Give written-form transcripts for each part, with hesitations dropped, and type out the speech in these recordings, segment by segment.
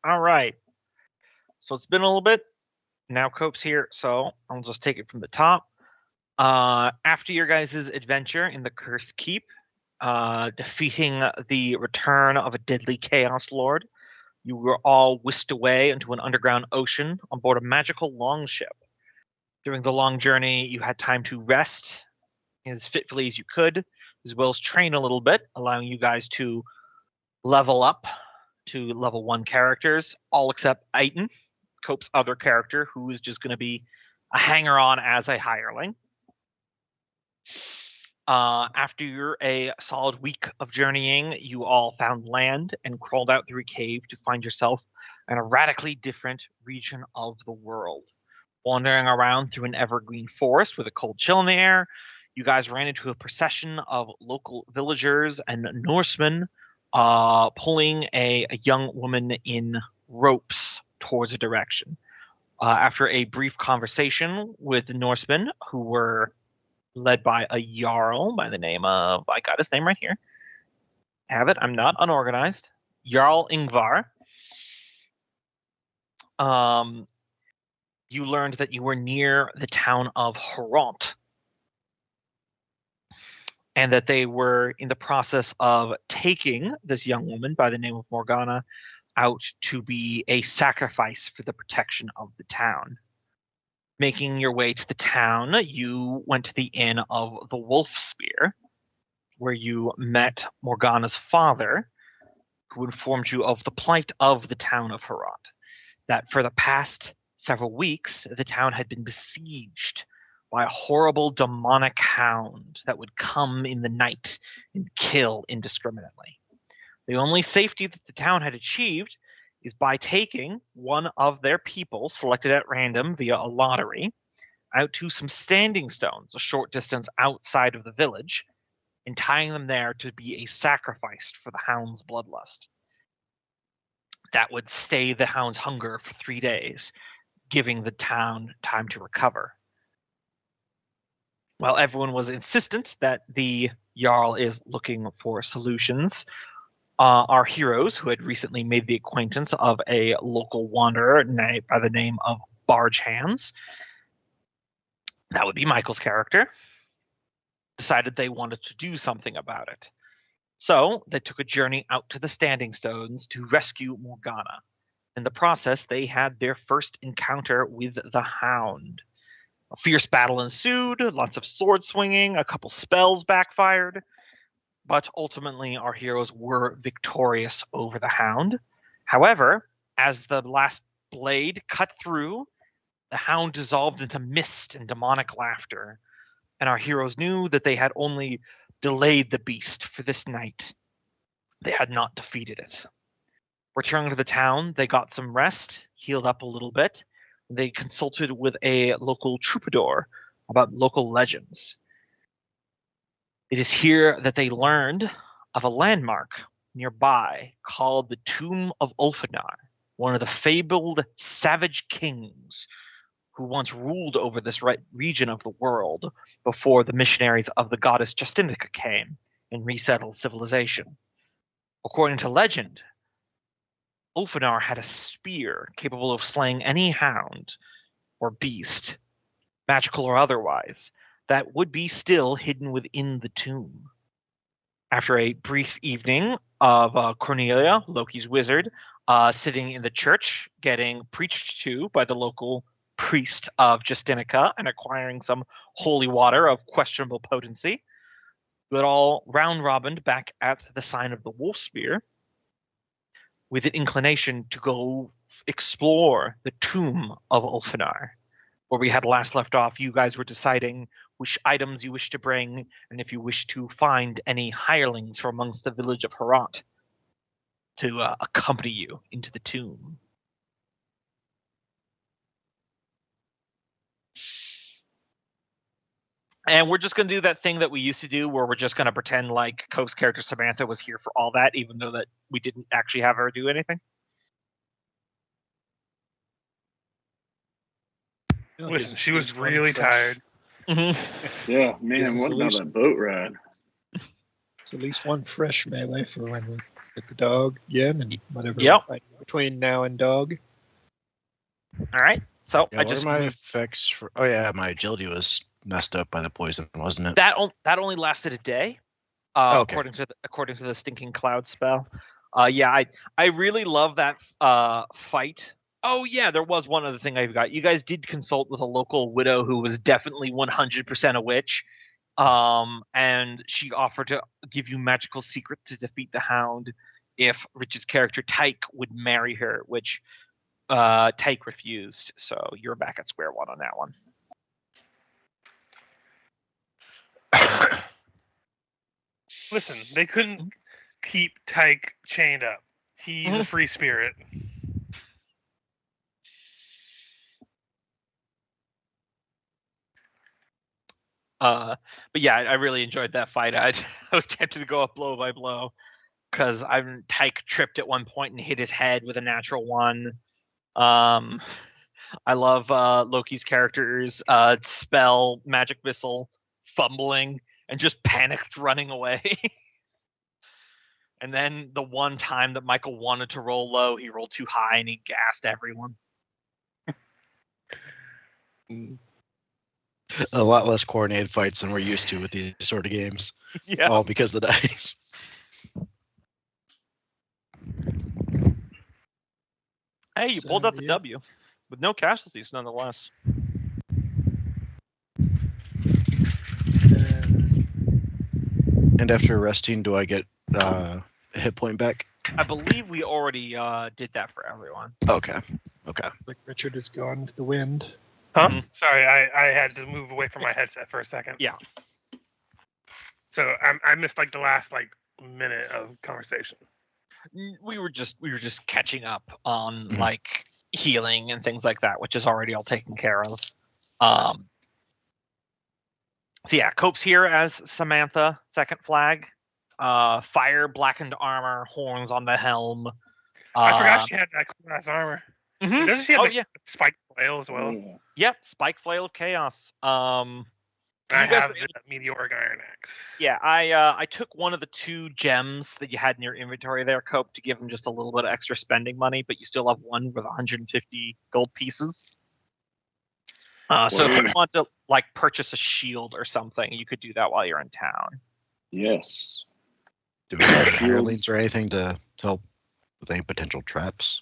All right. So it's been a little bit. Now Cope's here, so I'll just take it from the top. After your guys' adventure in the Cursed Keep, defeating the return of a deadly Chaos Lord, you were all whisked away into an underground ocean on board a magical longship. During the long journey, you had time to rest as fitfully as you could, as well as train a little bit, allowing you guys to level up to level 1 characters, all except Aiton, Cope's other character, who is just going to be a hanger-on as a hireling. After a solid week of journeying, you all found land and crawled out through a cave to find yourself in a radically different region of the world. Wandering around through an evergreen forest with a cold chill in the air, you guys ran into a procession of local villagers and Norsemen pulling a young woman in ropes towards a direction. After a brief conversation with the Norsemen, who were led by a Jarl by the name of, I got his name right here. Have it, I'm not unorganized. Jarl Ingvar. You learned that you were near the town of Haront, and that they were in the process of taking this young woman by the name of Morgana out to be a sacrifice for the protection of the town. Making your way to the town, you went to the inn of the Wolf Spear, where you met Morgana's father, who informed you of the plight of the town of Haront, that for the past several weeks, the town had been besieged by a horrible demonic hound that would come in the night and kill indiscriminately. The only safety that the town had achieved is by taking one of their people, selected at random via a lottery, out to some standing stones a short distance outside of the village, and tying them there to be a sacrifice for the hound's bloodlust. That would stay the hound's hunger for 3 days, giving the town time to recover. While everyone was insistent that the Jarl is looking for solutions, our heroes, who had recently made the acquaintance of a local wanderer by the name of Barge Hands, that would be Michael's character, decided they wanted to do something about it. So they took a journey out to the Standing Stones to rescue Morgana. In the process, they had their first encounter with the Hound. A fierce battle ensued, lots of sword swinging, a couple spells backfired, but ultimately our heroes were victorious over the Hound. However, as the last blade cut through, the Hound dissolved into mist and demonic laughter, and our heroes knew that they had only delayed the beast for this night. They had not defeated it. Returning to the town, they got some rest, healed up a little bit. They consulted with a local troubadour about local legends. It is here that they learned of a landmark nearby called the Tomb of Ulfanar, one of the fabled savage kings who once ruled over this region of the world before the missionaries of the goddess Justinica came and resettled civilization. According to legend, Ulfanar had a spear capable of slaying any hound or beast, magical or otherwise, that would be still hidden within the tomb. After a brief evening of Cornelia, Loki's wizard, sitting in the church, getting preached to by the local priest of Justinica and acquiring some holy water of questionable potency, we all round-robined back at the sign of the Wolf Spear with an inclination to go explore the tomb of Ulfanar. Where we had last left off, you guys were deciding which items you wish to bring, and if you wish to find any hirelings from amongst the village of Haront to accompany you into the tomb. And we're just going to do that thing that we used to do where we're just going to pretend like Cope's character Samantha was here for all that, even though that we didn't actually have her do anything. Listen, she was really tired. Mm-hmm. Yeah, man, what about that boat ride? It's at least one fresh melee for when we get the dog again and whatever. Yep. between now and dog. All right. So Yeah, I what just are my effects for? Oh yeah, my agility was messed up by the poison, wasn't it? that only lasted a day, Okay. according to the stinking cloud spell. Yeah, I really love that fight. Oh yeah, there was one other thing I got. You guys did consult with a local widow who was definitely 100% a witch, and she offered to give you magical secrets to defeat the Hound if Rich's character Tyke would marry her, which Tyke refused. So you're back at square one on that one. Listen, they couldn't keep Tyke chained up. He's a free spirit. But yeah, I really enjoyed that fight. I was tempted to go up blow by blow because Tyke tripped at one point and hit his head with a natural one. I love Loki's character's spell magic missile fumbling and just panicked running away. And then the one time that Michael wanted to roll low, he rolled too high and he gassed everyone. A lot less coordinated fights than we're used to with these sort of games. Yeah. All because of the dice. Hey, you pulled out the W with no casualties, nonetheless. And after resting, do I get a hit point back? I believe we already did that for everyone. Okay. Like Richard is gone with the wind. Huh? Sorry, I had to move away from my headset for a second. Yeah. So I missed like the last minute of conversation. We were just catching up on like healing and things like that, which is already all taken care of. So yeah, Cope's here as Samantha, second flag. Fire, blackened armor, horns on the helm. I forgot she had that cool ass armor. Mm-hmm. Doesn't she have spike flail as well? Yep, spike flail of chaos. I have the meteoric iron axe. Yeah, I took one of the 2 gems that you had in your inventory there, Cope, to give him just a little bit of extra spending money, but you still have one with 150 gold pieces. So if you want to purchase a shield or something, you could do that while you're in town. Yes. Do we have hirelings or anything to help with any potential traps?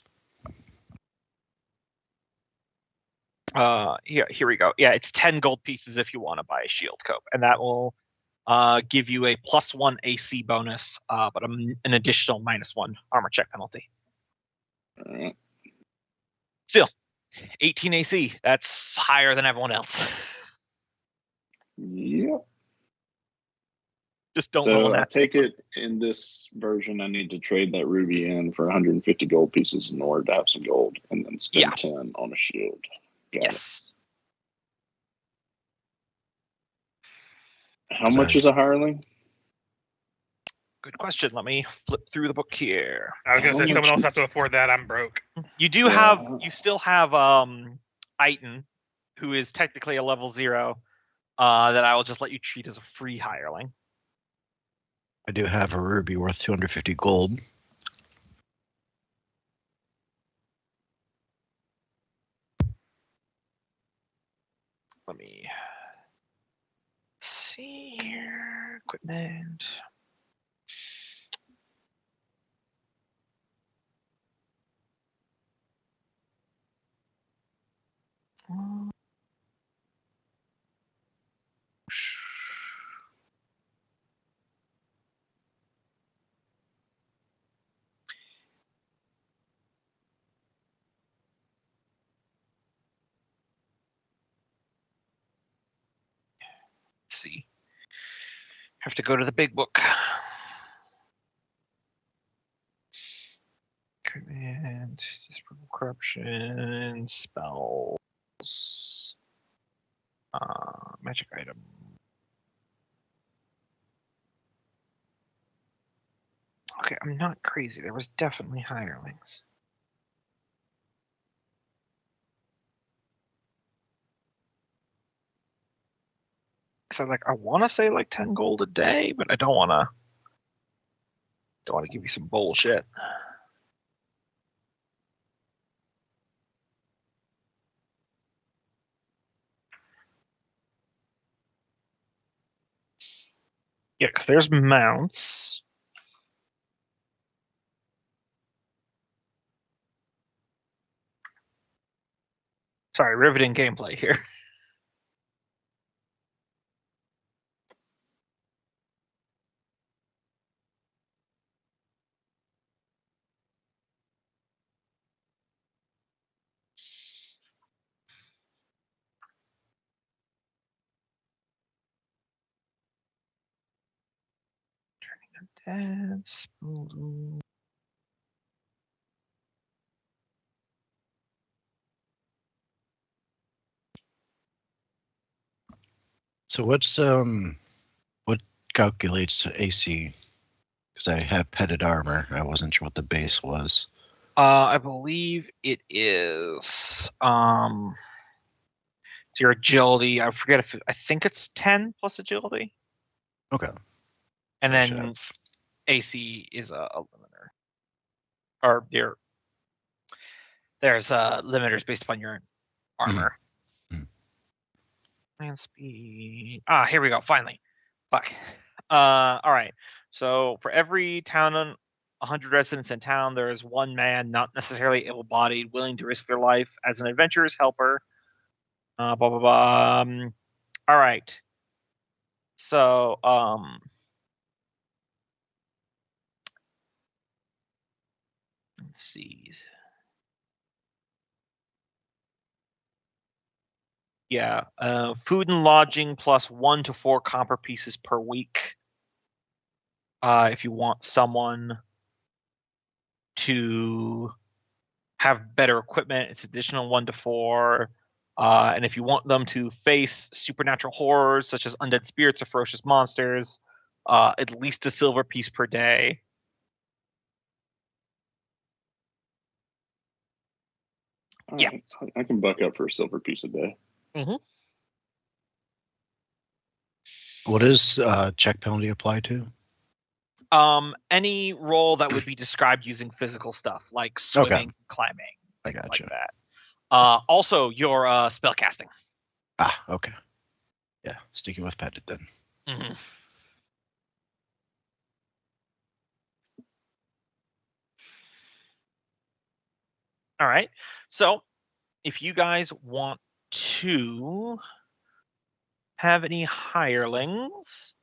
Here we go. Yeah, it's 10 gold pieces if you want to buy a shield, Cope, and that will give you a +1 AC bonus, but an additional -1 armor check penalty. All right. Still, 18 AC. That's higher than everyone else. Yep. Just don't roll So I that. take it in this version, I need to trade that ruby in for 150 gold pieces in order to have some gold, and then spend 10 on a shield. Yes. How much is a hireling? Good question. Let me flip through the book here. I was gonna say someone else have to afford that. I'm broke. You do have. You still have Iton, who is technically a level 0. That I will just let you treat as a free hireling. I do have a ruby worth 250 gold. Let me see here. Equipment. Let's see. Have to go to the big book. Command, disprove corruption, spells, magic item. Okay, I'm not crazy. There was definitely hirelings. Cause I want to say 10 gold a day, but I don't want to give you some bullshit. Yeah, because there's mounts. Sorry, riveting gameplay here. That's... So what calculates AC? Because I have petted armor. I wasn't sure what the base was. I believe it is it's your agility. I forget if I think it's 10 plus agility, Okay. and I should then have- AC is a limiter. Or there's limiters based upon your armor. Land speed. Here we go. Finally, fuck. All right. So for every town on 100 residents in town, there is one man, not necessarily able-bodied, willing to risk their life as an adventurer's helper. Blah blah blah. All right. So let's see. Yeah, food and lodging plus 1 to 4 copper pieces per week. If you want someone to have better equipment, it's additional 1 to 4. And if you want them to face supernatural horrors such as undead spirits or ferocious monsters, at least a silver piece per day. All Yeah. right, so I can buck up for a silver piece a day. What does check penalty apply to? Any role that would be described using physical stuff like swimming, climbing, I things gotcha. like that. Also, your spellcasting. Okay. Yeah, sticking with petted then. All right. So, if you guys want to have any hirelings,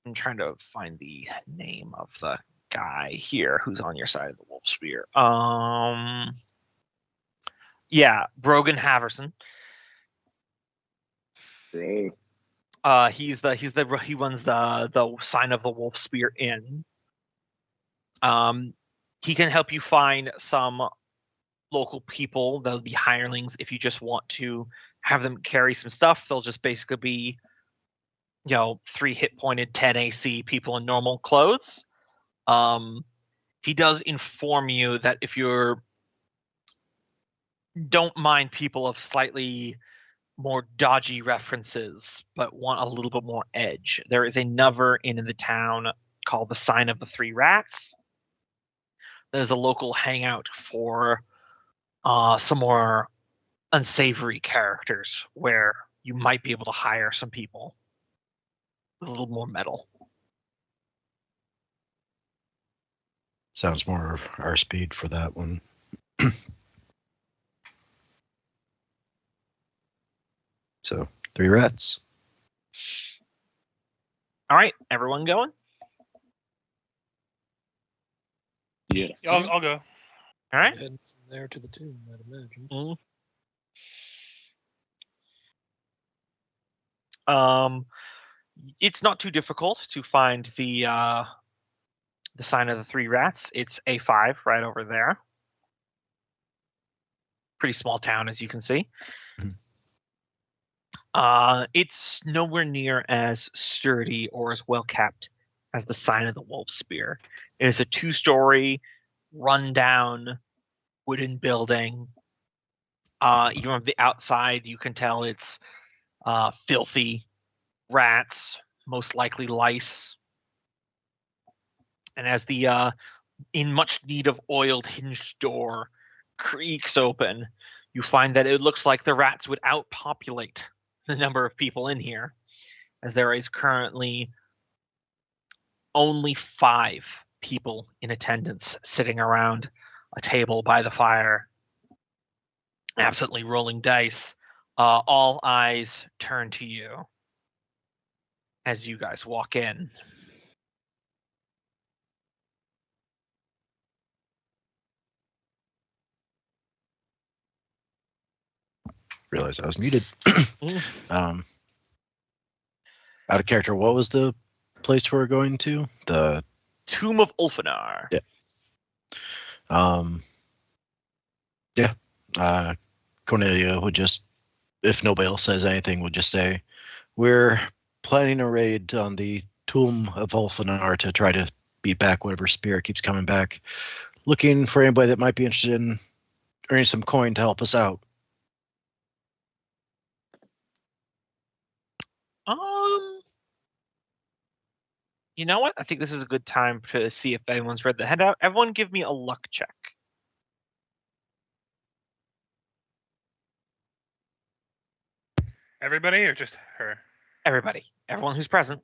I'm trying to find the name of the guy here who's on your side of the wolf spear. Yeah, Brogan Haverson. Right. He runs the sign of the wolf spear inn. He can help you find some local people that'll be hirelings if you just want to have them carry some stuff. They'll just basically be 3 hit pointed 10 AC people in normal clothes. He does inform you that if you don't mind people of slightly more dodgy references but want a little bit more edge, there is another inn in the town called the Sign of the Three Rats. There's a local hangout for some more unsavory characters where you might be able to hire some people with a little more metal. Sounds more our speed for that one. So 3 rats. All right, everyone going? Yes. I'll go. All right. Heading from there to the tomb, I'd imagine. It's not too difficult to find the Sign of the Three Rats. It's A5 right over there. Pretty small town, as you can see. It's nowhere near as sturdy or as well kept as the Sign of the Wolf Spear. It is a 2-story, rundown wooden building. Even from the outside, you can tell it's filthy. Rats, most likely lice. And as the in much need of oiled hinged door creaks open, you find that it looks like the rats would outpopulate the number of people in here, as there is currently only 5 people in attendance sitting around a table by the fire, absently rolling dice. All eyes turn to you as you guys walk in. Realized I was muted. Out of character, what was the place we're going to? The Tomb of Ulfanar. Cornelia would just, if nobody else says anything, would just say, we're planning a raid on the Tomb of Ulfanar to try to beat back whatever spirit keeps coming back. Looking for anybody that might be interested in earning some coin to help us out. You know what? I think this is a good time to see if anyone's read the handout. Everyone give me a luck check. Everybody or just her? Everybody. Everyone who's present.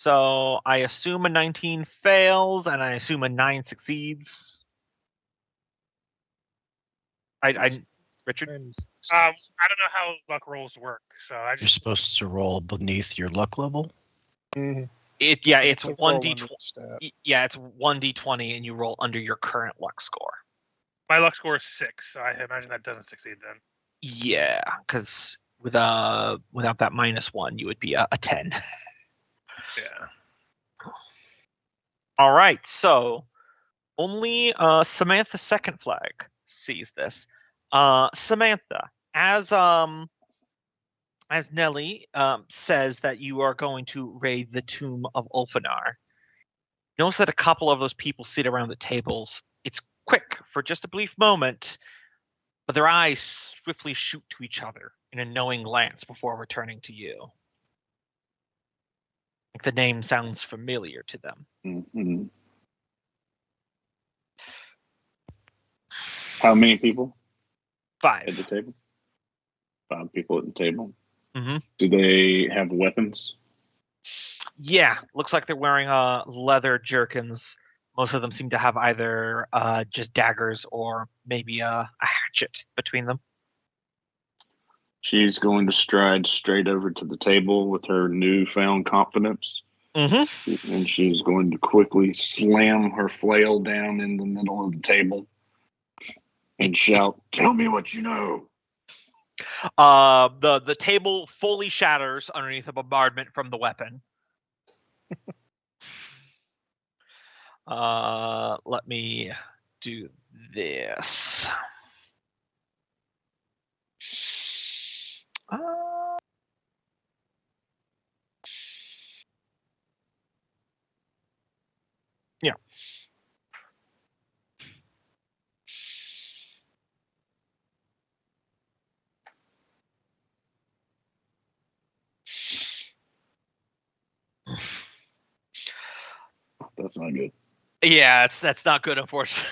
So I assume a 19 fails, and I assume a 9 succeeds. Richard? I don't know how luck rolls work, so I You're just supposed to roll beneath your luck level. Mm-hmm. It's a roll 1d20. under the stat. Yeah, it's 1d20, and you roll under your current luck score. my luck score is 6, so I imagine that doesn't succeed then. Yeah, because without that -1, you would be a 10. Yeah. All right, so only Samantha Second Flag sees this. Samantha, as Nelly says that you are going to raid the Tomb of Ulfanar, notice that a couple of those people sit around the tables. It's quick for just a brief moment, but their eyes swiftly shoot to each other in a knowing glance before returning to you. Like the name sounds familiar to them. Mm-hmm. How many people 5. at the table? 5 people at the table. Mm-hmm. Do they have weapons? Yeah, looks like they're wearing leather jerkins. Most of them seem to have either just daggers or maybe a hatchet between them. She's going to stride straight over to the table with her newfound confidence. Mm-hmm. And she's going to quickly slam her flail down in the middle of the table and shout, "Tell me what you know." The table fully shatters underneath a bombardment from the weapon. Let me do this. Yeah. That's not good. Yeah, that's not good, unfortunately.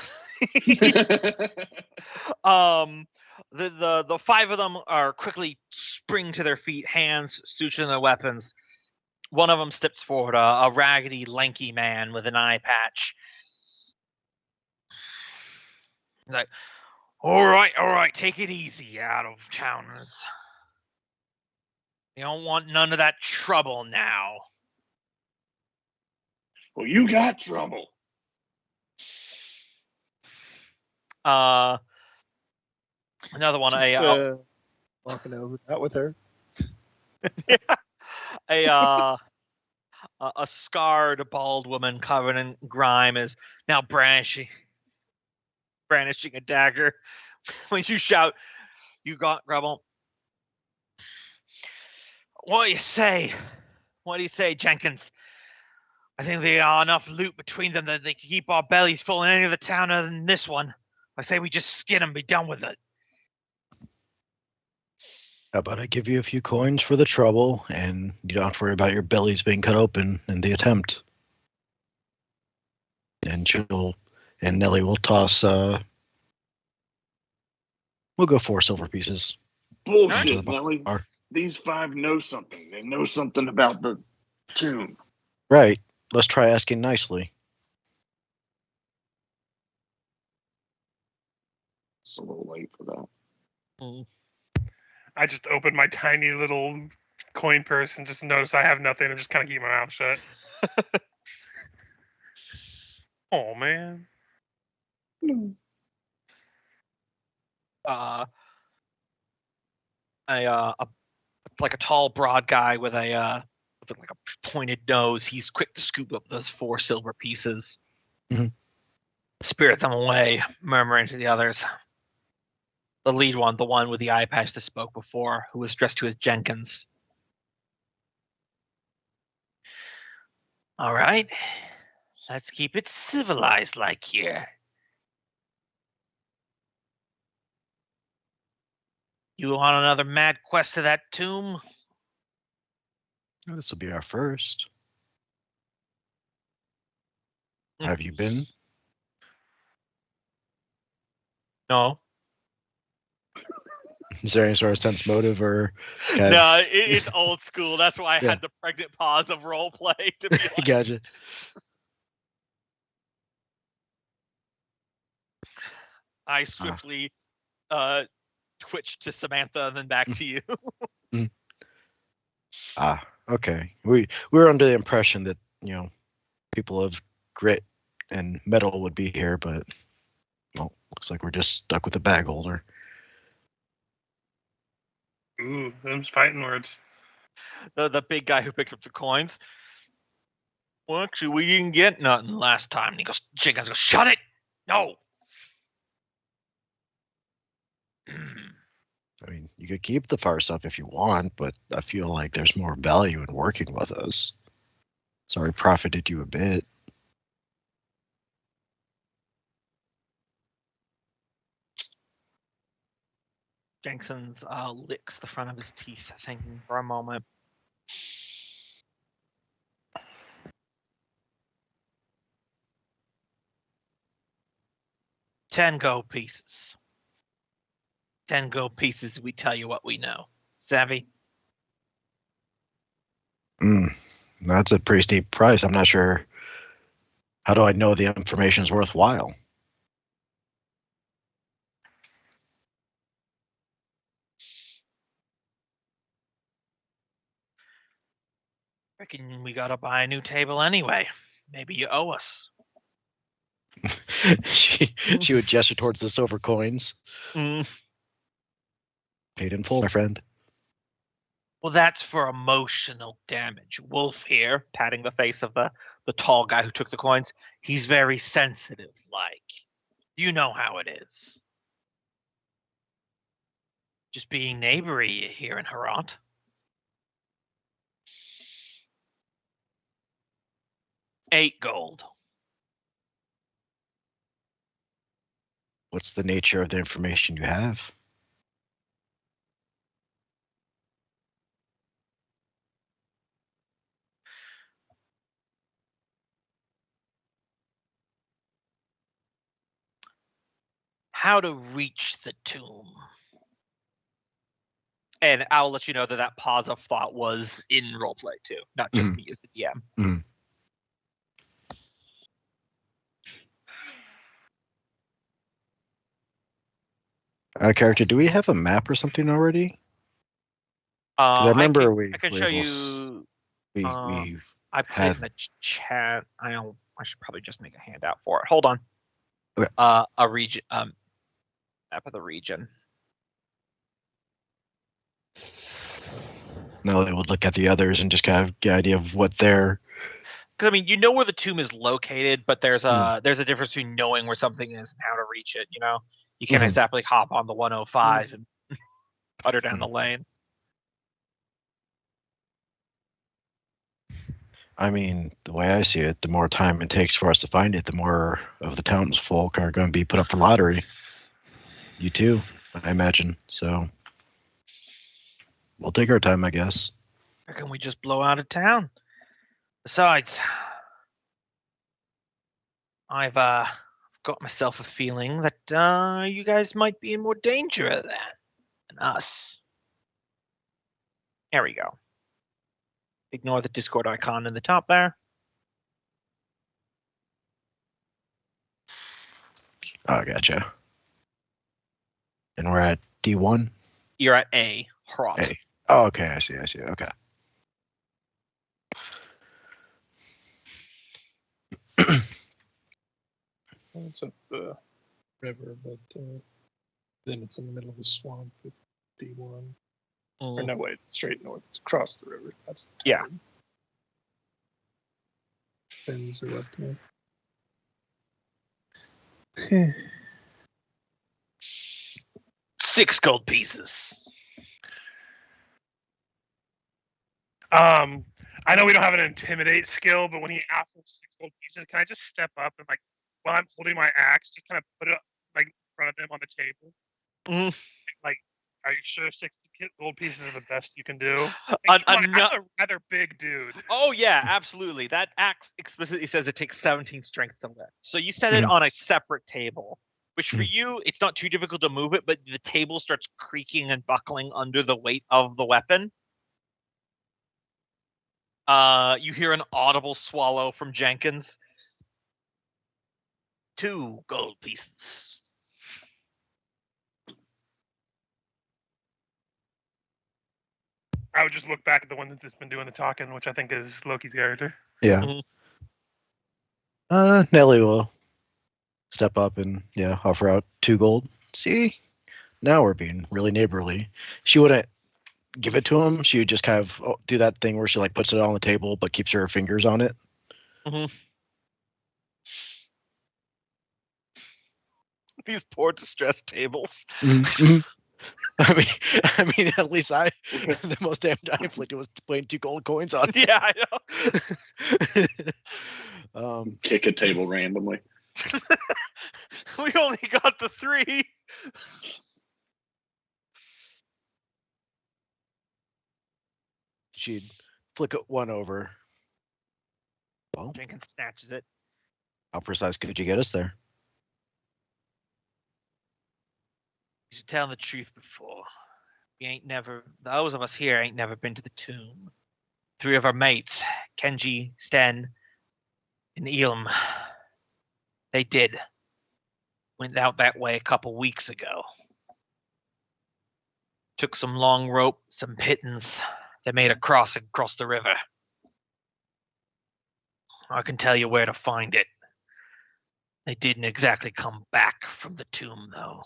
The 5 of them are quickly spring to their feet, hands suturing their weapons. One of them steps forward, a raggedy, lanky man with an eye patch. He's like, all right, take it easy, out of towners. You don't want none of that trouble now. Well, you got trouble. Another one, Just walking over that with her. a scarred, bald woman covered in grime is now brandishing a dagger. When you shout, "You got Grubble!" What do you say? What do you say, Jenkins? I think there are enough loot between them that they can keep our bellies full in any other town other than this one. I say we just skin and be done with it. How about I give you a few coins for the trouble, and you don't have to worry about your bellies being cut open in the attempt. And she'll And Nelly will toss. We'll go 4 silver pieces. Bullshit, the Nelly. bar. These 5 know something. They know something about the tomb. Right. Let's try asking nicely. It's a little late for that. Mm. I just opened my tiny little coin purse and just noticed I have nothing and just kind of keep my mouth shut. Oh man. Like a tall, broad guy with a pointed nose. He's quick to scoop up those 4 silver pieces, spirit them away, murmuring to the others. The lead one, the one with the eye patch that spoke before, who was dressed to as Jenkins. All right, let's keep it civilized like here. You on another mad quest to that tomb? This will be our first. Have you been? No. Is there any sort of sense motive or? No, it's old school. That's why I Yeah. had the pregnant pause of role play to be like, Gotcha. I swiftly twitched to Samantha and then back to you. Okay. We were under the impression that people of grit and metal would be here, but well, looks like we're just stuck with a bag holder. Ooh, them's fighting words. The big guy who picked up the coins. Well, actually, we didn't get nothing last time. And he goes, Jenkins goes, shut it! No! I mean, you could keep the far stuff if you want, but I feel like there's more value in working with us. Sorry, profited you a bit. Jenkins licks the front of his teeth, thinking for a moment. $10 gold pieces. 10 gold pieces, we tell you what we know. Savvy? That's a pretty steep price. I'm not sure. How do I know the information is worthwhile? Reckon we gotta buy a new table anyway. Maybe you owe us. she would gesture towards the silver coins. Mm. Paid in full, my friend. Well, that's for emotional damage. Wolf here, patting the face of the tall guy who took the coins. He's very sensitive, like. You know how it is. Just being neighbory here in Harant. $8 gold. What's the nature of the information you have? How to reach the tomb. And I'll let you know that pause of thought was in roleplay too, not just me as the DM. Character, do we have a map or something already? I remember I can show you. We I put it in the chat. I should probably just make a handout for it. Hold on. Okay. A region. Map of the region. No, they would look at the others and just kind of get an idea of what they're. Because I mean, you know where the tomb is located, but there's a difference between knowing where something is and how to reach it. You can't exactly hop on the 105 and putter down the lane. I mean, the way I see it, the more time it takes for us to find it, the more of the townsfolk are going to be put up for lottery. You too, I imagine. So we'll take our time, I guess. Or can we just blow out of town? Besides, I've got myself a feeling that you guys might be in more danger of that than us. There we go. Ignore the Discord icon in the top there. Oh, gotcha. And we're at D1? You're at A, Hrot. A. Oh, okay, I see, okay. It's up the river, but then it's in the middle of a swamp with D1. Or no, wait, straight north. It's across the river. That's the Yeah. town. Things are up to me. 6 gold pieces. I know we don't have an intimidate skill, but when he asks for 6 gold pieces, can I just step up and, like, while I'm holding my axe, just kind of put it like in front of him on the table? Mm. Like, are you sure 6 gold pieces are the best you can do? I'm I'm a rather big dude. Oh yeah, absolutely. That axe explicitly says it takes 17 strength to lift. So you set it on a separate table, which for you it's not too difficult to move it, but the table starts creaking and buckling under the weight of the weapon. You hear an audible swallow from Jenkins. 2 gold pieces. I would just look back at the one that's been doing the talking, which I think is Loki's character. Yeah. Nelly will step up and offer out 2 gold. See, now we're being really neighborly. She wouldn't give it to him. She would just kind of do that thing where she like puts it on the table but keeps her fingers on it. These poor distressed tables. I mean, at least the most damage I inflicted was putting 2 gold coins on. Yeah, I know. Kick a table randomly. We only got the 3. She'd flick one over. Well, Jenkins snatches it. How precise could you get us there? You're telling the truth before. Those of us here ain't never been to the tomb. 3 of our mates, Kenji, Sten, and Elam, they did. Went out that way a couple weeks ago. Took some long rope, some pittance. They made a crossing across the river. I can tell you where to find it. They didn't exactly come back from the tomb, though.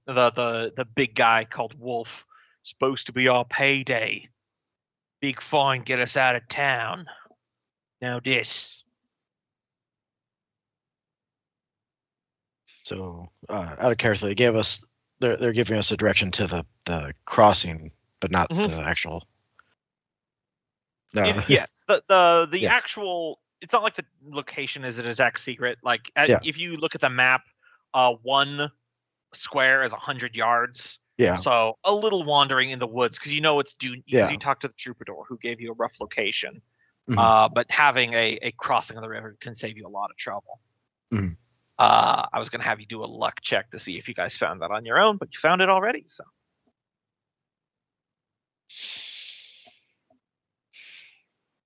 The big guy called Wolf, supposed to be our payday. Big fine, get us out of town. Now this. So, out of character, they gave us. They're giving us a direction to the crossing, but not the actual. The Yeah. actual. It's not like the location is an exact secret. Like if you look at the map, 1 square is 100 yards. Yeah. So a little wandering in the woods because you know it's due because Yeah. you talked to the troubadour who gave you a rough location. Mhm. But having a crossing of the river can save you a lot of trouble. Mhm. I was going to have you do a luck check to see if you guys found that on your own, but you found it already. So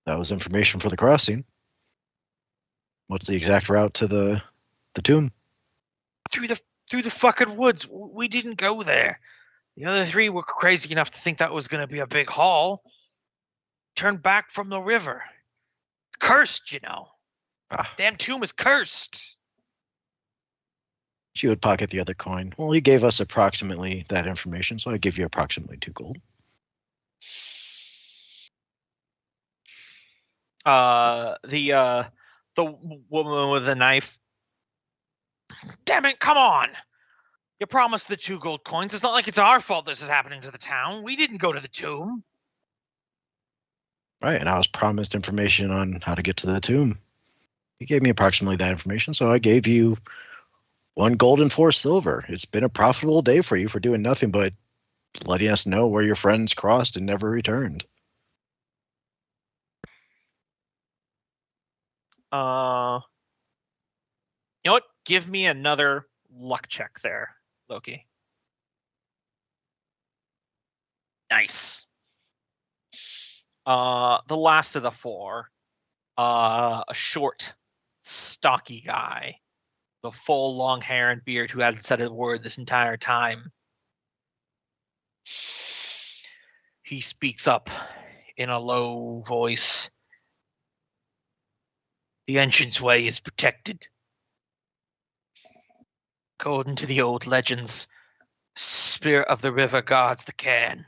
That was information for the crossing. What's the exact route to the tomb? through the fucking woods. We didn't go there. The other 3 were crazy enough to think that was going to be a big haul. Turned back from the river. Cursed, you know. Damn tomb is cursed. She would pocket the other coin. Well, you gave us approximately that information, so I give you approximately 2 gold. The woman with the knife. Damn it! Come on! You promised the 2 gold coins. It's not like it's our fault this is happening to the town. We didn't go to the tomb. Right, and I was promised information on how to get to the tomb. You gave me approximately that information, so I gave you 1 gold and 4 silver. It's been a profitable day for you for doing nothing but letting us know where your friends crossed and never returned. You know what? Give me another luck check there, Loki. Nice. The last of the four, a short, stocky guy, the full long hair and beard who hadn't said a word this entire time. He speaks up in a low voice. The entranceway is protected. According to the old legends, Spirit of the River guards the cairn.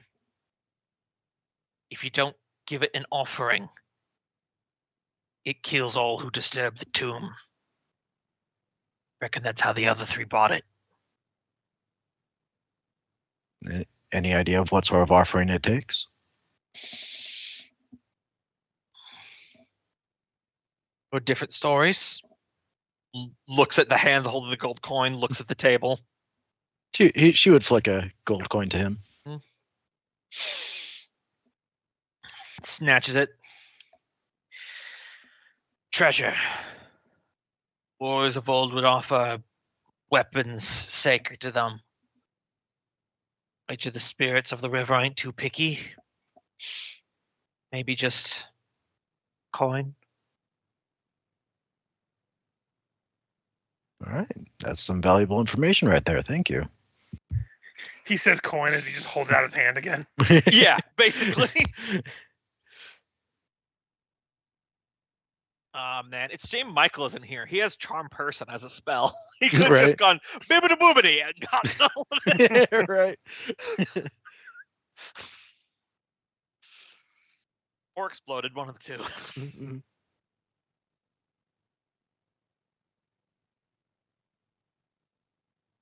If you don't give it an offering, it kills all who disturb the tomb. Reckon that's how the other three bought it. Any idea of what sort of offering it takes? Or different stories. Looks at the hand holding the gold coin, looks at the table. She would flick a gold coin to him. Snatches it. Treasure. Warriors of old would offer weapons sacred to them. Each of the spirits of the river ain't too picky. Maybe just coin. All right, that's some valuable information right there. Thank you. He says coin as he just holds out his hand again. Yeah, basically. Man, it's James Michael isn't here. He has Charm Person as a spell. He could have just gone bibbidi boobity and got all of it. Yeah, right. Or exploded, one of the two. Mm-mm.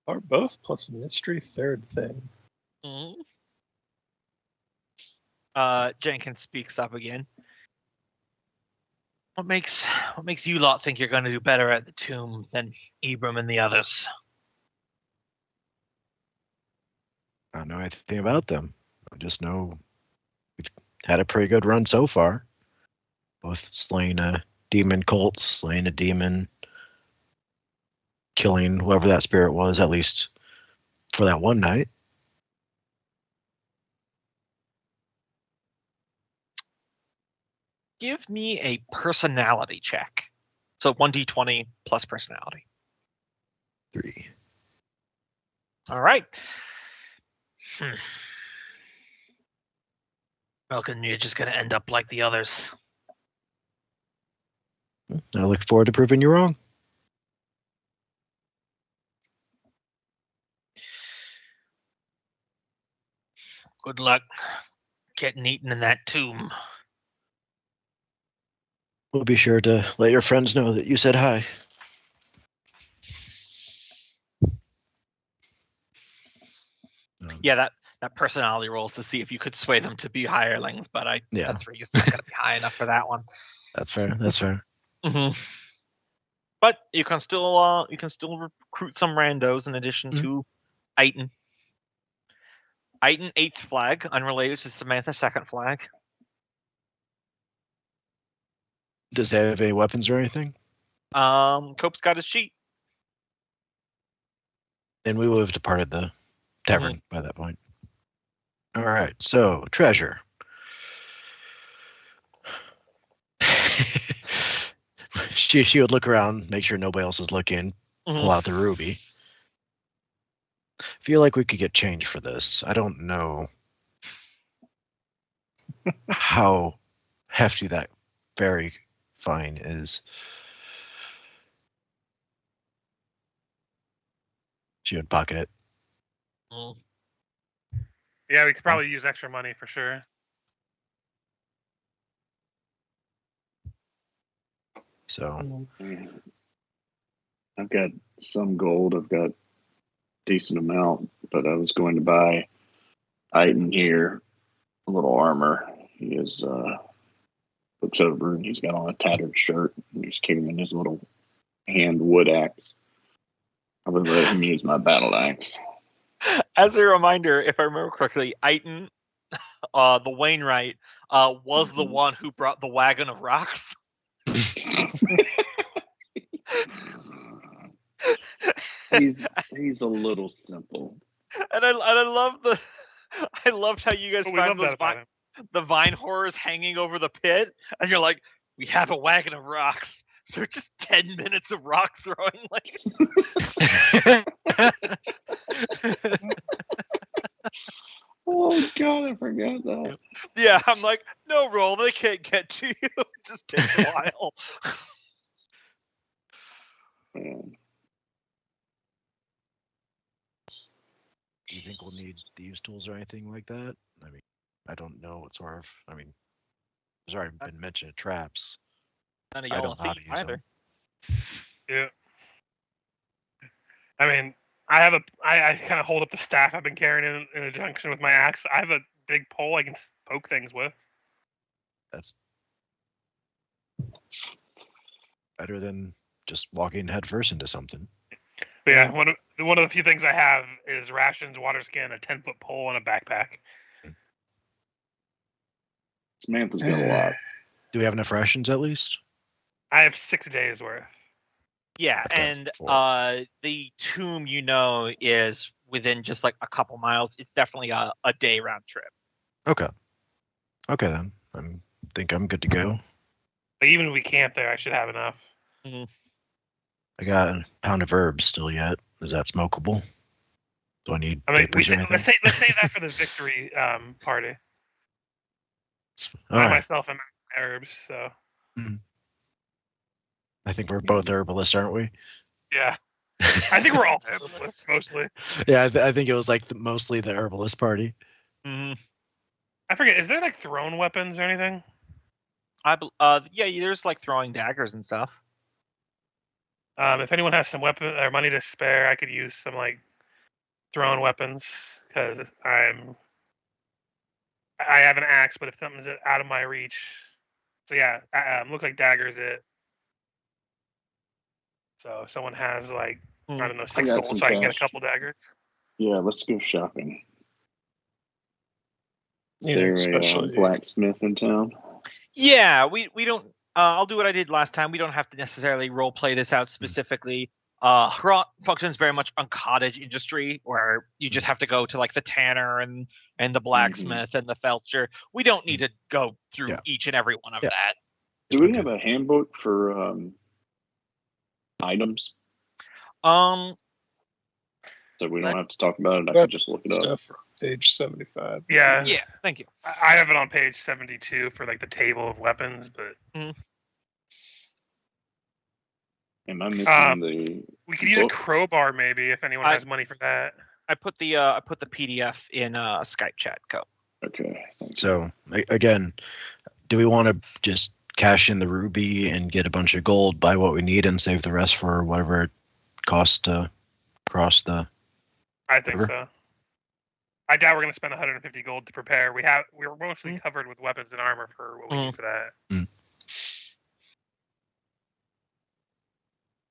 Or both plus a mystery third thing. Mm-hmm. Jenkins speaks up again. What makes you lot think you're going to do better at the tomb than Ibram and the others? I don't know anything about them. I just know we've had a pretty good run so far. Both slaying a demon cult, slaying a demon, killing whoever that spirit was, at least for that one night. Give me a personality check. So 1d20 plus personality. 3. All right. Reckon you're just going to end up like the others. I look forward to proving you wrong. Good luck getting eaten in that tomb. We'll be sure to let your friends know that you said hi. Yeah, that personality rolls to see if you could sway them to be hirelings, but a 3 is not going to be high enough for that one. That's fair. That's fair. Mm-hmm. But you can still recruit some randos in addition to Aiton. Aiton 8th flag, unrelated to Samantha 2nd flag. Does he have any weapons or anything? Cope's got his sheet. And we will have departed the tavern by that point. All right, so treasure. she would look around, make sure nobody else is looking, pull out the ruby. Feel like we could get change for this. I don't know how hefty that very fine is. She would pocket it. Yeah, we could probably use extra money for sure. So I've got some gold. I've got a decent amount, but I was going to buy Aiton here a little armor. He is looks over and he's got on a tattered shirt and he's carrying his little hand wood axe. I would let him use my battle axe. As a reminder, if I remember correctly, Aiton, the Wainwright, was the one who brought the wagon of rocks. he's a little simple. And I love I loved how you guys But we love found that those about him. the vine horrors hanging over the pit, and you're like, we have a wagon of rocks, so just 10 minutes of rock throwing. Like, Oh God, I forgot that. yeah, I'm like, no roll, they can't get to you. It just takes a while. Man. Do you think we'll need thieves' tools or anything like that? I mean, I don't know what sort of. I mean, there's already been mention of traps. None of I y'all don't know how to thief use either. them. Yeah. I mean, I kind of hold up the staff I've been carrying in a junction with my axe. I have a big pole I can poke things with. That's better than just walking headfirst into something. But yeah, one of the few things I have is rations, water skin, a 10-foot pole, and a backpack. Samantha's got a lot. Do we have enough rations at least? I have 6 days worth. Yeah, I've got and 4. the tomb, is within just like a couple miles. It's definitely a day round trip. Okay. Okay then. I think I'm good to go. But even if we camp there, I should have enough. I got a pound of herbs still yet. Is that smokable? Do I need papers or anything? Let's save that for the victory party. All I right. myself am out of herbs, so I think we're both herbalists, aren't we? yeah. I think we're all herbalists mostly. Yeah, I think it was like mostly the herbalist party. Mm-hmm. I forget. Is there like thrown weapons or anything? Yeah, there's like throwing daggers and stuff. If anyone has some weapon or money to spare, I could use some like thrown weapons because I have an axe, but if something's out of my reach, so yeah, looks like daggers it. So if someone has like I don't know 6 got gold, some so I can get a cash. couple daggers. Yeah, let's go shopping. Is Yeah, there a especially- blacksmith in town? Yeah, we don't. I'll do what I did last time. We don't have to necessarily role play this out specifically. Hrot functions very much on cottage industry, where you just have to go to like the tanner and the blacksmith and the felcher. We don't need to go through each and every one of that. Do we have a handbook for items? Um, So we don't have to talk about it. I can just look it up. Stuff from page 75. Yeah, yeah, thank you. I have it on page 72 for like the table of weapons, but Am I missing the? we could use a crowbar maybe if anyone has money for that. I put the PDF in Skype chat. Go. Okay. So again, do we want to just cash in the ruby and get a bunch of gold, buy what we need, and save the rest for whatever it costs to cross the? I think river? so. I doubt we're going to spend 150 gold to prepare. We're mostly covered with weapons and armor for what we need for that.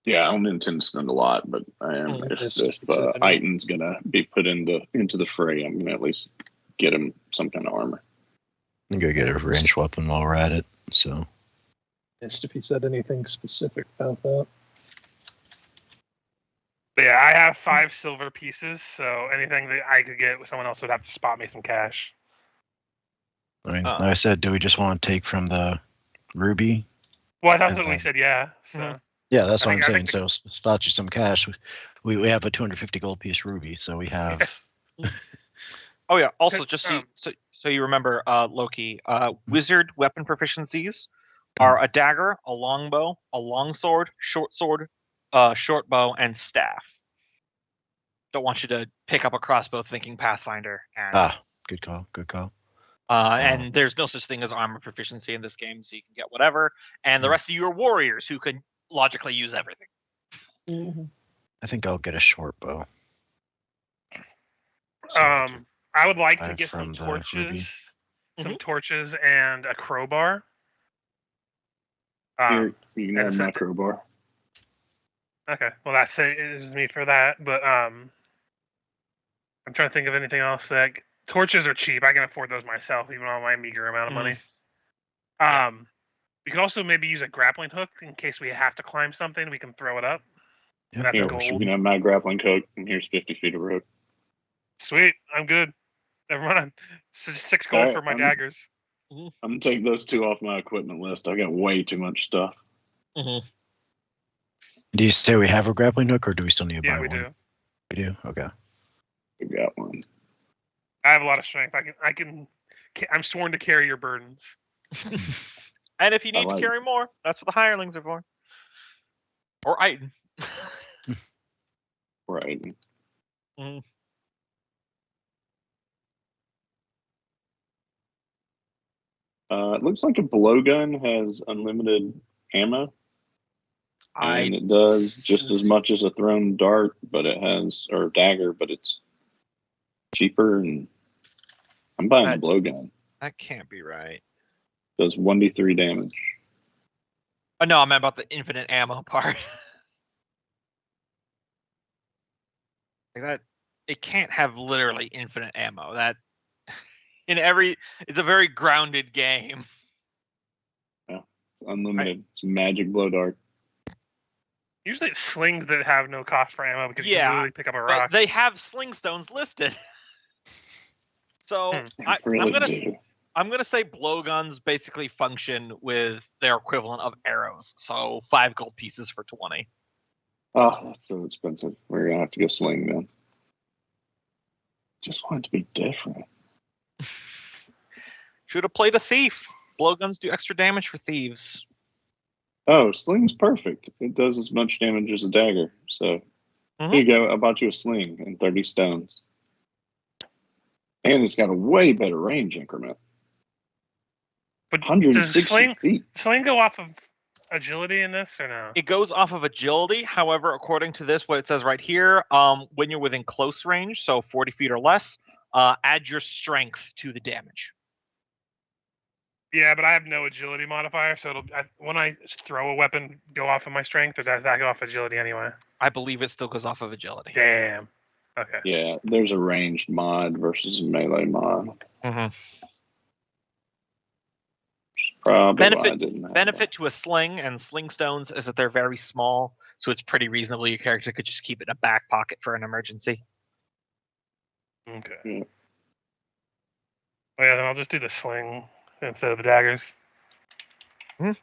Yeah, I don't intend to spend a lot, but I am. If Iton's gonna be put into the fray, I'm gonna at least get him some kind of armor. I'm gonna get a ranged weapon while we're at it. So. If he said anything specific about that. But yeah, I have 5 silver pieces, so anything that I could get, someone else would have to spot me some cash. I mean, like I said, do we just want to take from the ruby? Well, that's what we said, yeah. So. Yeah, that's what I'm saying. So spot you some cash. We have a 250 gold piece ruby, so we have. Oh yeah. Also, just so you remember, Loki, wizard weapon proficiencies are a dagger, a longbow, a longsword, short sword, short bow, and staff. Don't want you to pick up a crossbow thinking Pathfinder. And, good call. Good call. And there's no such thing as armor proficiency in this game, so you can get whatever. And the rest of you are warriors who can logically use everything. I think I'll get a short bow. I would like to get some torches, torches and a crowbar. Here, you can have my crowbar. Okay, well that's it is me for that. But I'm trying to think of anything else. Like torches are cheap. I can afford those myself, even on my meager amount of money. We could also maybe use a grappling hook in case we have to climb something. We can throw it up. Yeah. That's Here, gold. you can have my grappling hook, and here's 50 feet of rope. Sweet. I'm good. Never mind. So just 6 gold Alright, for my I'm- daggers. I'm gonna take those 2 off my equipment list. I got way too much stuff. Mm-hmm. Do you say we have a grappling hook, or do we still need to Yeah, buy we one? do. We do. Okay. We got one. I have a lot of strength. I'm sworn to carry your burdens. And if you I need like to carry more, that's what the hirelings are for. Or Iton. Right. Mhm. It looks like a blowgun has unlimited ammo, and it does just as much as a thrown dart, but it has or dagger, but it's cheaper. And I'm buying the blowgun. That can't be right. Does 1d3 damage. Oh no, I meant about the infinite ammo part. Like that, it can't have literally infinite ammo. That it's a very grounded game. It's unlimited. It's a magic blow dart. Usually it's slings that have no cost for ammo because you can literally pick up a But rock. they have sling stones listed. So They really do. I'm gonna say blowguns basically function with their equivalent of arrows. So 5 gold pieces for 20. Oh, that's so expensive. We're gonna have to go sling then. Just want it to be different. Should have played a thief. Blowguns do extra damage for thieves. Oh, sling's perfect. It does as much damage as a dagger. So here you go. I bought you a sling and 30 stones. And it's got a way better range increment. But 160 feet. sling go off of agility in this or no? It goes off of agility. However, according to this, what it says right here, when you're within close range, so 40 feet or less, add your strength to the damage. Yeah, but I have no agility modifier, so when I throw a weapon, go off of my strength, or does that go off agility anyway? I believe it still goes off of agility. Damn. Okay. Yeah, there's a ranged mod versus a melee mod. Mm-hmm. Probably why I didn't have Benefit to a sling and sling stones is that they're very small, so it's pretty reasonable your character could just keep it in a back pocket for an emergency. Okay. Yeah. Well, yeah, then I'll just do the sling instead of the daggers. Then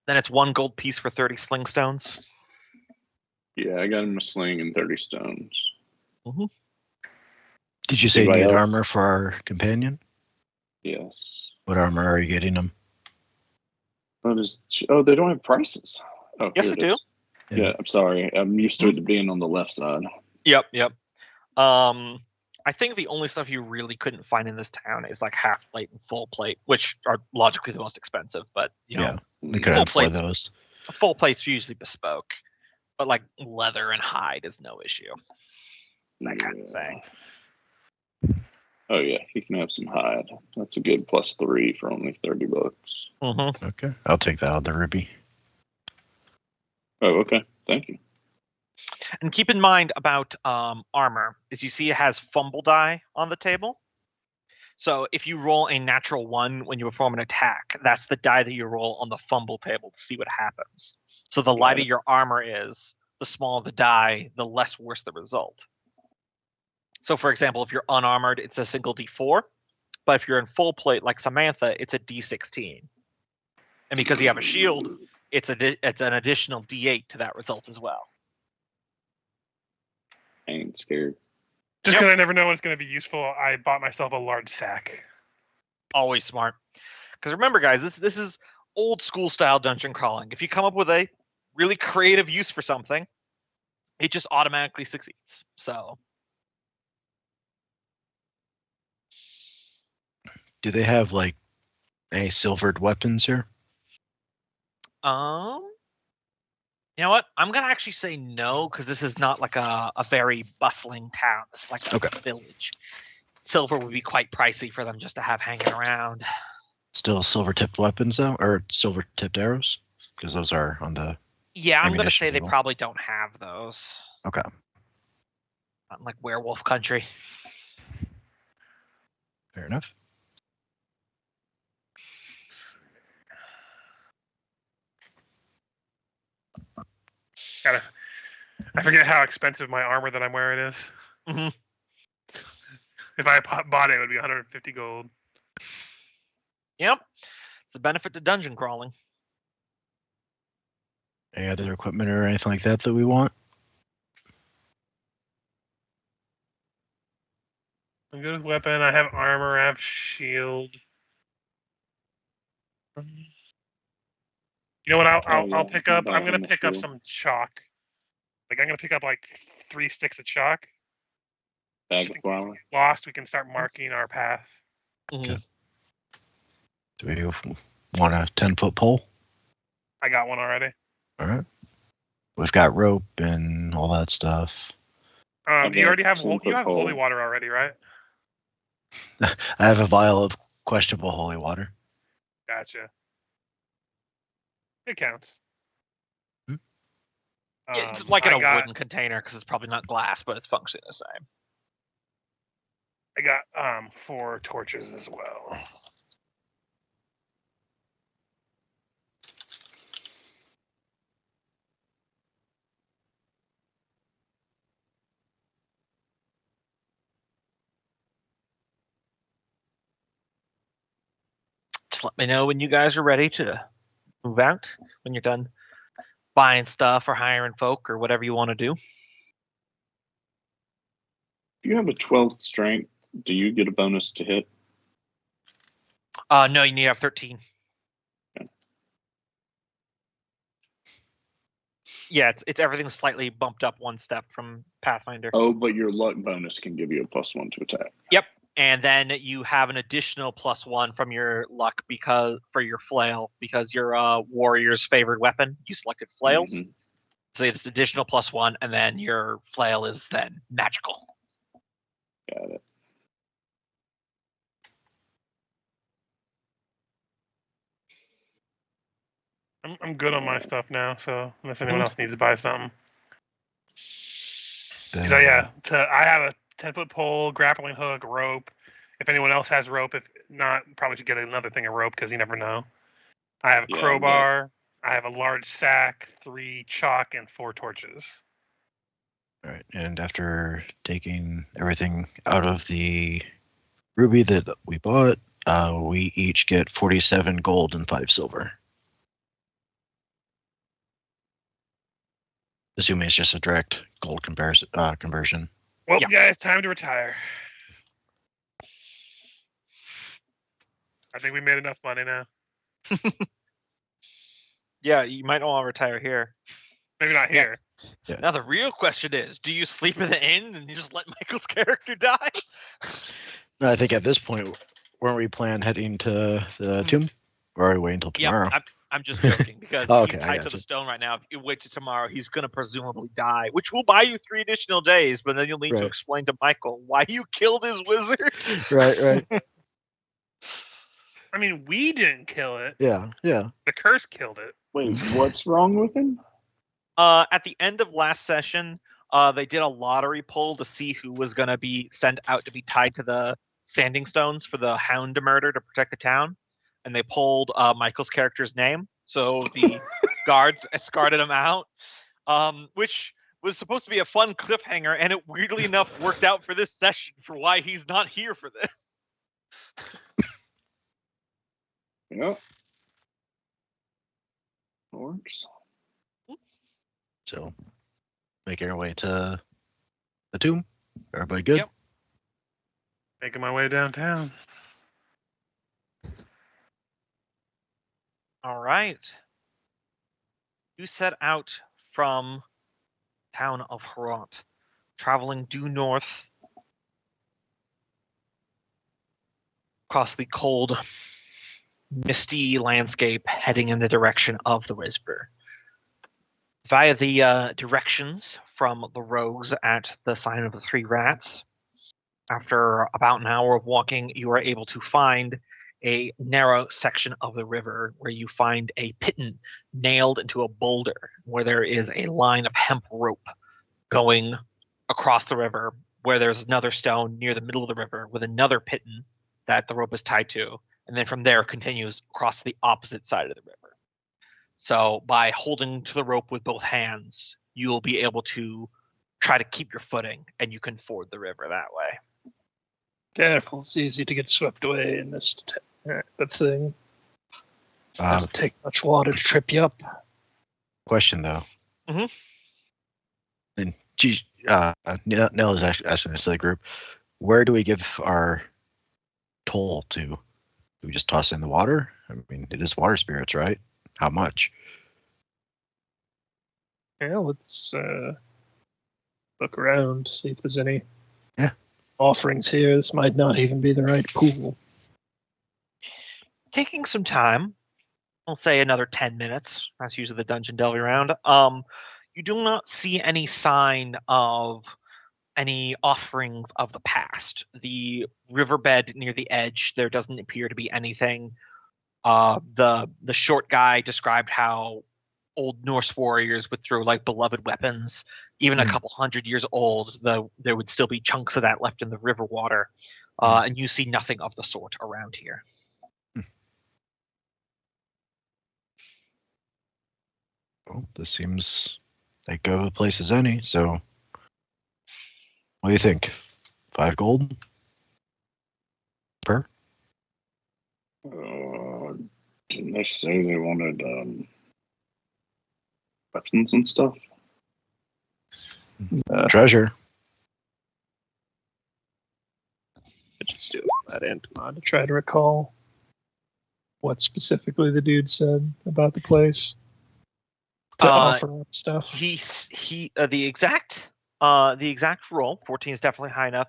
it's 1 gold piece for 30 sling stones. Yeah, I got him a sling and 30 stones. Mm-hmm. Did you say you Anybody need else? armor for our companion? Yes. What armor are you getting him? Oh, they don't have prices. Oh, Yes, here they it do. is. Yeah, I'm sorry. I'm used to it being on the left side. Yep. I think the only stuff you really couldn't find in this town is like half plate and full plate, which are logically the most expensive. But you know, We could full have 4 of plates. those. Full plate's usually bespoke, but like leather and hide is no issue. That kind of thing. Oh yeah, he can have some hide. That's a good +3 for only $30. Mm-hmm. Okay, I'll take that out the ruby. Oh, okay. Thank you. And keep in mind about armor is you see it has fumble die on the table. So if you roll a natural 1 when you perform an attack, that's the die that you roll on the fumble table to see what happens. So the lighter your armor is, the smaller the die, the less worse the result. So for example, if you're unarmored, it's a single D4. But if you're in full plate like Samantha, it's a D16. And because you have a shield, it's an additional D8 to that result as well. I ain't scared. Just because I never know when it's going to be useful, I bought myself a large sack. Always smart. Because remember, guys, this is old school style dungeon crawling. If you come up with a really creative use for something, it just automatically succeeds. So, Do they have like any silvered weapons here? you know what? I'm gonna actually say no because this is not like a very bustling town. It's like a village. Silver would be quite pricey for them just to have hanging around. Still silver tipped weapons though, or silver tipped arrows? Because those are on the. Yeah, I'm gonna ammunition say they table. probably don't have those. Okay. Not in like werewolf country. Fair enough. I forget how expensive my armor that I'm wearing is. Mm-hmm. If I bought it, it would be 150 gold. Yep. It's a benefit to dungeon crawling. Any other equipment or anything like that we want? I'm good with weapon. I have armor. I have shield. You know what? I'll pick up. I'm gonna pick up some chalk. Like I'm gonna pick up like 3 sticks of chalk. Bag of flour. Lost. We can start marking our path. Mm-hmm. Do we want a 10-foot pole? I got one already. All right. We've got rope and all that stuff. You already have you have holy water already, right? I have a vial of questionable holy water. Gotcha. It counts. Yeah, it's like in a wooden container because it's probably not glass, but it's functioning the same. I got 4 torches as well. Just let me know when you guys are ready to move out, when you're done buying stuff or hiring folk or whatever you want to do. If you have a 12th strength, do you get a bonus to hit? No, you need to have 13. Okay. Yeah, it's everything slightly bumped up 1 step from Pathfinder. Oh, but your luck bonus can give you a +1 to attack. Yep. And then you have an additional +1 from your luck for your flail, because your warrior's favorite weapon, you selected flails. Mm-hmm. So it's additional +1, and then your flail is then magical. Got it. I'm good on my stuff now, so unless anyone else needs to buy something. Because I have a 10-foot pole, grappling hook, rope. If anyone else has rope, if not, probably should get another thing of rope because you never know. I have a crowbar. I have a large sack, 3 chalk, and 4 torches. All right, and after taking everything out of the ruby that we bought, we each get 47 gold and 5 silver. Assuming it's just a direct gold conversion. Well, guys, time to retire. I think we made enough money now. Yeah, you might want to retire here. Maybe not here. Yeah. Now the real question is, do you sleep in the inn and you just let Michael's character die? No, I think at this point, weren't we planning heading to the tomb? Or are we waiting until tomorrow? Yeah, I'm just joking because Okay, he's tied to the stone right now. If you wait till tomorrow, he's going to presumably die, which will buy you 3 additional days, but then you'll need to explain to Michael why you killed his wizard. Right. I mean, we didn't kill it. Yeah. The curse killed it. Wait, what's wrong with him? At the end of last session, they did a lottery poll to see who was going to be sent out to be tied to the standing stones for the hound to murder to protect the town. And they polled Michael's character's name. So the guards escorted him out, which was supposed to be a fun cliffhanger. And it weirdly enough worked out for this session for why he's not here for this. Yep. Works. So, making our way to the tomb. Everybody good? Yep. Making my way downtown. All right. You set out from town of Herat, traveling due north across the cold, misty landscape, heading in the direction of the river. Via the directions from the rogues at the Sign of the 3 Rats, after about an hour of walking, you are able to find a narrow section of the river where you find a piton nailed into a boulder, where there is a line of hemp rope going across the river, where there's another stone near the middle of the river with another piton that the rope is tied to, and then from there continues across to the opposite side of the river. So by holding to the rope with both hands, you'll be able to try to keep your footing, and you can ford the river that way. Careful, it's easy to get swept away in this the thing. Doesn't take much water to trip you up. Question though. Mhm. And Nell is actually asking this to the group. Where do we give our toll to? Do we just toss it in the water? I mean, it is water spirits, right? How much? Yeah, let's look around, see if there's any offerings here. This might not even be the right pool. Taking some time, I'll say another 10 minutes. That's usually the dungeon delving round. You do not see any sign of any offerings of the past. The riverbed near the edge, there doesn't appear to be anything. The short guy described how old Norse warriors would throw like beloved weapons, even a couple 100 years old, though there would still be chunks of that left in the river water. And you see nothing of the sort around here. Well, this seems like a place as any, so what do you think? 5 gold? Per? Didn't they say they wanted weapons and stuff? Treasure. I just do that Antimon to try to recall what specifically the dude said about the place to offer up stuff. The exact roll 14 is definitely high enough,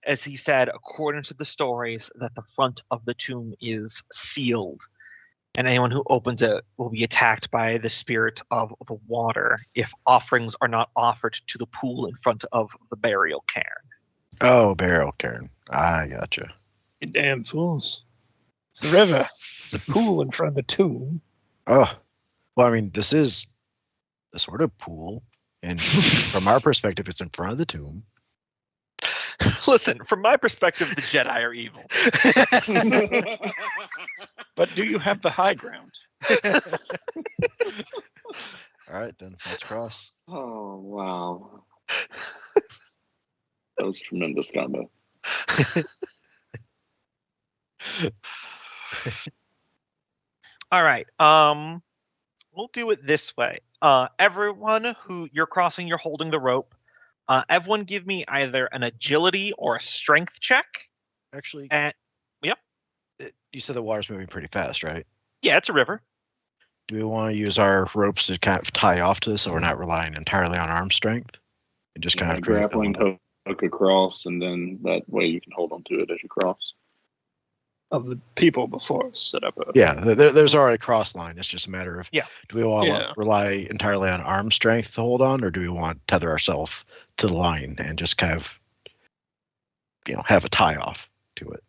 as he said, according to the stories, that the front of the tomb is sealed, and anyone who opens it will be attacked by the spirit of the water if offerings are not offered to the pool in front of the burial cairn. Oh, burial cairn. I gotcha. You damn fools. It's the river. It's a pool in front of the tomb. Oh, well, I mean, this is a sort of pool, and from our perspective, it's in front of the tomb. Listen, from my perspective, the Jedi are evil. But do you have the high ground? All right, then. Let's cross. Oh, wow. That was tremendous combo. All right. We'll do it this way. Everyone who you're crossing, you're holding the rope. Everyone give me either an agility or a strength check. Actually, yep. You said the water's moving pretty fast, right? Yeah, it's a river. Do we want to use our ropes to kind of tie off to this so we're not relying entirely on arm strength? And just kind of grappling hook across, and then that way you can hold on to it as you cross. Of the people before us set up a... Yeah, there's already a cross line. It's just a matter of, do we want to rely entirely on arm strength to hold on, or do we want to tether ourselves to the line and just kind of, have a tie off to it?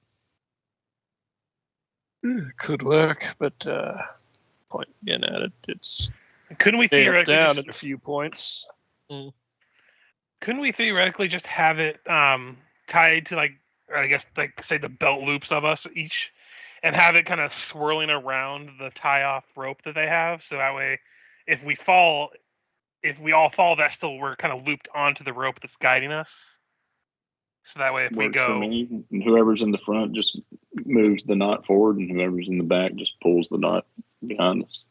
It could work, but point again at it, it's couldn't we theoretically down at a few points? Couldn't we theoretically just have it tied to say the belt loops of us each, and have it kind of swirling around the tie-off rope that they have, so that way, if we all fall, that still we're kind of looped onto the rope that's guiding us. So that way, if we go, for me, and whoever's in the front just moves the knot forward, and whoever's in the back just pulls the knot behind us.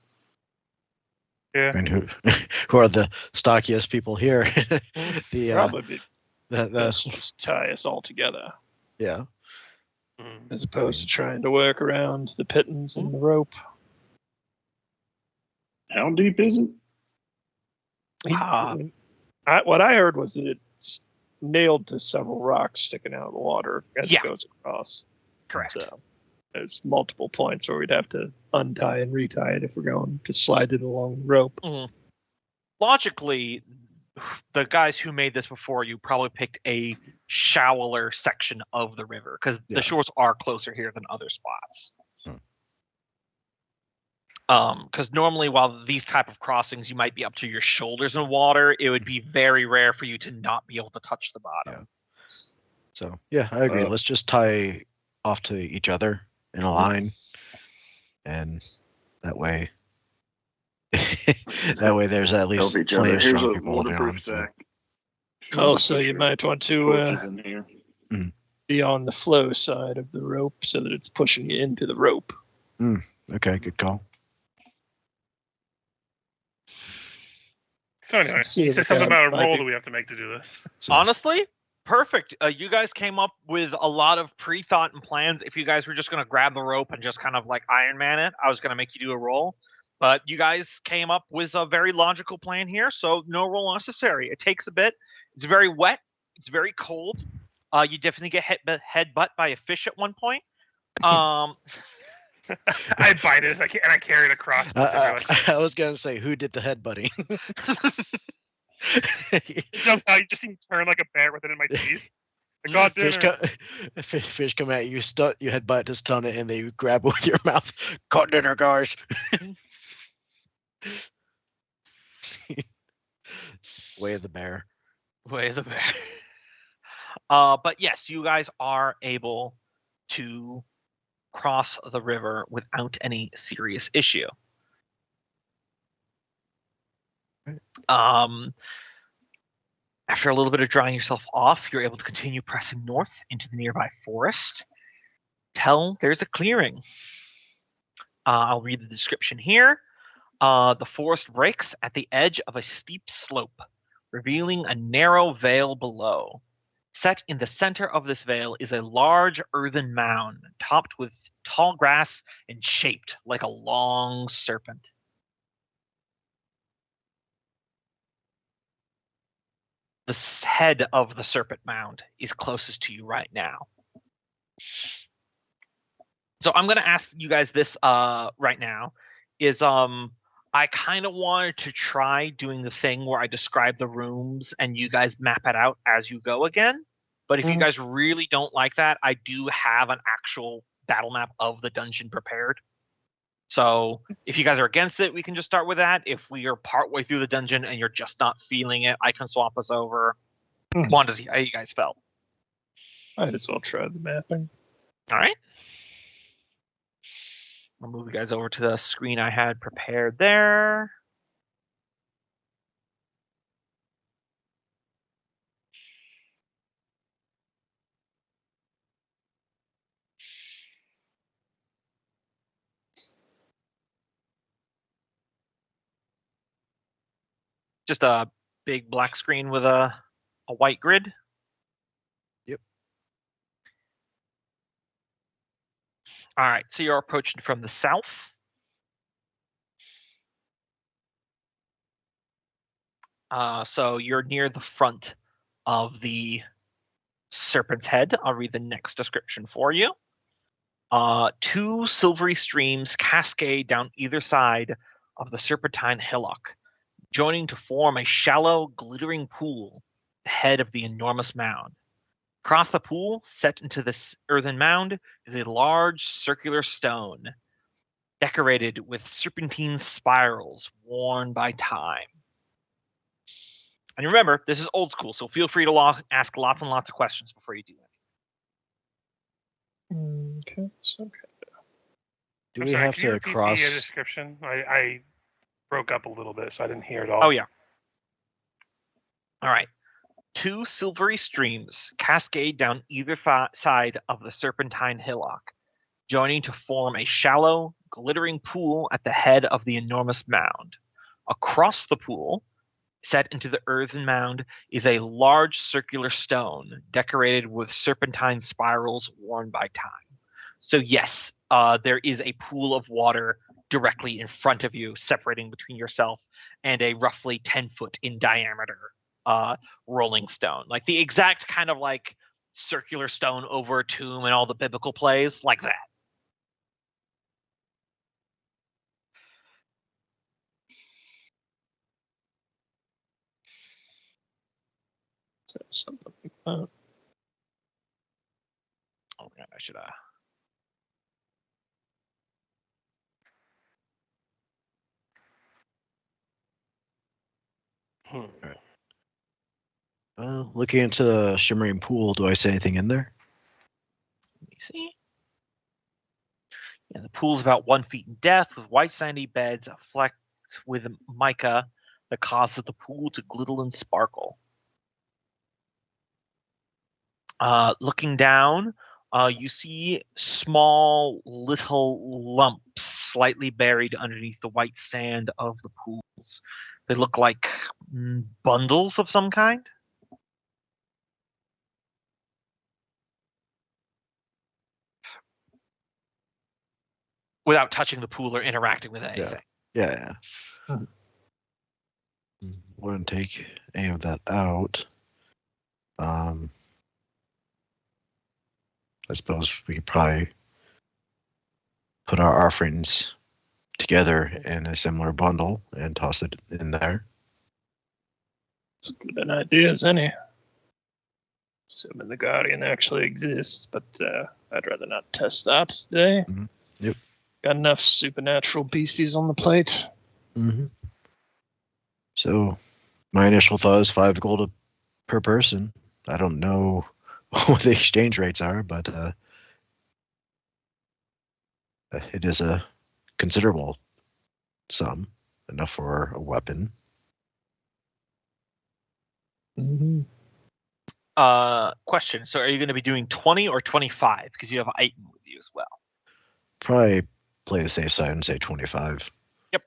Yeah. And who are the stockiest people here? Probably just tie us all together. Yeah. As opposed to trying to work around the pittons and the rope. How deep is it? What I heard was that it's nailed to several rocks sticking out of the water as it goes across. Correct. So there's multiple points where we'd have to untie and retie it if we're going to slide it along the rope. Logically, the guys who made this before you probably picked a shallower section of the river, because the shores are closer here than other spots. Because normally, while these type of crossings, you might be up to your shoulders in water, it would be very rare for you to not be able to touch the bottom. So, I agree. Let's just tie off to each other in a line, and that way, That way, there's at least Help each plenty other. of Here's strong a people holding on. waterproof So. sack. Also, Put you your might want to torches in here. be on the flow side of the rope so that it's pushing you into the rope. Okay, good call. So anyway, Sincerely, you said something God, about a might roll be- that we have to make to do this. So, Honestly, perfect. You guys came up with a lot of pre-thought and plans. If you guys were just going to grab the rope and just kind of like Iron Man it, I was going to make you do a roll. But you guys came up with a very logical plan here, so no roll necessary. It takes a bit. It's very wet. It's very cold. You definitely get headbutt by a fish at one point. I bite it and I carry it across. I was gonna say, who did the headbutting? It jumps out. You just see me turn like a bear with it in my teeth. God dinner. Fish come at you, you headbutt to stun it, and then you grab it with your mouth. Caught dinner, guys. Way of the bear. Way of the bear. But yes, you guys are able to cross the river without any serious issue. After a little bit of drying yourself off, you're able to continue pressing north into the nearby forest till there's a clearing. I'll read the description here. The forest breaks at the edge of a steep slope, revealing a narrow vale below. Set in the center of this vale is a large earthen mound, topped with tall grass and shaped like a long serpent. The head of the serpent mound is closest to you right now. So I'm going to ask you guys this right now. I kind of wanted to try doing the thing where I describe the rooms and you guys map it out as you go again. But if you guys really don't like that, I do have an actual battle map of the dungeon prepared. So if you guys are against it, we can just start with that. If we are partway through the dungeon and you're just not feeling it, I can swap us over. Want to see how you guys felt. Might as well try the mapping. All right. I'll move you guys over to the screen I had prepared there. Just a big black screen with a white grid. Yep. All right, so you're approaching from the south. So you're near the front of the serpent's head. I'll read the next description for you. Two silvery streams cascade down either side of the serpentine hillock, joining to form a shallow, glittering pool at the head of the enormous mound. Across the pool, set into this earthen mound, is a large circular stone, decorated with serpentine spirals worn by time. And remember, this is old school, so feel free to ask lots and lots of questions before you do that. Okay, so Do I'm we sorry, have can you to repeat cross? the description? I broke up a little bit, so I didn't hear it all. Oh, yeah. All right. Two silvery streams cascade down either side of the serpentine hillock, joining to form a shallow, glittering pool at the head of the enormous mound. Across the pool, set into the earthen mound, is a large circular stone decorated with serpentine spirals worn by time. So yes, there is a pool of water directly in front of you, separating between yourself and a roughly 10-foot in diameter rolling stone. Like the exact kind of like circular stone over a tomb and all the biblical plays, like that. something like that. Oh man, I should Looking into the shimmering pool, do I see anything in there? Let me see. Yeah, the pool's about 1 feet in depth with white sandy beds with mica that causes the pool to glitter and sparkle. Looking down, you see small little lumps slightly buried underneath the white sand of the pools. They look like bundles of some kind. Without touching the pool or interacting with anything. Yeah. Wouldn't take any of that out. I suppose we could probably put our offerings together in a similar bundle and toss it in there. It's as good an idea as any. Assuming the Guardian actually exists, but I'd rather not test that today. Mm-hmm. Yep. Got enough supernatural beasties on the plate. Mm-hmm. So, my initial thought is 5 gold per person. I don't know what the exchange rates are, but it is a considerable sum, enough for a weapon. Mm-hmm. Question. So are you going to be doing 20 or 25? Because you have item with you as well. Probably play the safe side and say 25. Yep.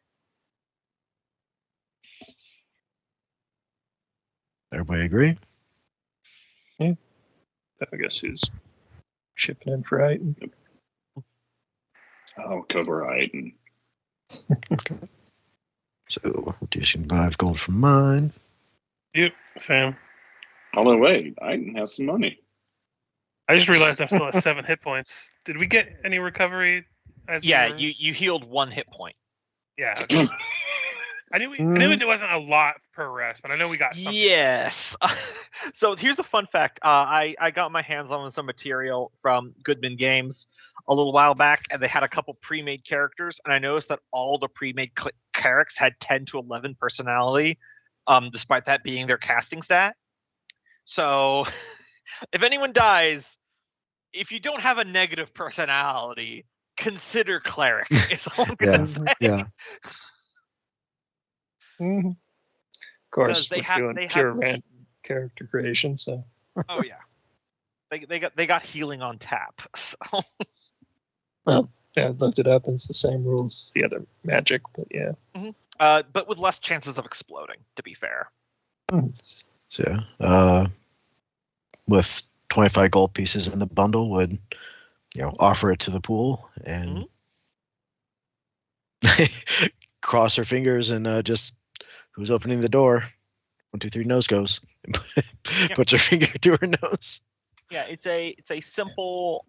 Everybody agree? I guess who's chipping in for item? I'll cover item. Okay. So, reducing 5 gold from mine. Yep, Sam. Although, wait, item has some money. I just realized I'm still at 7 hit points. Did we get any recovery? Yeah, you healed 1 hit point. Yeah. Okay. I knew it wasn't a lot per rest, but I know we got something. Yes. So here's a fun fact. I got my hands on some material from Goodman Games a little while back, and they had a couple pre-made characters, and I noticed that all the pre-made characters had 10 to 11 personality, despite that being their casting stat. So if anyone dies, if you don't have a negative personality, consider cleric. Is all I'm gonna say. Yeah. Mm-hmm. Of course, they we're have doing pure random character creation, so. Oh yeah, they got healing on tap. So. Well, yeah, I looked it up. And it's the same rules as the other magic, but yeah. Mm-hmm. But with less chances of exploding. To be fair. So with 25 gold pieces in the bundle, would offer it to the pool and cross her fingers and just who's opening the door? 1, 2, 3, nose goes. Puts her finger to her nose. Yeah, it's a simple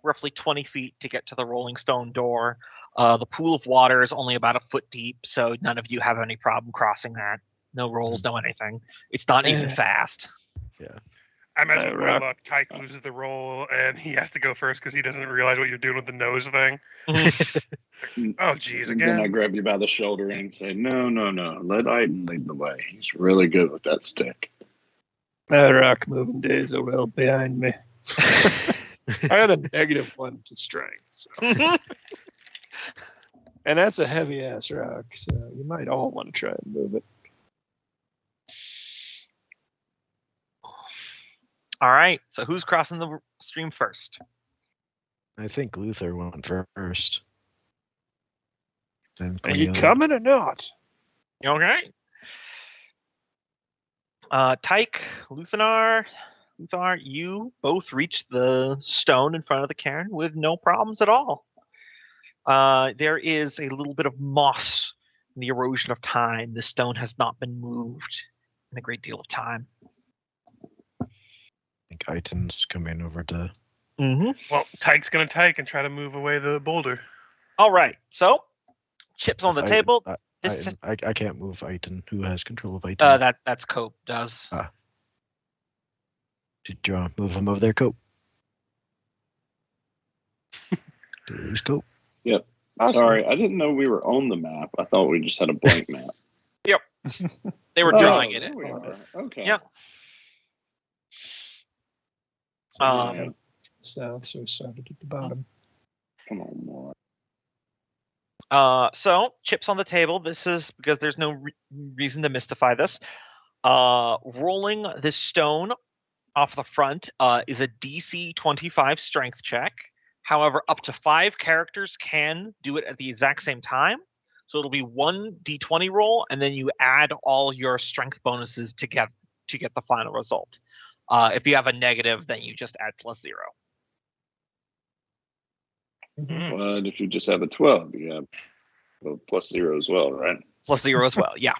roughly 20 feet to get to the Rolling Stone door. The pool of water is only about a foot deep, so none of you have any problem crossing that. No rolls, no anything. It's not even fast. Yeah. I imagine with luck, Tyke loses the roll, and he has to go first because he doesn't realize what you're doing with the nose thing. Oh, geez, again. Then I grab you by the shoulder and say, no. Let Iden lead the way. He's really good with that stick. My rock moving days are well behind me. I had a -1 to strength. So. And that's a heavy-ass rock, so you might all want to try and move it. All right, so who's crossing the stream first? I think Luther went first. Are you coming or not? Okay. Tyke, Luthar, you both reach the stone in front of the cairn with no problems at all. There is a little bit of moss in the erosion of time. The stone has not been moved in a great deal of time. I think Iton's coming over to. Well, Tyke's gonna Tyke and try to move away the boulder. All right, so chips on the table. I can't move Iton. Who has control of Iton? That's Cope does. Did you want to move him over there, Cope? Did you lose Cope? Yep. Awesome. Sorry, I didn't know we were on the map. I thought we just had a blank map. Yep. They were drawing it. Okay. Yep. South, so we started at the bottom. Come on, more. So chips on the table. This is because there's no reason to mystify this. Rolling this stone off the front is a DC 25 strength check. However, up to 5 characters can do it at the exact same time. So it'll be 1 D20 roll, and then you add all your strength bonuses together to get the final result. If you have a negative, then you just add +0. But if you just have a 12, you have a +0 as well, right? +0 as well, yeah.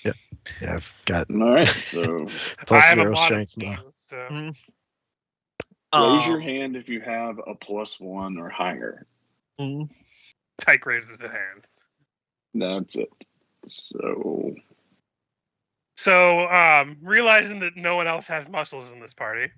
Yeah, I've got All right, so +0 strength now. So. Raise your hand if you have a +1 or higher. Tyke raises his hand. That's it. So, realizing that no one else has muscles in this party,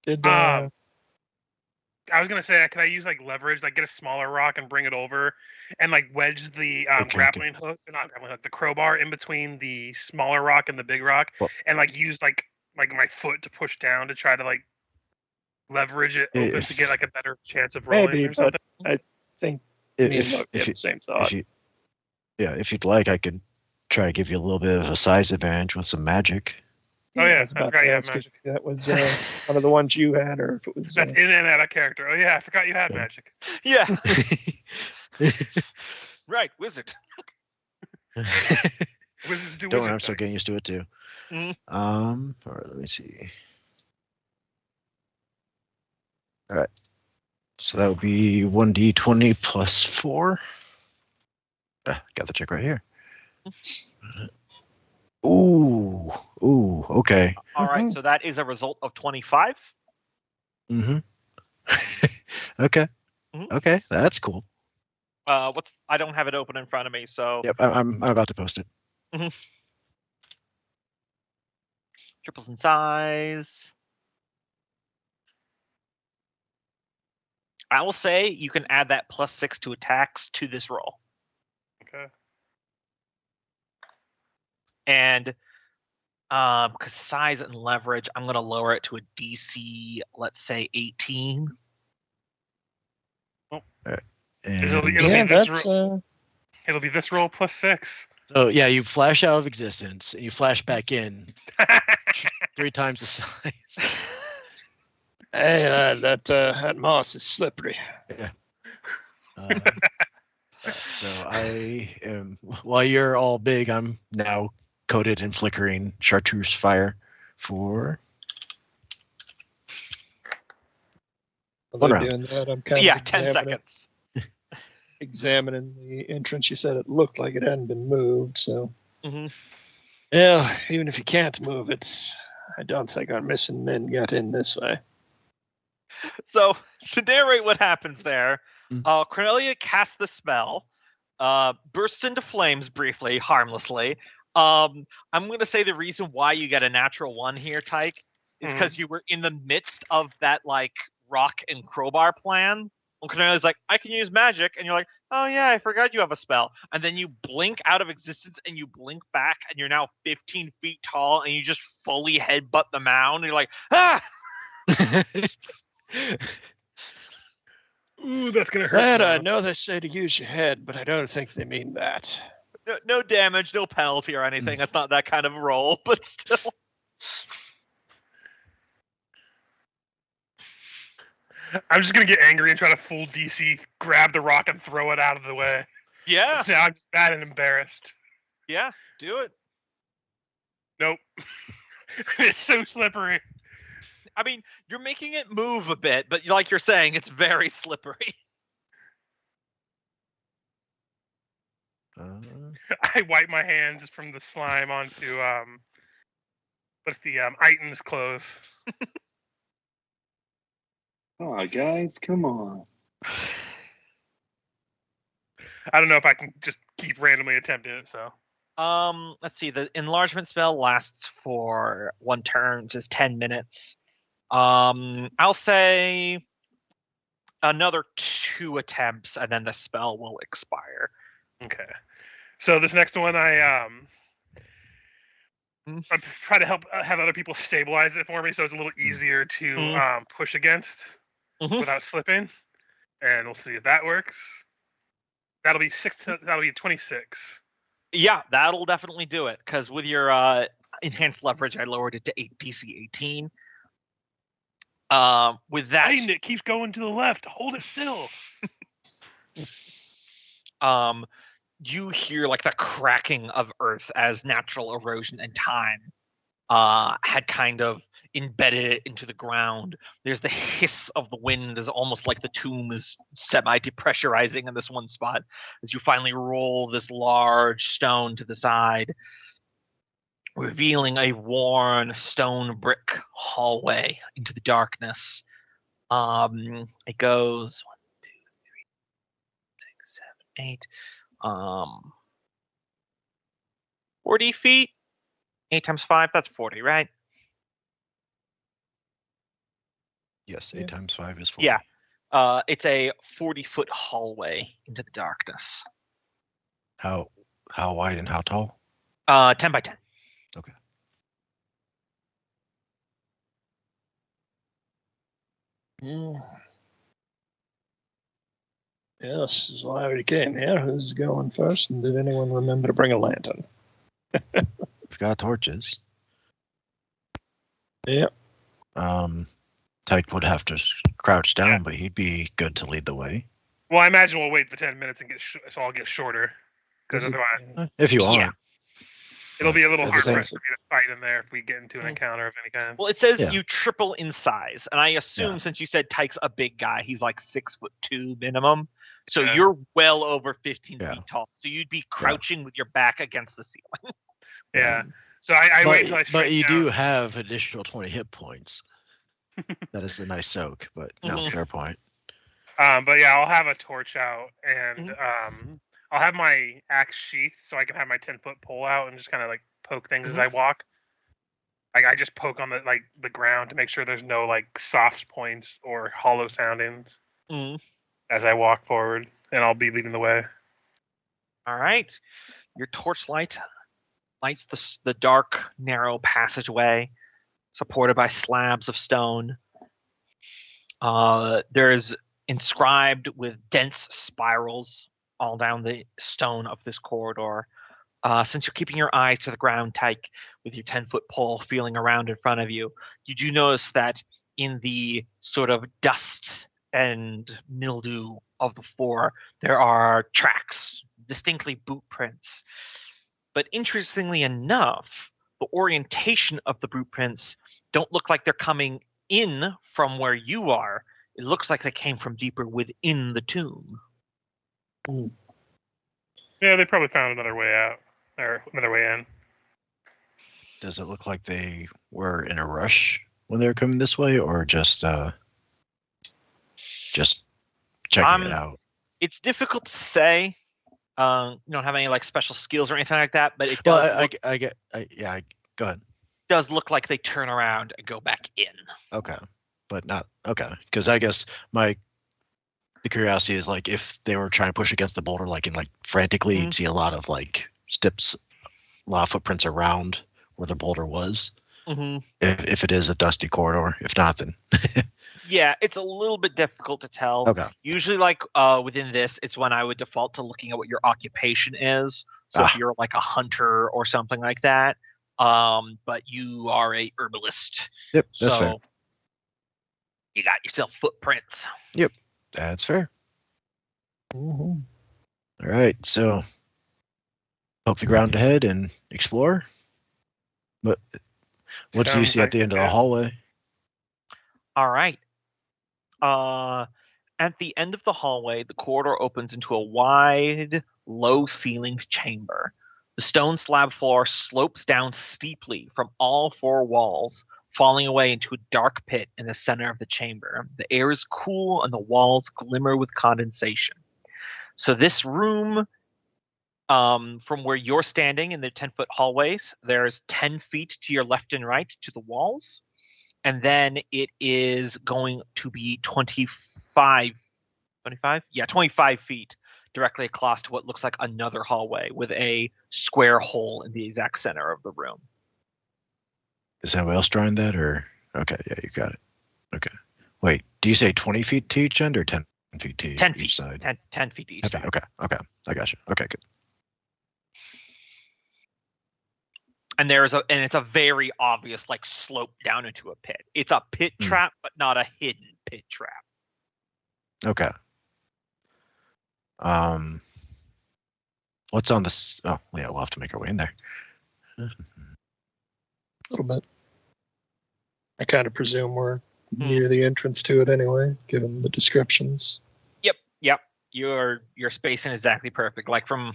Did I was gonna say, could I use like leverage, like get a smaller rock and bring it over, and like wedge the grappling hook, not grappling hook, the crowbar in between the smaller rock and the big rock, and like use like my foot to push down to try to like leverage it open to get like a better chance of rolling maybe, or something. but I think me and Luke have the same thought. If you'd like, I could try to give you a little bit of a size advantage with some magic. Oh yeah, I was about forgot to you had ask magic. if that was one of the ones you had, or if it was. That's in and out of character. Oh yeah, I forgot you had magic. Yeah. Right, wizard. Wizards do Don't worry, wizard I'm still things. getting used to it too. All right, let me see. All right, so that would be 1d20 plus 4. Got the check right here. Ooh, okay. All right, so that is a result of 25. Okay. Okay, that's cool. I don't have it open in front of me, so. Yep, I'm about to post it. Triples in size. I will say you can add that +6 to attacks to this roll. Okay. And because size and leverage, I'm going to lower it to a DC, let's say 18. All right. It'll be this roll +6. So yeah, you flash out of existence and you flash back in 3 times the size. Hey, that moss is slippery. Yeah. So I am, while you're all big, I'm now coated in flickering chartreuse fire for. While they're doing that, I'm kind of 10 seconds. Examining the entrance. You said it looked like it hadn't been moved, so. Yeah, even if you can't move it, I don't think our missing men got in this way. So to narrate what happens there, Cornelia casts the spell, bursts into flames briefly, harmlessly. I'm going to say the reason why you get a natural 1 here, Tyke, is because you were in the midst of that like rock and crowbar plan. When Cornelia's like, I can use magic, and you're like, oh yeah, I forgot you have a spell. And then you blink out of existence, and you blink back, and you're now 15 feet tall, and you just fully headbutt the mound, and you're like, ah! Ooh, that's gonna hurt. Dad, I know they say to use your head, but I don't think they mean that. No damage, no penalty or anything. That's not that kind of roll, but still. I'm just gonna get angry and try to full DC, grab the rock and throw it out of the way. Yeah. Now I'm just bad and embarrassed. Yeah, do it. Nope. It's so slippery. I mean, you're making it move a bit, but like you're saying, it's very slippery. I wipe my hands from the slime onto what's the Iton's clothes. Oh, guys, come on. I don't know if I can just keep randomly attempting it, so. Let's see. The enlargement spell lasts for 1 turn, just 10 minutes. I'll say another 2 attempts, and then the spell will expire. Okay. So this next one, I try to help have other people stabilize it for me, so it's a little easier to push against without slipping. And we'll see if that works. That'll be 26. Yeah, that'll definitely do it. Because with your enhanced leverage, I lowered it to DC 18. With that, Aiden, it keeps going to the left. Hold it still. You hear like the cracking of earth as natural erosion and time had kind of embedded it into the ground. There's the hiss of the wind, as almost like the tomb is semi-depressurizing in this one spot as you finally roll this large stone to the side, revealing a worn stone brick hallway into the darkness. It goes 1, 2, 3, 6, 7, 8. 40 feet. 8 times 5, that's 40, right? Yes, 8 times 5 is 40. Yeah. It's a 40-foot hallway into the darkness. How wide and how tall? 10 by 10. Okay. Yes, so I already came here. Who's going first? And did anyone remember to bring a lantern? We've got torches. Yep. Tyke would have to crouch down, but he'd be good to lead the way. Well, I imagine we'll wait the 10 minutes and so I'll get shorter. Because otherwise, If you want. Yeah. it'll be a little As hard I for say- us to fight in there if we get into an encounter of any kind. Well, it says Yeah. you triple in size, and I assume Yeah. since you said Tyke's a big guy, he's like 6'2" minimum. So Yeah. you're well over 15 Yeah. feet tall. So you'd be crouching with your back against the ceiling. Yeah. So I wait until I But straighten you down. do have additional 20 hit points. That is a nice soak, but no, Mhm. fair point. But yeah, I'll have a torch out, and I'll have my axe sheath so I can have my 10-foot pole out and just kind of like poke things as I walk. Like I just poke on the ground to make sure there's no like soft points or hollow soundings as I walk forward, and I'll be leading the way. All right. Your torchlight lights the dark, narrow passageway supported by slabs of stone. There's inscribed with dense spirals all down the stone of this corridor. Since you're keeping your eyes to the ground, Tyke, with your 10-foot pole feeling around in front of you, you do notice that in the sort of dust and mildew of the floor, there are tracks, distinctly boot prints. But interestingly enough, the orientation of the boot prints don't look like they're coming in from where you are. It looks like they came from deeper within the tomb. Yeah, they probably found another way out or another way in. Does it look like they were in a rush when they were coming this way, or just checking it out? It's difficult to say. You don't have any like special skills or anything like that, but it does. Well, go ahead. Does look like they turn around and go back in. Okay, but not okay, because I guess the curiosity is like if they were trying to push against the boulder, like frantically, you'd see a lot of like steps, a lot of footprints around where the boulder was. If it is a dusty corridor, if not, then yeah, it's a little bit difficult to tell. Okay. Usually, like within this, it's when I would default to looking at what your occupation is. So if you're like a hunter or something like that, but you are a herbalist. Yep, that's fair. You got yourself footprints. Yep, that's fair. Mm-hmm. All right, so poke the ground ahead and explore. What do you see at the end of the hallway? All right. At the end of the hallway, the corridor opens into a wide, low-ceilinged chamber. The stone slab floor slopes down steeply from all four walls, falling away into a dark pit in the center of the chamber. The air is cool and the walls glimmer with condensation. So this room, from where you're standing in the 10-foot hallways, there's 10 feet to your left and right to the walls. And then it is going to be 25 feet directly across to what looks like another hallway with a square hole in the exact center of the room. Is anybody else drawing that, or okay? Yeah, you got it. Okay. Wait, do you say 20 feet to each end or 10 feet to 10 feet. each side. 10 feet to each 10 feet. side. Okay. I got you. Okay, good. And it's a very obvious like slope down into a pit. It's a pit trap, but not a hidden pit trap. Okay. What's on this? Oh, yeah, we'll have to make our way in there. A little bit. I kind of presume we're near the entrance to it anyway, given the descriptions. Yep. Your spacing is exactly perfect. Like from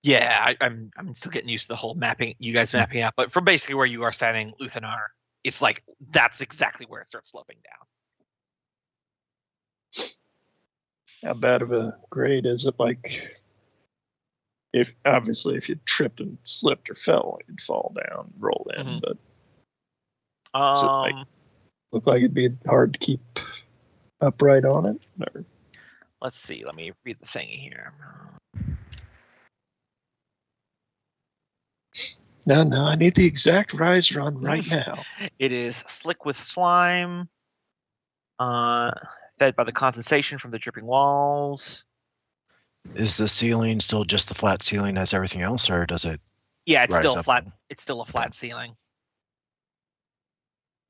I'm still getting used to the whole mapping, you guys mapping out, but from basically where you are standing, Luthanar, it's like that's exactly where it starts sloping down. How bad of a grade is it? Like, if you tripped and slipped or fell, you'd fall down, roll in. But does it look like it'd be hard to keep upright on it? Or? Let's see. Let me read the thingy here. No, I need the exact rise run right now. It is slick with slime, fed by the condensation from the dripping walls. Is the ceiling still just the flat ceiling as everything else, or does it? Yeah, it's rise still up? flat. It's still a flat ceiling.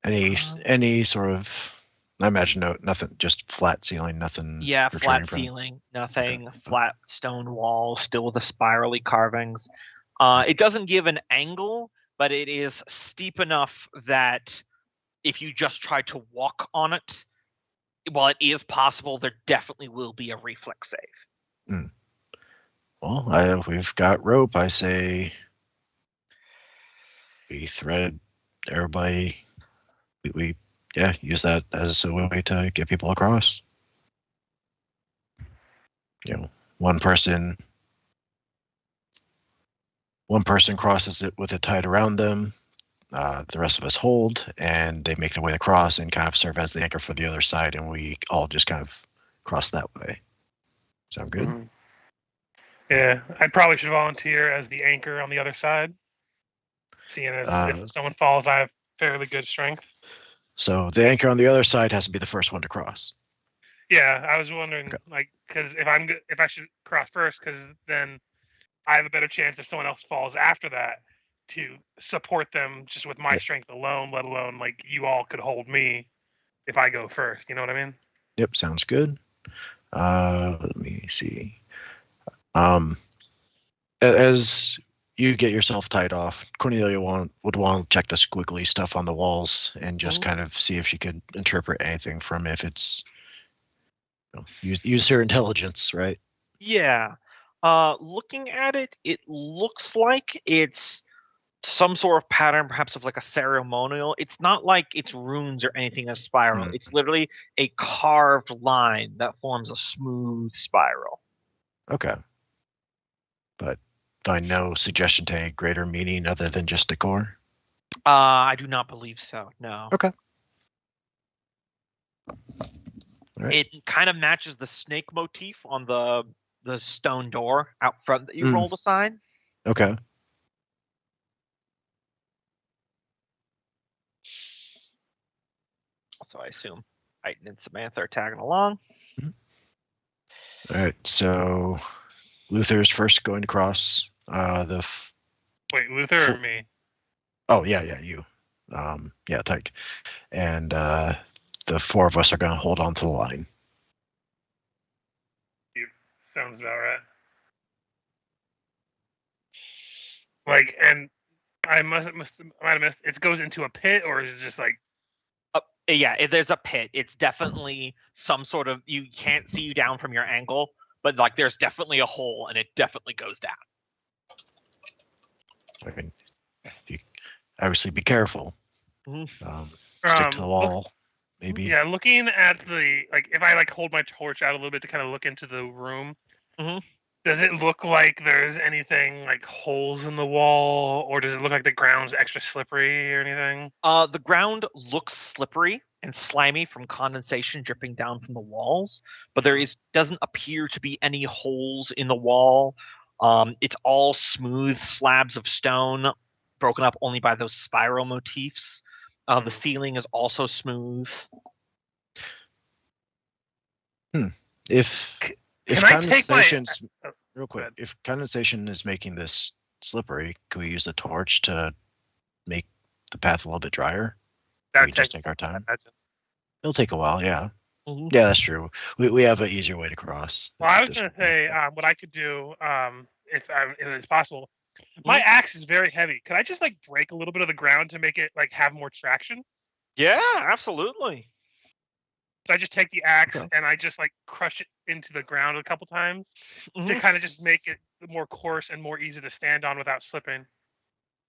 Any sort of? I imagine nothing, just flat ceiling, nothing. Yeah, flat from. ceiling, nothing. Okay. Flat stone walls, still with the spirally carvings. It doesn't give an angle, but it is steep enough that if you just try to walk on it, while it is possible, there definitely will be a reflex save. Well, we've got rope. I say we thread everybody. We use that as a way to get people across. One person crosses it with it tied around them. The rest of us hold, and they make their way across and kind of serve as the anchor for the other side, and we all just kind of cross that way. Sound good? Mm-hmm. Yeah, I probably should volunteer as the anchor on the other side, seeing as if someone falls, I have fairly good strength. So the anchor on the other side has to be the first one to cross. Yeah, I was wondering, because if I should cross first, because then I have a better chance if someone else falls after that to support them just with my strength alone, let alone like you all could hold me if I go first. You know what I mean? Yep, sounds good. Let me see. As you get yourself tied off, Cornelia would want to check the squiggly stuff on the walls and just kind of see if she could interpret anything from if it's use her intelligence, right? Yeah. Looking at it, it looks like it's some sort of pattern, perhaps of like a ceremonial. It's not like it's runes or anything as spiral. It's literally a carved line that forms a smooth spiral. Okay. But find no suggestion to any greater meaning other than just decor? I do not believe so, no. Okay. Right. It kind of matches the snake motif on the stone door out front that you rolled aside. Okay. So I assume Titan and Samantha are tagging along. All right, so Luther's first going to cross the. Wait, Luther or me? Oh yeah, you. Tyke, and the four of us are going to hold on to the line. Sounds about right. Like, and I might have missed. It goes into a pit, or is it just like? Yeah, there's a pit. It's definitely some sort of. You can't see you down from your angle, but like there's definitely a hole, and it definitely goes down. I mean, you obviously be careful. Stick to the wall, maybe. Yeah, looking at the if I hold my torch out a little bit to kind of look into the room. Does it look like there's anything like holes in the wall, or does it look like the ground's extra slippery or anything? The ground looks slippery and slimy from condensation dripping down from the walls, but there doesn't appear to be any holes in the wall. It's all smooth slabs of stone, broken up only by those spiral motifs. The ceiling is also smooth. If Can I take my? condensation's real quick, ahead. if condensation is making this slippery, can we use the torch to make the path a little bit drier? That We would can just take take our time. I imagine. It'll take a while, yeah. Mhm. Yeah, that's true. We have an easier way to cross. Well, I was this gonna way. say what I could do if it's possible. My axe is very heavy. Could I just like break a little bit of the ground to make it like have more traction? Yeah, absolutely. So I just take the axe Okay. and I just like crush it into the ground a couple times to Mhm. kind of just make it more coarse and more easy to stand on without slipping.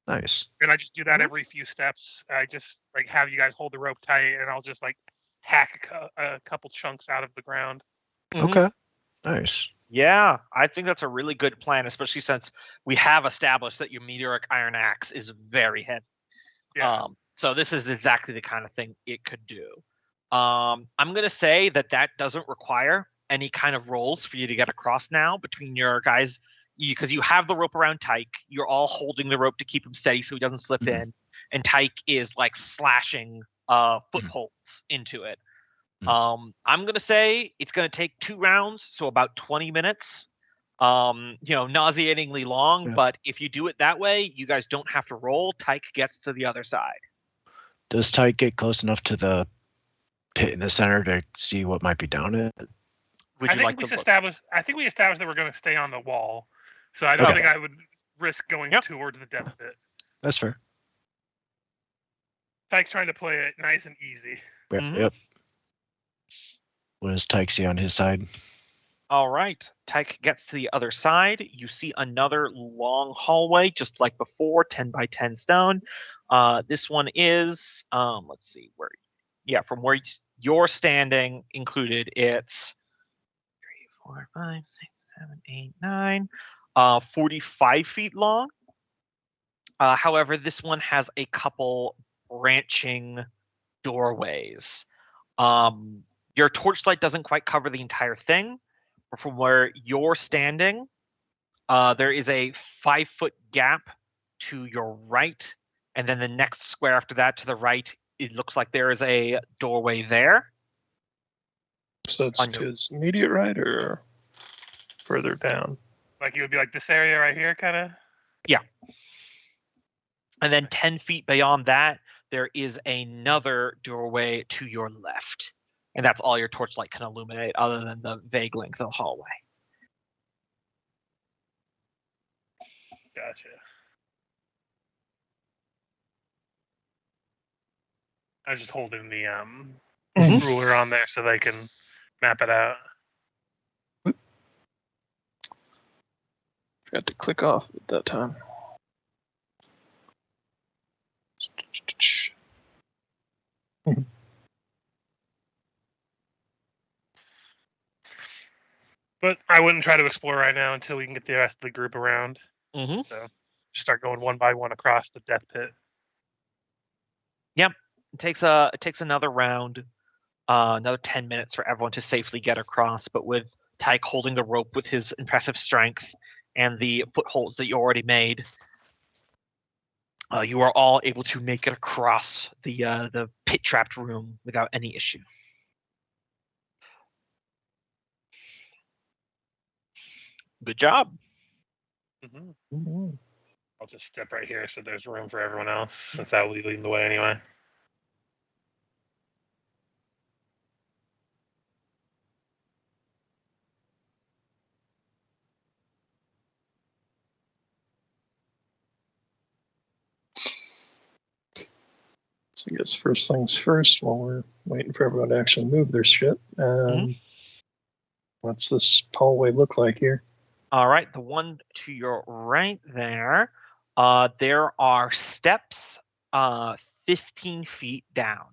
Nice. And I just do that Mhm. every few steps. I just like have you guys hold the rope tight, and I'll just like hack a couple chunks out of the ground. Mhm. Okay. Nice. Yeah, I think that's a really good plan, especially since we have established that your meteoric iron axe is very heavy. Yeah. So this is exactly the kind of thing it could do. I'm gonna say that doesn't require any kind of rolls for you to get across now between your guys, because you have the rope around Tyke. You're all holding the rope to keep him steady so he doesn't slip Mhm. in, and Tyke is like slashing footholds into it. I'm gonna say it's gonna take 2 rounds, so about 20 minutes. Nauseatingly long, Yeah. but if you do it that way, you guys don't have to roll. Tyke gets to the other side. Does Tyke get close enough to the pit in the center to see what might be down it? Would I you think like we to look? established. I think we established that we're going to stay on the wall, so I don't Okay. think I would risk going Yep. towards the death pit. That's fair. Tyke's trying to play it nice and easy. Yep. Mhm. Yep. What does Tyke see on his side? All right. Tyke gets to the other side. You see another long hallway, just like before, 10 by 10 stone. This one is, let's see, from where you're standing included, it's 3, 4, 5, 6, 7, 8, 9, 45 feet long. However, this one has a couple branching doorways. Your torchlight doesn't quite cover the entire thing. But from where you're standing, there is a 5-foot gap to your right, and then the next square after that to the right, it looks like there is a doorway there. So it's to his immediate right or further down? Like it would be like this area right here, kind of. And then 10 feet beyond that, there is another doorway to your left. And that's all your torchlight can illuminate, other than the vague length of the hallway. Gotcha. I was just holding the ruler on there so they can map it out. Forgot to click off at that time. But I wouldn't try to explore right now until we can get the rest of the group around. Mm-hmm. So just start going one by one across the death pit. Yep. It takes another round, another 10 minutes for everyone to safely get across, but with Tyke holding the rope with his impressive strength and the footholds that you already made, you are all able to make it across the pit-trapped room without any issue. Good job. Mm-hmm. I'll just step right here so there's room for everyone else, since I will be leading the way anyway. So I guess first things first, while we're waiting for everyone to actually move their shit. What's this hallway look like here? All right, the one to your right there, there are steps 15 feet down.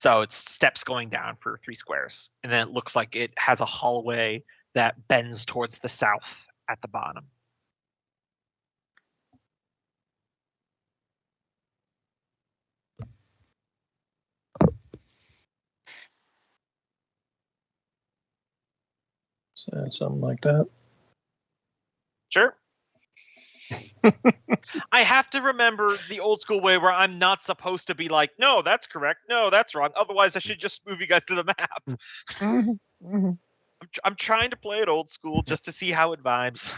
So it's steps going down for 3 squares. And then it looks like it has a hallway that bends towards the south at the bottom. So something like that. Sure. I have to remember the old school way where I'm not supposed to be like, no, that's correct. No, that's wrong. Otherwise, I should just move you guys to the map. Mm-hmm. I'm trying to play it old school just to see how it vibes.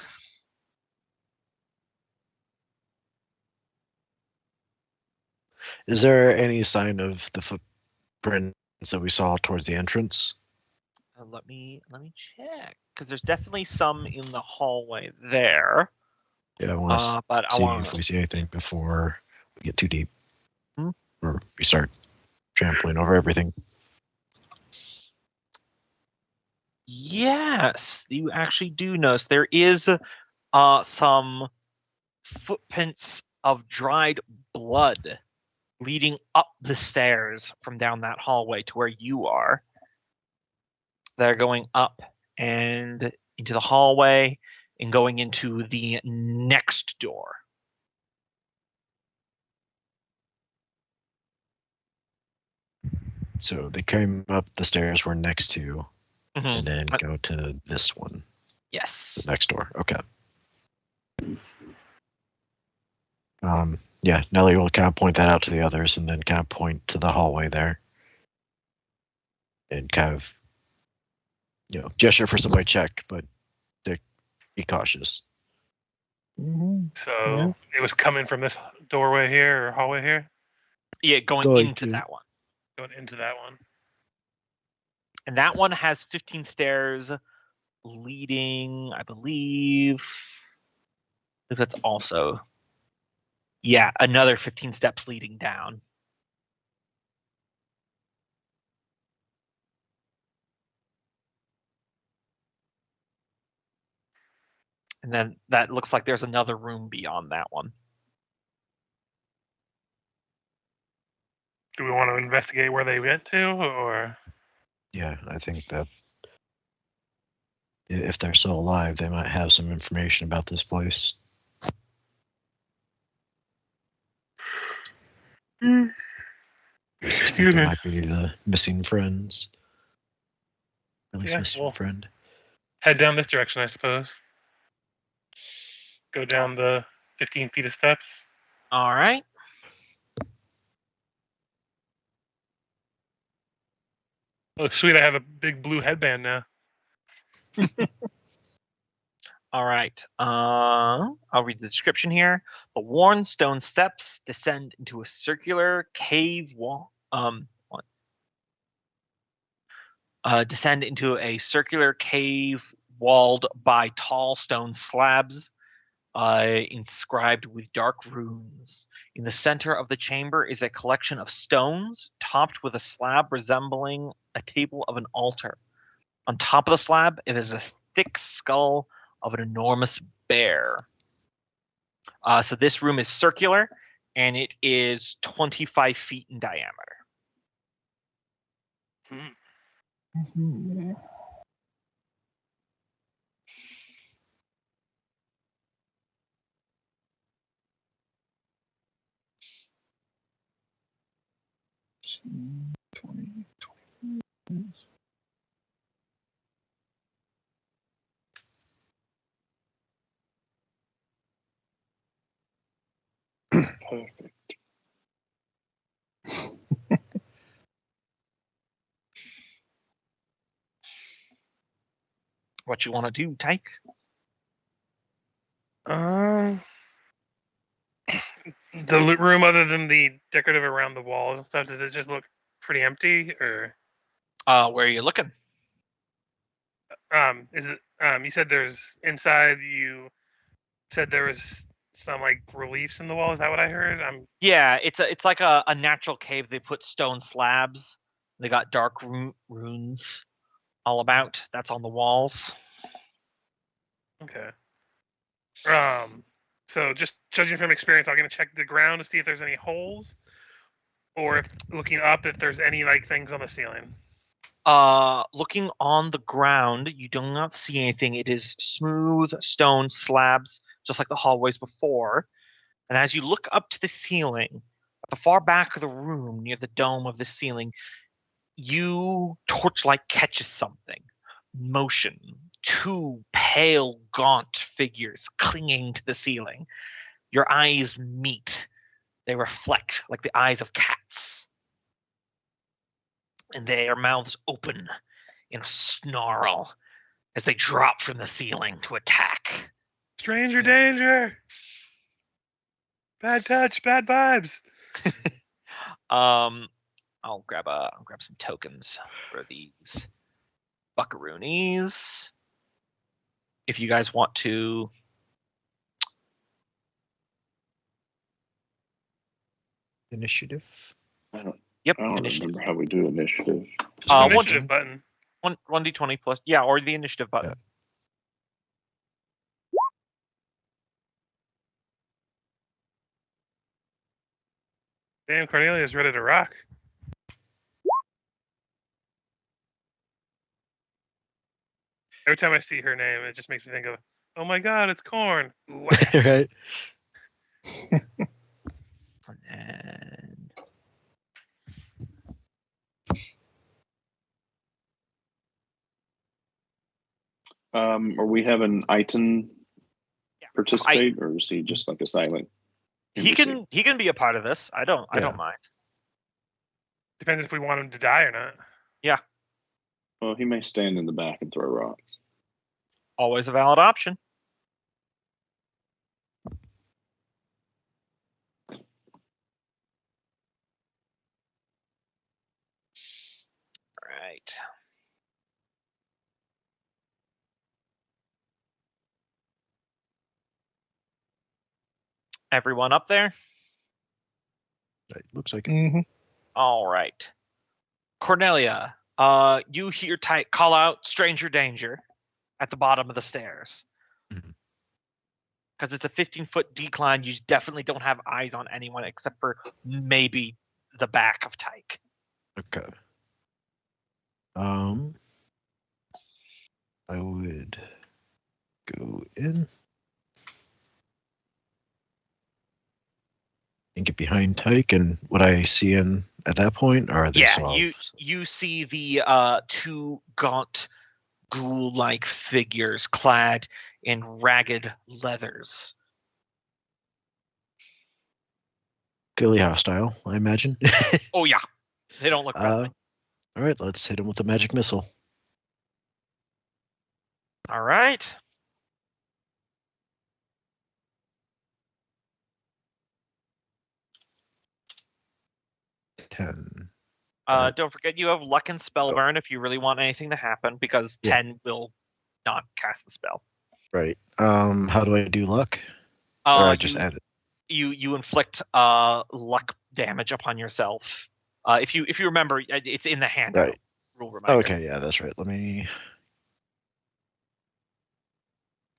Is there any sign of the footprints that we saw towards the entrance? Let me check, because there's definitely some in the hallway there. Yeah, I want to But I see want if we see anything before we get too deep. Hmm? Or we start trampling over everything. Yes, you actually do notice there is some footprints of dried blood leading up the stairs from down that hallway to where you are. They're going up and into the hallway and going into the next door. So they came up the stairs we're next to, Mhm. and then go to this one. Yes. Next door. Okay. Yeah, Nelly will kind of point that out to the others and then kind of point to the hallway there. And kind of, gesture for somebody to check, but be cautious. Mm-hmm. So it was coming from this doorway here or hallway here? Yeah, going into that one. Going into that one. And that one has 15 stairs leading, I believe that's also, yeah, another 15 steps leading down. And then that looks like there's another room beyond that one. Do we want to investigate where they went to, or? Yeah, I think that if they're still alive, they might have some information about this place. Excuse me. Might be the missing friends. At least Yeah, missing well, friend. Head down this direction, I suppose. Go down the 15 feet of steps. All right. Oh, sweet! I have a big blue headband now. All right. I'll read the description here. The worn stone steps descend into a circular cave wall. Descend into a circular cave walled by tall stone slabs, inscribed with dark runes. In the center of the chamber is a collection of stones topped with a slab resembling a table of an altar. On top of the slab, it is a thick skull of an enormous bear. So this room is circular, and it is 25 feet in diameter. Mm-hmm. Perfect. What you want to do, Tyke? The room, other than the decorative around the walls and stuff, does it just look pretty empty, or? Where are you looking? Is it? You said there's inside. You said there was some like reliefs in the wall. Is that what I heard? Yeah, it's like a natural cave. They put stone slabs. They got dark runes all about. That's on the walls. Okay. So just judging from experience, I'm gonna check the ground to see if there's any holes, or if looking up if there's any like things on the ceiling. Looking on the ground, you do not see anything. It is smooth stone slabs, just like the hallways before. And as you look up to the ceiling, at the far back of the room, near the dome of the ceiling, you torchlight catches something. Motion. Two pale, gaunt figures clinging to the ceiling. Your eyes meet. They reflect like the eyes of cats. And their mouths open in a snarl as they drop from the ceiling to attack. Stranger danger. Bad touch, bad vibes. I'll grab some tokens for these buckaroonies. If you guys want to Initiative. Yep. I don't remember how we do initiative. Just initiative button. 1d20 plus, yeah, or the initiative button. Damn, Cornelia's ready to rock. Every time I see her name, it just makes me think of, oh my god, it's corn. Right. And Are we having Iton participate, or is he just like a silent? he can be a part of this. I don't mind. Depends if we want him to die or not. Yeah. Well, he may stand in the back and throw rocks. Always a valid option. Right. Everyone up there? It looks like Mm-hmm. All right. Cornelia, you hear Tyke call out stranger danger at the bottom of the stairs. Because it's a 15-foot decline, you definitely don't have eyes on anyone except for maybe the back of Tyke. Okay. I would go in and get behind Tyke, and what I see in at that point are they you see the two gaunt ghoul-like figures clad in ragged leathers. clearly hostile, I imagine. Oh yeah, they don't look friendly. All right, let's hit him with a magic missile. All right. Don't forget you have luck and spellburn if you really want anything to happen, because 10 will not cast the spell. Right. How do I do luck? Or I just add it. You inflict luck damage upon yourself. If you remember, it's in the handout. Right. Rule reminder. Okay, yeah, that's right. Let me.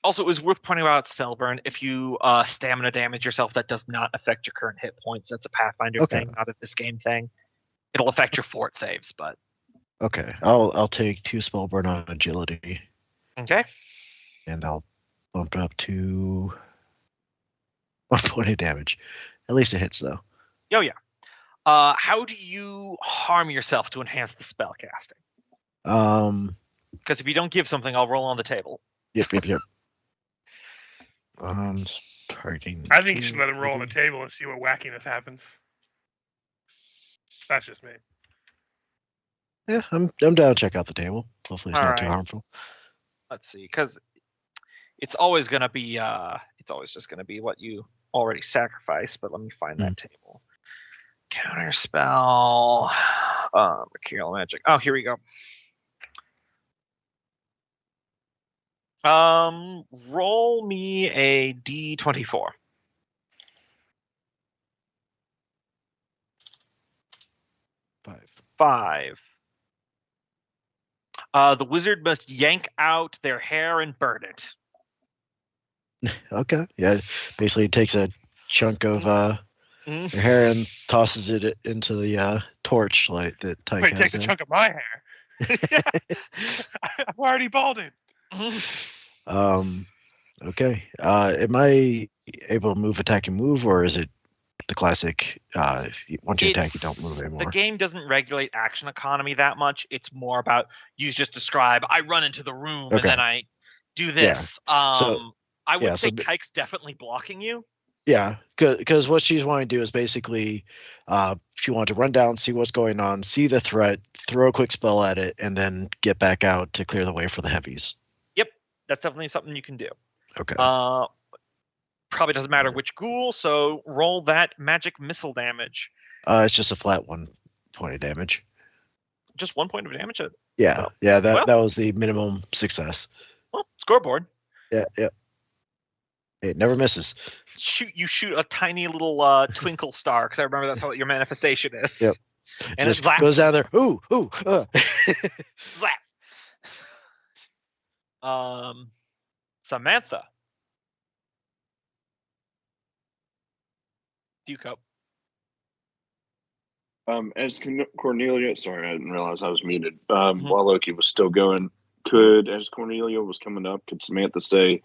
Also, it was worth pointing out spellburn. If you stamina damage yourself, that does not affect your current hit points. That's a Pathfinder thing, not a this game thing. It'll affect your fort saves, but. Okay, I'll take 2 spellburn on agility. Okay. And I'll bump it up to 1 point of damage. At least it hits though. Oh yeah. How do you harm yourself to enhance the spell casting? Because if you don't give something, I'll roll on the table. Yep. Targeting. I think you should let him roll on the table and see what wackiness happens. That's just me. Yeah, I'm down to check out the table. Hopefully it's not too harmful. Let's see, because it's always going to be it's always just going to be what you already sacrificed, but let me find that table. Counter spell, Mercurial magic. Oh, here we go. Roll me a D24. 5. The wizard must yank out their hair and burn it. Okay. Yeah. Basically, it takes a chunk of their hair and tosses it into the torch light that Tyke has. Wait, takes a chunk of my hair. I'm already balding. Okay. Am I able to move, attack, and move, or is it the classic? Once you attack, you don't move anymore. The game doesn't regulate action economy that much. It's more about you just describe. I run into the room and then I do this. I would say Tyke's definitely blocking you. Yeah, because what she's wanting to do is basically, she wanted to run down, see what's going on, see the threat, throw a quick spell at it, and then get back out to clear the way for the heavies. Yep, that's definitely something you can do. Okay. Probably doesn't matter which ghoul, so roll that magic missile damage. It's just a flat 1 point of damage. Just 1 point of damage? Yeah, yeah, well. that was the minimum success. Well, scoreboard. Yeah. It never misses. You shoot a tiny little twinkle star, because I remember that's what your manifestation is. Yep. And just it zaps. goes down there. Ooh. Zap. Samantha. Do you cope? As Cornelia, sorry, I didn't realize I was muted. While Loki was still going, as Cornelia was coming up, could Samantha say,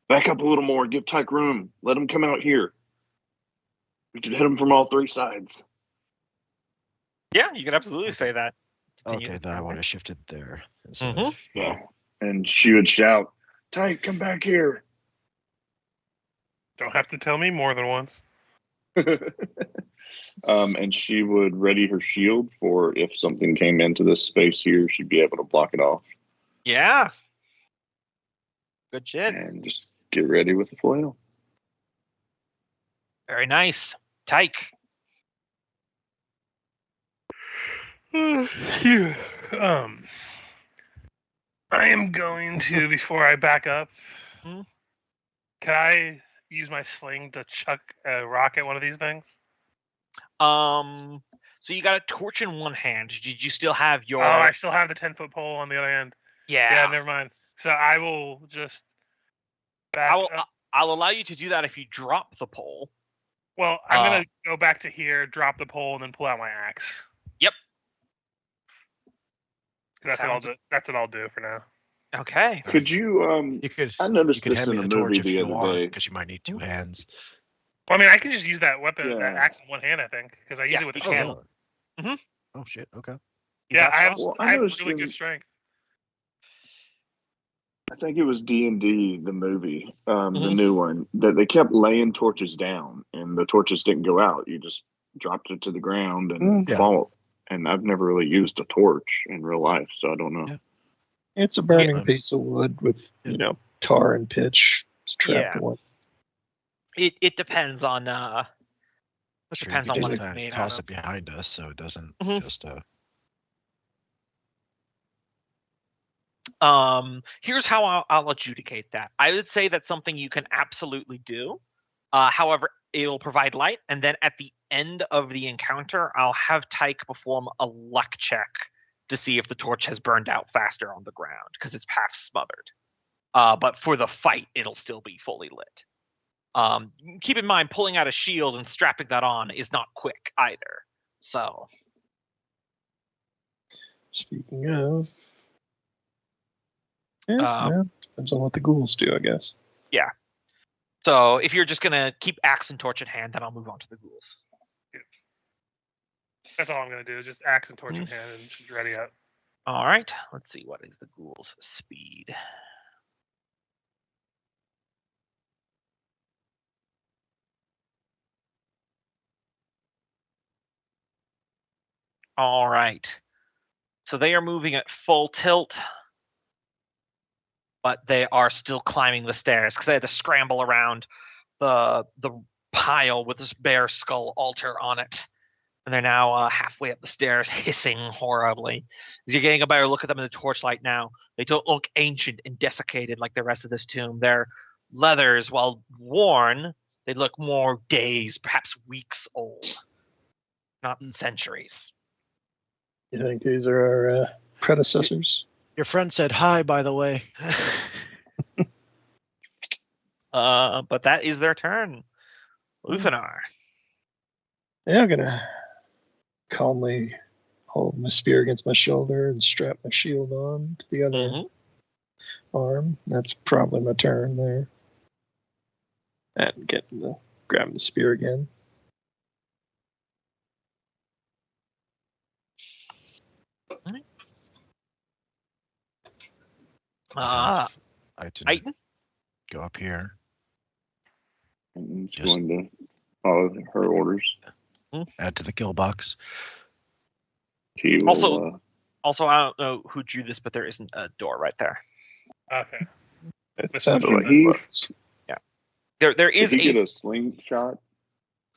"Back up a little more, give Tyke room, let him come out here. We could hit him from all 3 sides." Yeah, you can absolutely say that. Okay, then I would have shifted there. Yeah, and she would shout, "Tyke, come back here." Don't have to tell me more than once. And she would ready her shield for if something came into this space here, she'd be able to block it off. Yeah. Good shit. And just get ready with the flail. Very nice. Tyke. I am going to, before I back up, can I use my sling to chuck a rock at one of these things? So you got a torch in one hand. Did you still have your? Oh, I still have the 10-foot pole on the other end. Yeah. Yeah, never mind. So I will just back up. I'll allow you to do that if you drop the pole. Well, I'm gonna go back to here, drop the pole, and then pull out my axe. Yep. That's what I'll do for now. Okay. Could you? I noticed this in a movie the other day because you might need 2 hands. Well, I mean, I can just use that weapon, that axe in one hand, I think, because I use it with a shield. Really? Oh shit. Okay. Yeah, I have noticed really good strength. I think it was D&D, the movie, the new one, that they kept laying torches down, and the torches didn't go out. You just dropped it to the ground and fought. And I've never really used a torch in real life, so I don't know. Yeah. It's a burning piece of wood with, tar and pitch strapped to one. It depends on depends on what it's made toss it behind us so it doesn't just here's how I'll adjudicate that. I would say that's something you can absolutely do. However, it'll provide light, and then at the end of the encounter, I'll have Tyke perform a luck check to see if the torch has burned out faster on the ground, because it's half smothered. But for the fight, it'll still be fully lit. Keep in mind, pulling out a shield and strapping that on is not quick either. So, speaking of, depends on what the ghouls do, I guess. Yeah. So if you're just gonna keep axe and torch in hand, then I'll move on to the ghouls. That's all I'm gonna do. Just axe and torch in hand and just ready up. All right. Let's see, what is the ghouls' speed? All right. So they are moving at full tilt, but they are still climbing the stairs because they had to scramble around the pile with this bear skull altar on it. And they're now halfway up the stairs, hissing horribly. As you're getting a better look at them in the torchlight now, they don't look ancient and desiccated like the rest of this tomb. Their leathers, while worn, they look more days, perhaps weeks old, not centuries. You think these are our predecessors? Your friend said hi, by the way. But that is their turn. Luthanar. Yeah, I'm gonna calmly hold my spear against my shoulder and strap my shield on to the other arm. That's probably my turn there. And grabbing the spear again. I didn't go up here. He's Just- going to follow her orders. Add to the kill box. He will. Also, I don't know who drew this, but there isn't a door right there. Okay. It sounded So like he- it was. There Did is he get a a slingshot?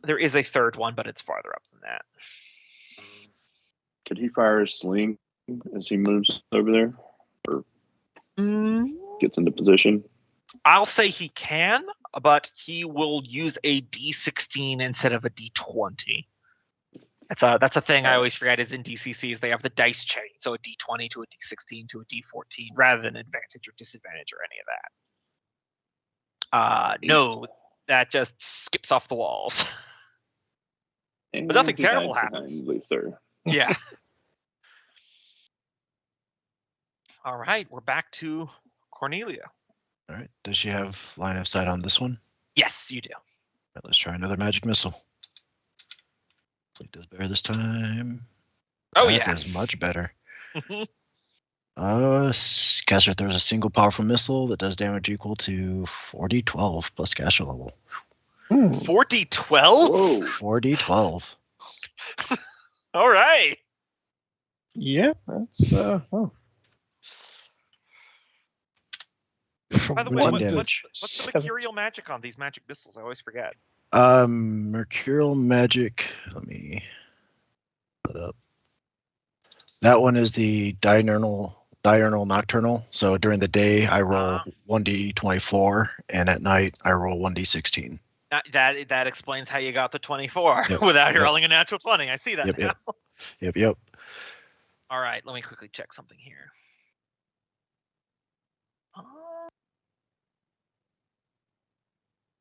there is a third one, but it's farther up than that. Could he fire his sling as he moves over there or gets into position? I'll say he can, but he will use a D16 instead of a D20. That's a thing I always forget is in DCCs they have the dice chain, so a D20 to a D16 to a D14 rather than advantage or disadvantage or any of that. No, that just skips off the walls. And But nothing he terrible hides happens. behind Luther. Yeah. All right, we're back to Cornelia. All right. Does she have line of sight on this one? Yes, you do. All right, let's try another magic missile. Hopefully it does better this time. Oh, That yeah. does much better. Caster throws a single powerful missile that does damage equal to 4d12 plus caster level. 4d12? Whoa. 4d12. All right. Yeah, that's oh. From By the way, One what's damage. the mercurial magic on these magic missiles? I always forget. Mercurial magic. Let me put up. That one is the diurnal nocturnal. So during the day I roll 1d24, and at night I roll 1d16. That explains how you got the 24 Yep. without Yep. rolling a natural 20. I see that Yep, now. Yep. All right, let me quickly check something here.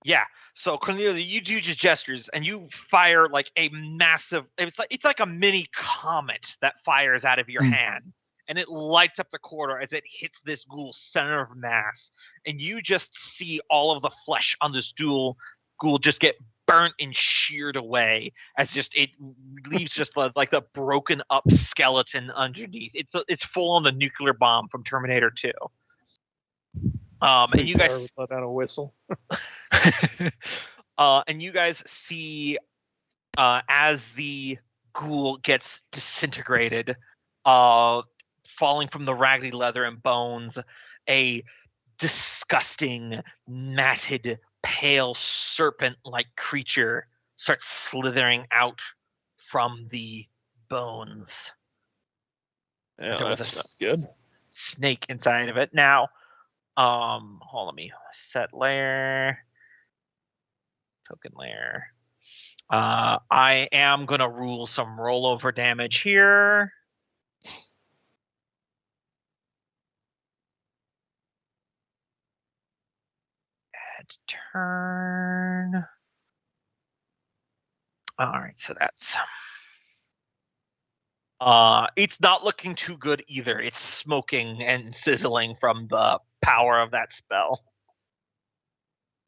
Yeah, so Cornelia, you do just gestures and you fire like a massive. It's like a mini comet that fires out of your hand, and it lights up the corridor as it hits this ghoul's center of mass, and you just see all of the flesh on this ghoul just get burnt and sheared away as just it leaves just like the broken up skeleton underneath. It's full on the nuclear bomb from Terminator 2. And you guys let out a whistle. and you guys see as the ghoul gets disintegrated, falling from the raggedy leather and bones, a disgusting, matted, pale serpent-like creature starts slithering out from the bones. Yeah, There was that's a not good. snake inside of it. Now, hold on, let me set layer, token layer. I am gonna rule some rollover damage here. Add turn. All right, so that's. It's not looking too good either. It's smoking and sizzling from the power of that spell.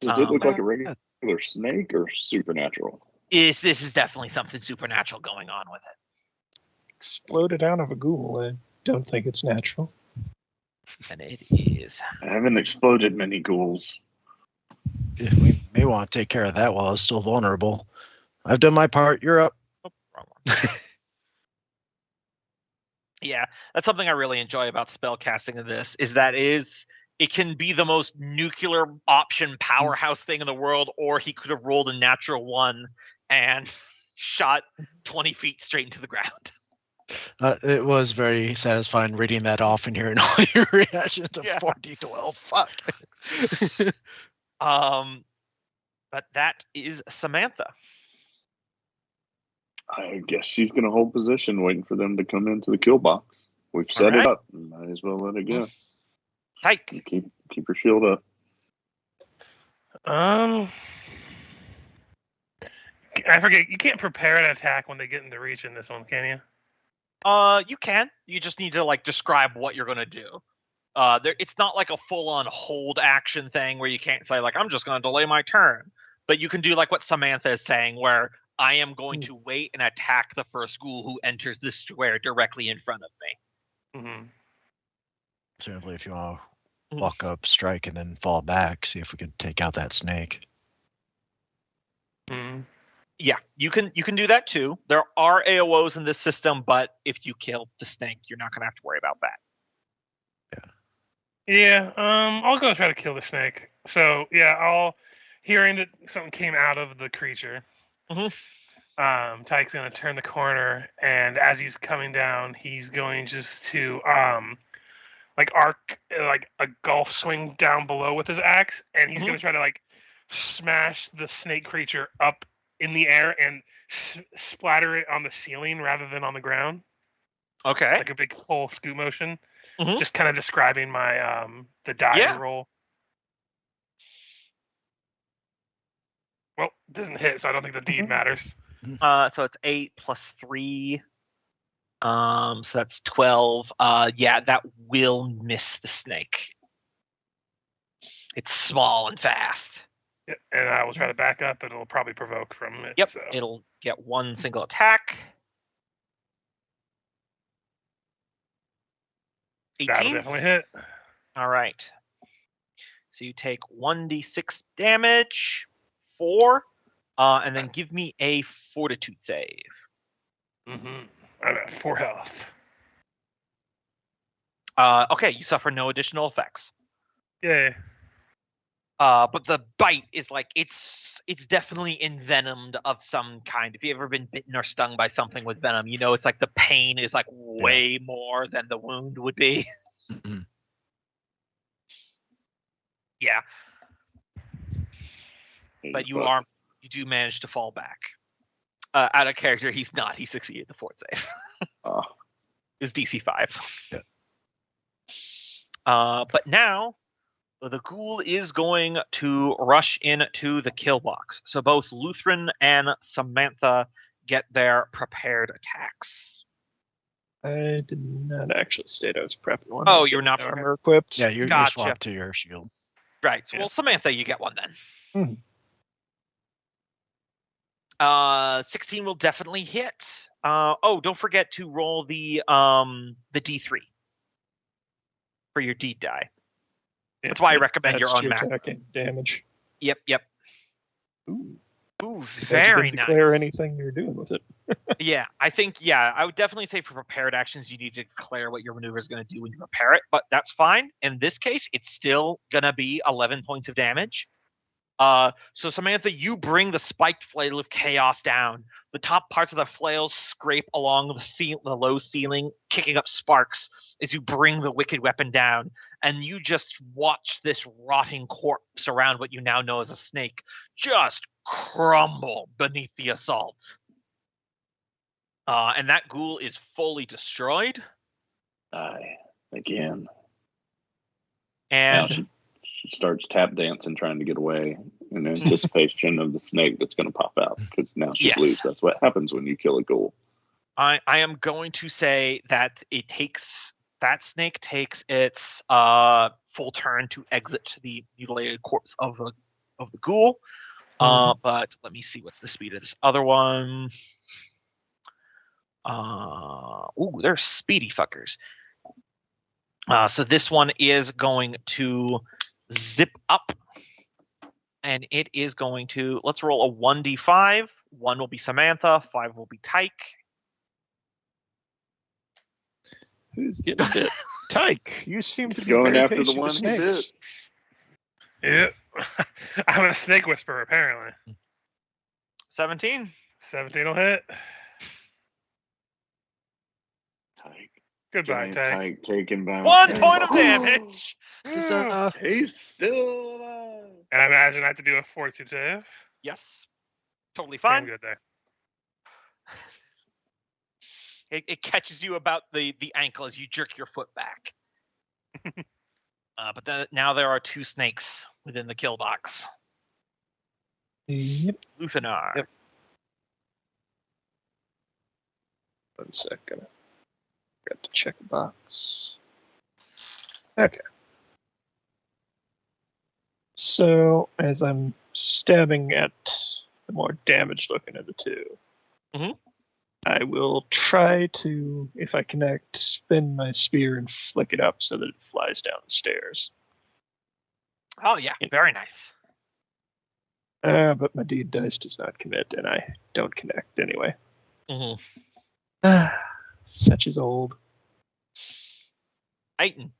Does it look like a regular snake or supernatural? This is definitely something supernatural going on with it. Exploded out of a ghoul. I don't think it's natural. And it is. I haven't exploded many ghouls. We may want to take care of that while it's still vulnerable. I've done my part. You're up. Oh, wrong one. Yeah, that's something I really enjoy about spell casting of this is that it can be the most nuclear option powerhouse thing in the world, or he could have rolled a natural 1 and shot 20 feet straight into the ground. It was very satisfying reading that off and hearing all your reactions to Yeah. 4d12. Fuck. But that is Samantha. I guess she's going to hold position, waiting for them to come into the kill box. We've set Alright. it up. Might as well let it go. Tight. Keep her shield up. I forget. You can't prepare an attack when they get into reach in this one, can you? You can. You just need to like describe what you're gonna do. It's not like a full-on hold action thing where you can't say like I'm just gonna delay my turn, but you can do like what Samantha is saying, where I am going to wait and attack the first ghoul who enters the square directly in front of me. Mm-hmm. Certainly, if you want to walk up, strike, and then fall back, see if we can take out that snake. Mm. Yeah, you can do that too. There are AOs in this system, but if you kill the snake, you're not gonna have to worry about that. Yeah, I'll go try to kill the snake. So yeah, hearing that something came out of the creature. Tyke's gonna turn the corner, and as he's coming down, he's going just to arc like a golf swing down below with his axe, and he's gonna try to smash the snake creature up in the air and splatter it on the ceiling rather than on the ground. Okay. Like a big whole scoot motion. Just kind of describing my the die roll. Well, it doesn't hit, so I don't think the deed matters. So it's 8 plus 3. So that's 12. Yeah, that will miss the snake. It's small and fast. Yeah, and I will try to back up, but it'll probably provoke from it. Yep, so. it'll get one single attack. 18. That'll definitely hit. All right. So you take 1d6 damage, 4, and then give me a fortitude save. I'm at 4 health. Okay, you suffer no additional effects. Yay. But the bite is it's definitely envenomed of some kind. If you've ever been bitten or stung by something with venom, you know it's the pain is way more than the wound would be. Yeah. But you do manage to fall back. Out of character, he's not. He succeeded the fort save. It was DC 5. Yeah. But now the ghoul is going to rush into the kill box. So both Lutheran and Samantha get their prepared attacks. I did not actually state I was prepping one. Oh, you're not armor equipped. Yeah, you're Gotcha. swapped to your shield. Right. So, well, Samantha, you get one then. 16 will definitely hit. Don't forget to roll the D3 for your deed die. That's why I recommend your own attacking damage. Yep. Ooh, very nice. nice. Declare anything you're doing with it. I would definitely say for prepared actions, you need to declare what your maneuver is going to do when you prepare it, but that's fine. In this case, it's still going to be 11 points of damage. So Samantha, you bring the spiked flail of chaos down. The top parts of the flails scrape along the low ceiling, kicking up sparks as you bring the wicked weapon down. And you just watch this rotting corpse around what you now know as a snake just crumble beneath the assault. And that ghoul is fully destroyed. Again. And she starts tap dancing, trying to get away in anticipation of the snake that's going to pop out, because now she believes that's what happens when you kill a ghoul. I am going to say that that snake takes its full turn to exit the mutilated corpse of the ghoul. But let me see what's the speed of this other one. They're speedy fuckers. So this one is going to zip up, and it is going to, let's roll a 1d5. 1 will be Samantha, 5 will be Tyke. Who's getting bit? Tyke, you seem to be going very after the patient one with he bit. snakes. Yep. I'm a snake whisperer, apparently. 17. 17 will hit. Tyke. Goodbye, Tyke. Taken by 1 point of damage. He's still alive. And I imagine I have to do a fortitude save. Yes. Totally I'm fine. good there. It catches you about the ankle as you jerk your foot back. But then, now there are 2 snakes within the kill box. Yep. Luthanar. Yep. 1 second. Got to check a box. Okay. So, as I'm stabbing at the more damaged looking of the 2, I will try to, if I connect, spin my spear and flick it up so that it flies down the stairs. Oh, yeah. Very nice. But my deed dice does not commit, and I don't connect anyway. Mm-hmm. Such is old. Aiton.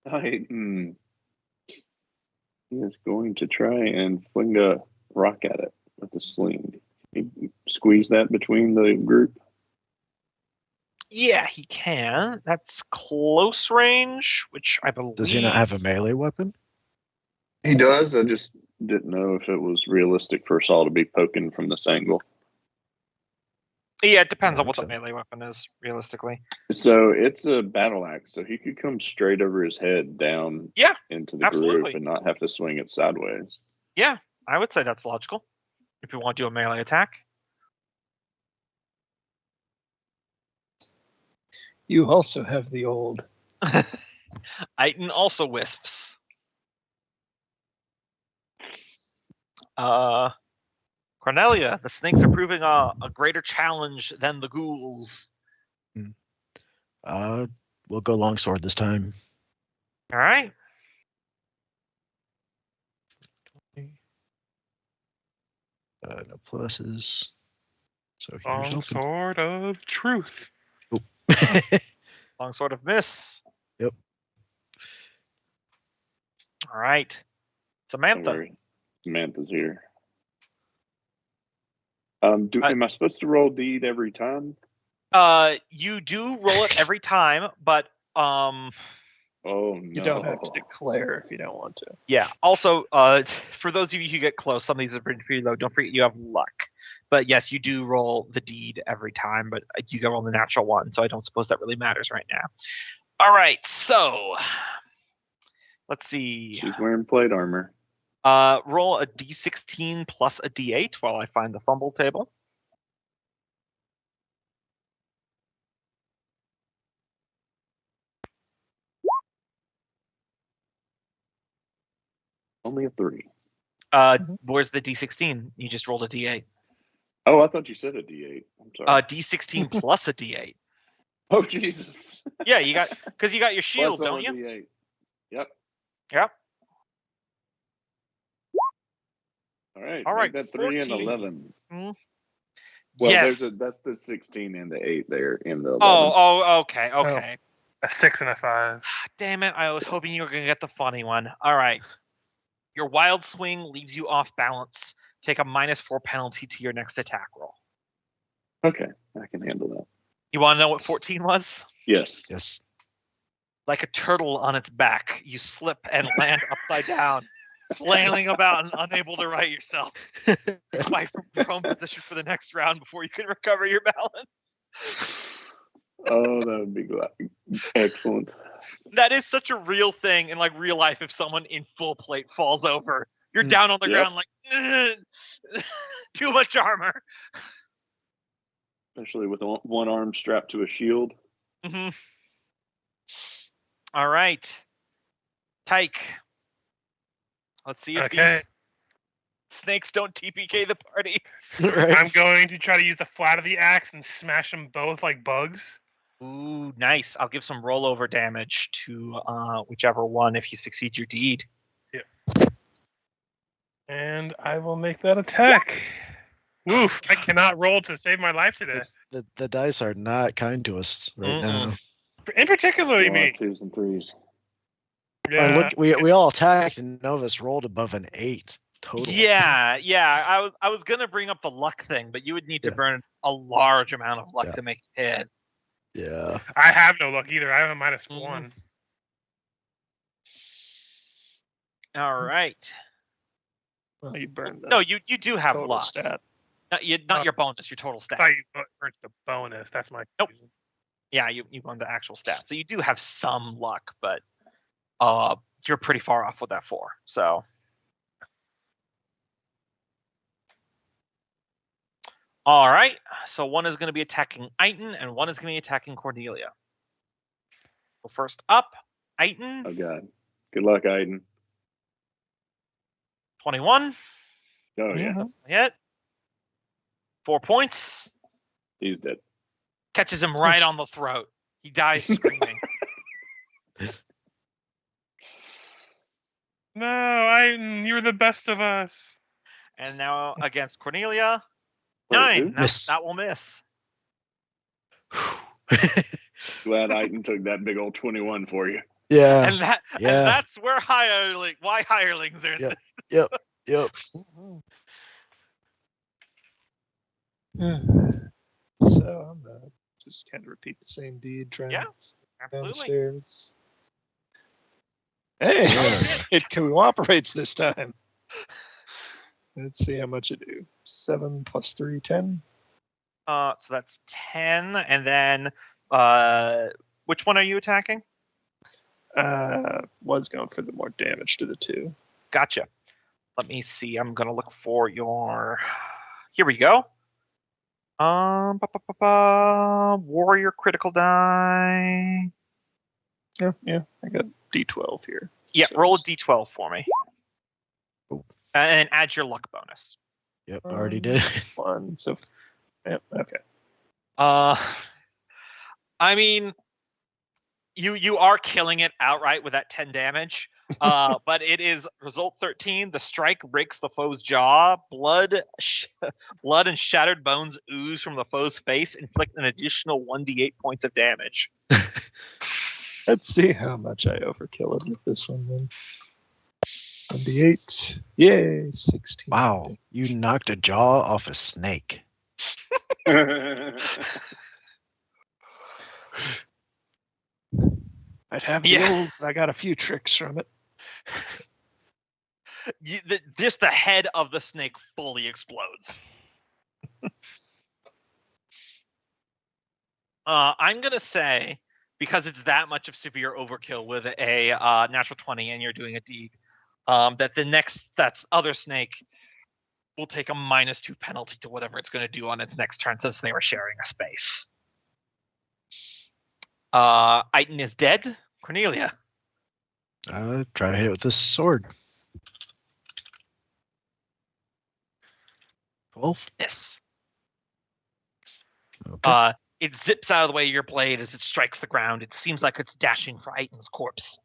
Titan. He is going to try and fling a rock at it with a sling. He squeeze that between the group. Yeah, he can. That's close range, which I believe. Does he not have a melee weapon? He does. I just didn't know if it was realistic for us all to be poking from this angle. Yeah, it depends I on what the think so. melee weapon is, realistically. So it's a battle axe, so he could come straight over his head down Yeah, into the absolutely. group and not have to swing it sideways. Yeah, I would say that's logical. If you want to do a melee attack. You also have the old. Aiton also wisps. Cornelia, the snakes are proving a greater challenge than the ghouls. We'll go longsword this time. All right. No pluses. So here's Long open. sword of truth. Long sort of miss. Yep. All right. Don't Samantha. worry. Samantha's here. Am I supposed to roll deed every time? You do roll it every time, but Oh no! You don't have to declare if you don't want to. yeah. Also, for those of you who get close, some of these are pretty low. Don't forget you have luck. But yes, you do roll the deed every time, but you go on the natural one, so I don't suppose that really matters right now. All right, so let's see. She's wearing plate armor. Roll a d16 plus a d8 while I find the fumble table. Only a 3. Where's the d16? You just rolled a d8. Oh, I thought you said a D8. I'm sorry. D16 plus a d8. Oh Jesus! Yeah, you got because you got your shield, Plus don't on you? a D8. Yep. Yep. All right. All right, Make that 3 and 14. 11. Mm. Well, Yes. that's the 16 and the 8 there in the 11. Oh, okay. A 6 and a 5. Damn it! I was hoping you were gonna get the funny one. All right. Your wild swing leaves you off balance. Take a -4 penalty to your next attack roll. Okay, I can handle that. You want to know what 14 was? Yes. Yes. Like a turtle on its back, you slip and land upside down, flailing about and unable to right yourself. Fight from prone position for the next round before you can recover your balance. Oh, that would be excellent. That is such a real thing in like real life. If someone in full plate falls over, you're down on the ground like too much armor. Especially with one arm strapped to a shield. Mm-hmm. All right, Tyke. Let's see if these snakes don't TPK the party. Right. I'm going to try to use the flat of the axe and smash them both like bugs. Ooh, nice. I'll give some rollover damage to whichever one if you succeed your deed. Yep. And I will make that attack. Oof, I cannot roll to save my life today. The dice are not kind to us right now. In particular, me. 2s and 3s. Yeah. Look, we all attacked and Novus rolled above an 8 total. Yeah. I was gonna bring up the luck thing, but you would need to burn a large amount of luck to make it hit. Yeah. I have no luck either. I have a -1. All right. Well, you burned that. No, you do have total luck. stat. Not your bonus, your total I stat. thought you burnt the bonus. That's my confusion. Yeah, you won the actual stat. So you do have some luck, but you're pretty far off with that 4. So all right. So one is going to be attacking Aiton and one is going to be attacking Cordelia. So first up, Aiton. Oh God. Good luck, Aiden. 21. Oh yeah. Hit. 4 points. He's dead. Catches him right on the throat. He dies screaming. No, you were the best of us. And now against Cornelia, Wait, 9. who? Miss. That will miss. Glad Iton took that big old 21 for you. Yeah. And that's where why hirelings are in Yep. this. Yep. So I'm just kind of repeat the same deed, trying Yeah, to absolutely. downstairs. Hey, Yeah. it cooperates this time. Let's see how much it do. 7 plus 3, 10. So that's 10, and then which one are you attacking? Was going for the more damage to the 2. Gotcha. Let me see. I'm gonna look for your. Here we go. Warrior critical die. Yeah, I got D12 here. Yeah, So roll a just- d12 for me. Oh. And add your luck bonus. Yep. Already did. 1. So, yeah, okay. I mean, you are killing it outright with that 10 damage. But it is result 13. The strike breaks the foe's jaw. Blood and shattered bones ooze from the foe's face, inflict an additional 1d8 points of damage. Let's see how much I overkill it with this one then. 1d8. Yay, 16. Wow. You knocked a jaw off a snake. I'd have the Yeah. old. I got a few tricks from it. Just the head of the snake fully explodes. I'm gonna say, because it's that much of severe overkill with a natural 20 and you're doing a deed, that that's other snake will take a -2 penalty to whatever it's going to do on its next turn, since they were sharing a space. Iton is dead. Cornelia. Try to hit it with this sword. 12. Yes. Okay. It zips out of the way of your blade as it strikes the ground. It seems like it's dashing for Iton's corpse.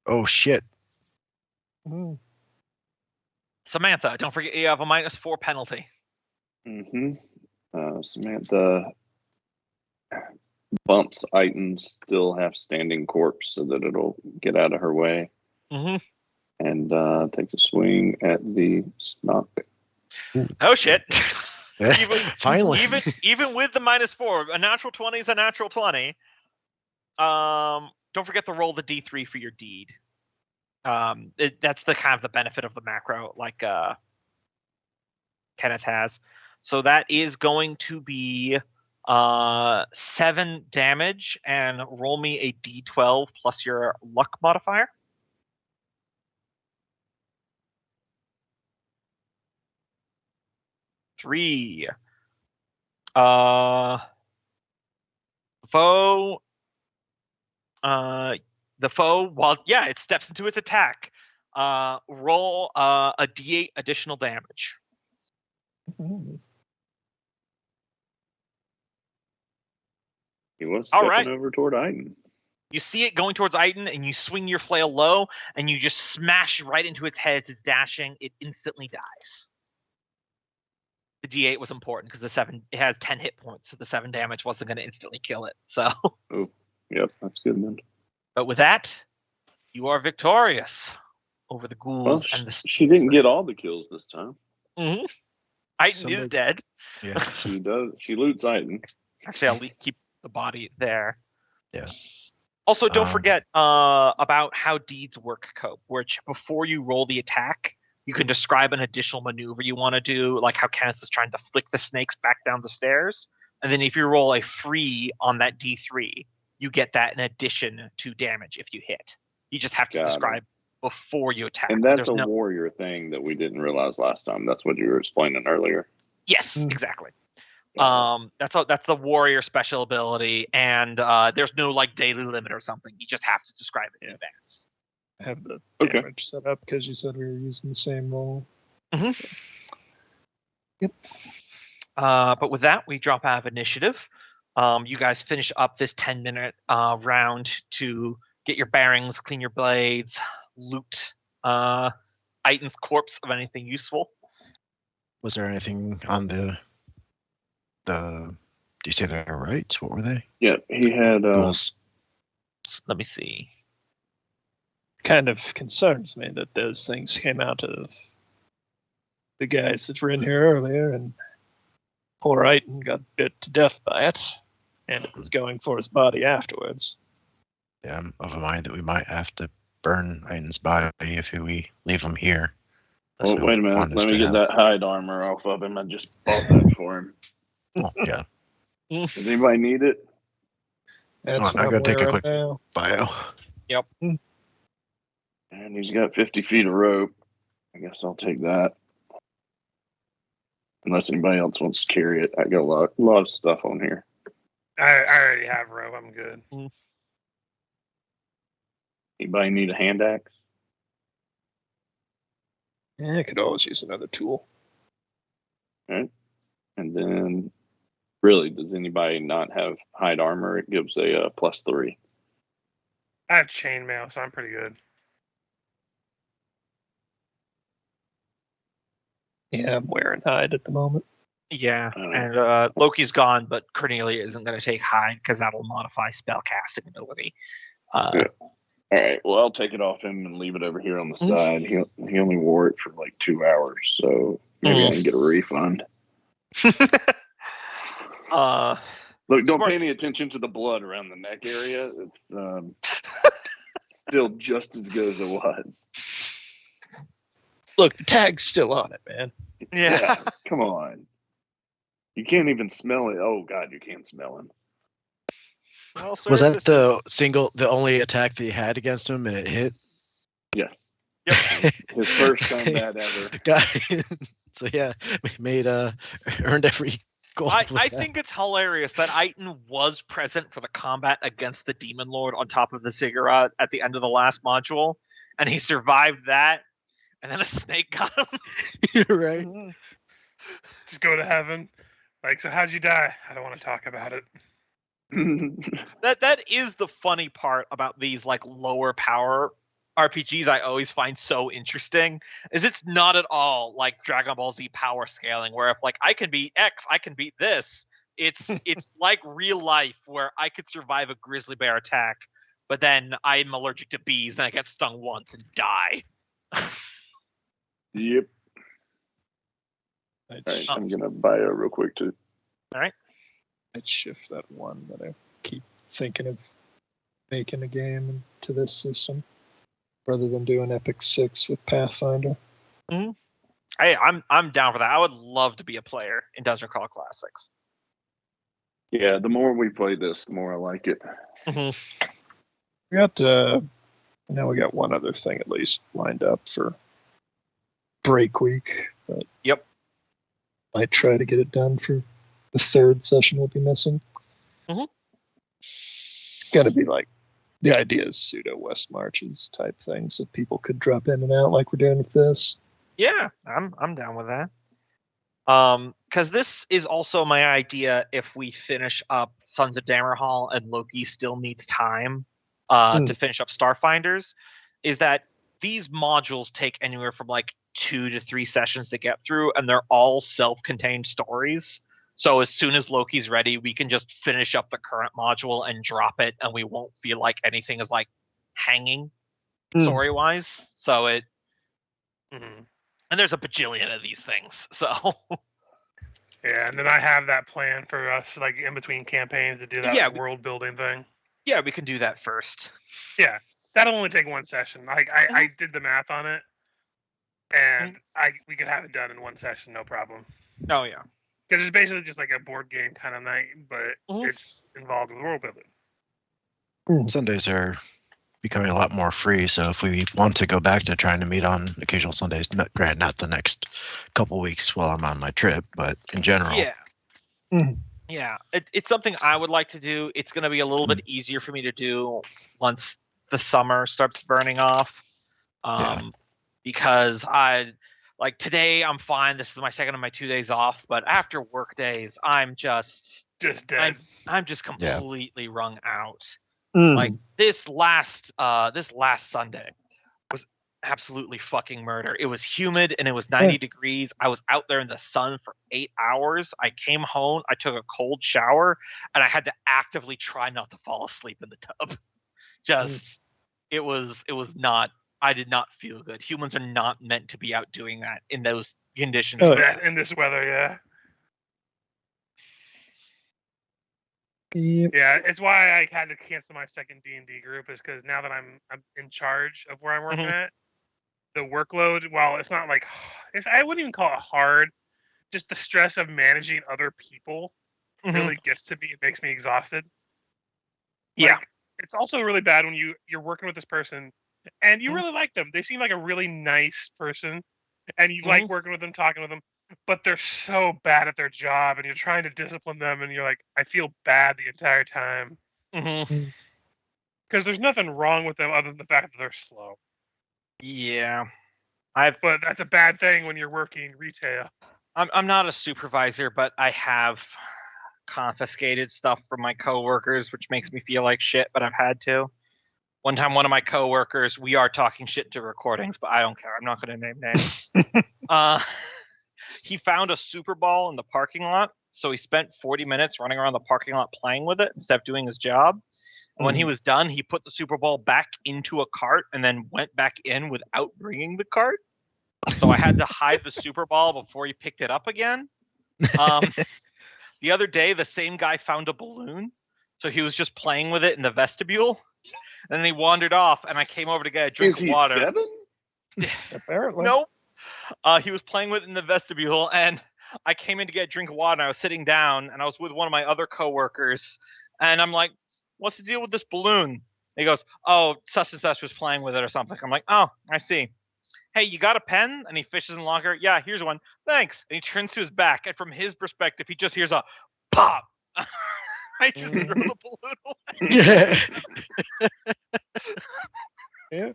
Oh shit. Mm. Samantha, don't forget you have a -4 penalty. Samantha bumps Iton's still half standing corpse so that it'll get out of her way. And take a swing at the snock. Oh shit. Finally. even with the -4, a natural 20 is a natural 20. Don't forget to roll the D3 for your deed. That's the kind of the benefit of the macro, like Kenneth has. So that is going to be 7 damage, and roll me a D12 plus your luck modifier. Three. Foe. The foe, it steps into its attack. Roll a D8 additional damage. He was stepping over toward Iton. You see it going towards Iton, and you swing your flail low, and you just smash right into its head as it's dashing. It instantly dies. The D8 was important because it has 10 hit points, so the 7 damage wasn't going to instantly kill it. So. Oh, yes, that's good then. But with that, you are victorious over the ghouls and the. She didn't get all the kills this time. Mm-hmm. Iton is dead. Yeah. She does. She loots Iton. Actually, I'll keep the body there. Yeah. Also, don't forget about how deeds work, Cope, which before you roll the attack, you can describe an additional maneuver you want to do, like how Kenneth was trying to flick the snakes back down the stairs. And then if you roll a 3 on that D3, you get that in addition to damage if you hit. You just have to describe before you attack. And that's a warrior thing that we didn't realize last time. That's what you were explaining earlier. Yes, exactly. That's the warrior special ability, and there's no like daily limit or something. You just have to describe it in advance. I have the damage set up because you said we were using the same roll. Mm-hmm. So. Yep. But with that, we drop out of initiative. You guys finish up this 10-minute round to get your bearings, clean your blades, loot Aiton's corpse of anything useful. Was there anything on the? Do you say they're right? What were they? Yeah, he had Goals. Let me see. Kind of concerns me that those things came out of the guys that were in here earlier, and poor Aiton got bit to death by it, and it was going for his body afterwards. Yeah, I'm of a mind that we might have to burn Aiton's body if we leave him here. Oh, wait a minute. Let me get that hide armor off of him. I just bought that for him. Oh, yeah. Does anybody need it? That's I'm gonna take a quick now. bio. Yep. And he's got 50 feet of rope. I guess I'll take that. Unless anybody else wants to carry it. I got a lot of stuff on here. I already have rope. I'm good. Anybody need a hand axe? Yeah, I could always use another tool. All right. And then, really, does anybody not have hide armor? It gives a +3. I have chainmail, so I'm pretty good. Yeah, I'm wearing hide at the moment. Yeah, and Loki's gone, but Cornelia isn't going to take hide because that'll modify spell casting ability. Yeah. All right. Well, I'll take it off him and leave it over here on the side. He only wore it for like 2 hours, so maybe I can get a refund. Look, don't pay any attention to the blood around the neck area. It's still just as good as it was. Look, the tag's still on it, man. Yeah. Come on. You can't even smell it. Oh, God, you can't smell him. Well, sir, Was that the only attack that he had against him and it hit? Yes. Yep. His first combat ever. So yeah, made earned every goal. I think it's hilarious that Aiton was present for the combat against the Demon Lord on top of the ziggurat at the end of the last module, and he survived that, and then a snake got him. You're right. Just go to heaven. Like, so how'd you die? I don't want to talk about it. That is the funny part about these like lower power RPGs I always find so interesting, is it's not at all like Dragon Ball Z power scaling where if like I can beat X, I can beat this. It's like real life where I could survive a grizzly bear attack, but then I'm allergic to bees and I get stung once and die. Yep. All right, I'm gonna bio real quick too. All right. I'd shift that one that I keep thinking of making a game into this system rather than doing Epic 6 with Pathfinder. Mm-hmm. Hey, I'm down for that. I would love to be a player in Dungeon Crawl Classics. Yeah, the more we play this, the more I like it. Mm-hmm. We got now we got one other thing at least lined up for break week, but yep, might try to get it done for the third session we'll be missing. Mm-hmm. It's got to be like, the idea is pseudo West Marches type things that people could drop in and out like we're doing with this. Yeah, I'm down with that. Because this is also my idea if we finish up Sons of Damerhall and Loki still needs time to finish up Starfinders, is that these modules take anywhere from like 2 to 3 sessions to get through, and they're all self-contained stories. So as soon as Loki's ready, we can just finish up the current module and drop it, and we won't feel like anything is like hanging story-wise. So it, and there's a bajillion of these things. So yeah, and then I have that plan for us, like in between campaigns, to do that world building thing. Yeah, we can do that first. Yeah, that'll only take 1 session. I did the math on it, and we could have it done in 1 session, no problem. Oh yeah. Because it's basically just like a board game kind of night, but it's involved with world building. Sundays are becoming a lot more free, so if we want to go back to trying to meet on occasional Sundays, not the next couple weeks while I'm on my trip, but in general. Yeah. Yeah, it's something I would like to do. It's going to be a little bit easier for me to do once the summer starts burning off. Because like today I'm fine. This is my second of my 2 days off, but after work days, I'm just dead. I'm just completely wrung out. Like this last Sunday absolutely fucking murder. It was humid and it was 90 degrees. I was out there in the sun for 8 hours. I came home, I took a cold shower, and I had to actively try not to fall asleep in the tub. It was not, I did not feel good. Humans are not meant to be out doing that in those conditions. In this weather, yeah. Yep. Yeah, it's why I had to cancel my second D&D group, is because now that I'm in charge of where I'm working at, the workload, while it's not like, I wouldn't even call it hard, just the stress of managing other people really gets to me. It makes me exhausted. Yeah. Like, it's also really bad when you're working with this person and you really like them. They seem like a really nice person and you like working with them, talking with them, but they're so bad at their job and you're trying to discipline them and you're like, I feel bad the entire time. Because there's nothing wrong with them other than the fact that they're slow. Yeah. But that's a bad thing when you're working retail. I'm not a supervisor, but I have confiscated stuff from my coworkers, which makes me feel like shit, but I've had to. One time, one of my coworkers, we are talking shit to recordings, but I don't care. I'm not going to name names. He found a Super Ball in the parking lot, so he spent 40 minutes running around the parking lot playing with it instead of doing his job. And when he was done, he put the Super Ball back into a cart and then went back in without bringing the cart. So I had to hide the Super Ball before he picked it up again. The other day, the same guy found a balloon, so he was just playing with it in the vestibule. And then he wandered off, and I came over to get a drink of water. 7? Apparently. Nope. He was playing with it in the vestibule, and I came in to get a drink of water, and I was sitting down, and I was with one of my other coworkers, and I'm like, what's the deal with this balloon? And he goes, oh, such and such was playing with it or something. I'm like, oh, I see. Hey, you got a pen? And he fishes in the locker. Yeah, here's one. Thanks. And he turns to his back, and from his perspective, he just hears a pop. I just throw the balloon away. Yeah.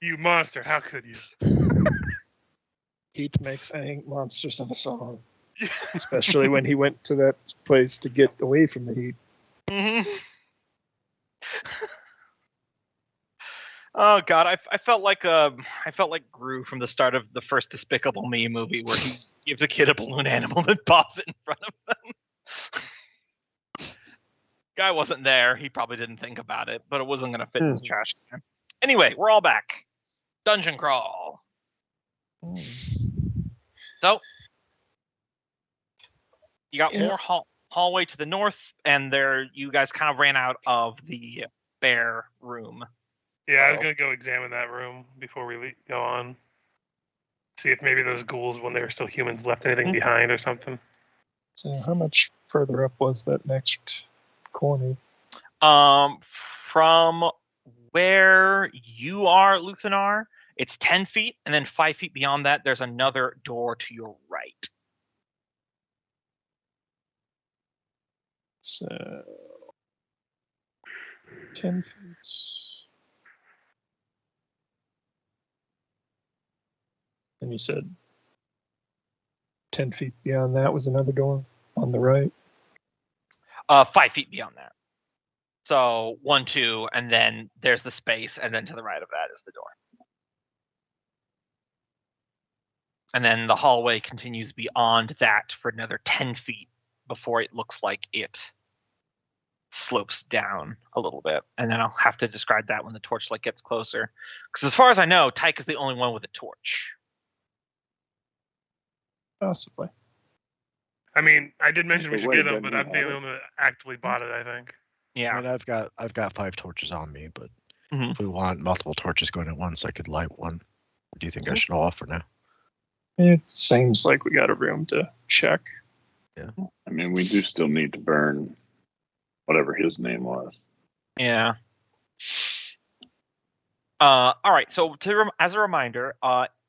You monster, how could you? Heat makes monsters of us all. Especially when he went to that place to get away from the heat. Oh God, I felt like Gru from the start of the first Despicable Me movie, where he gives a kid a balloon animal that pops it in front of them. Guy wasn't there. He probably didn't think about it, but it wasn't going to fit in the trash can. Anyway, we're all back. Dungeon crawl. So you got more hallway to the north, and there you guys kind of ran out of the bear room. Yeah, I was going to go examine that room before we go on. See if maybe those ghouls, when they were still humans, left anything behind or something. So how much further up was that next corner? From where you are, Luthanar, it's 10 feet, and then 5 feet beyond that, there's another door to your right. So 10 feet. And you said 10 feet beyond that was another door on the right? 5 feet beyond that. So 1, 2, and then there's the space, and then to the right of that is the door. And then the hallway continues beyond that for another 10 feet before it looks like it slopes down a little bit. And then I'll have to describe that when the torchlight gets closer. Because as far as I know, Tyke is the only one with a torch. Possibly. I mean, I did mention we should Wait, get them, doesn't but he I'm the have only one that actively bought it, I think. Yeah. And I've got 5 torches on me, but if we want multiple torches going at once, I could light one. Do you think I should hold off for now? It seems like we got a room to check. Yeah. I mean, we do still need to burn whatever his name was. Yeah. All right. So as a reminder,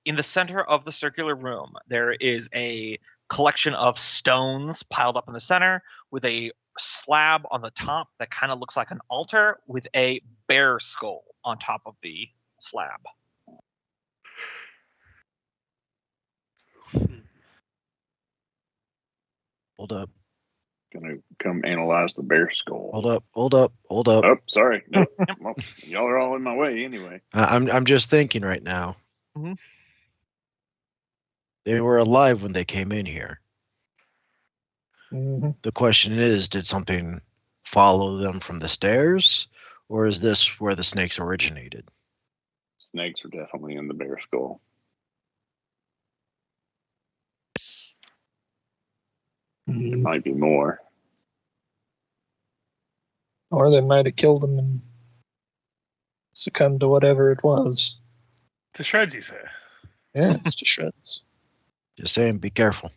in the center of the circular room, there is a collection of stones piled up in the center with a slab on the top that kind of looks like an altar with a bear skull on top of the slab. Hold up. Gonna come analyze the bear skull. Hold up. Oh, sorry. Nope. Well, y'all are all in my way anyway. I'm just thinking right now. Mm-hmm. They were alive when they came in here. Mm-hmm. The question is, did something follow them from the stairs, or is this where the snakes originated? Snakes are definitely in the bear skull. There might be more. Or they might have killed him and succumbed to whatever it was. To shreds, you say? Yeah, it's to shreds. Just saying, be careful.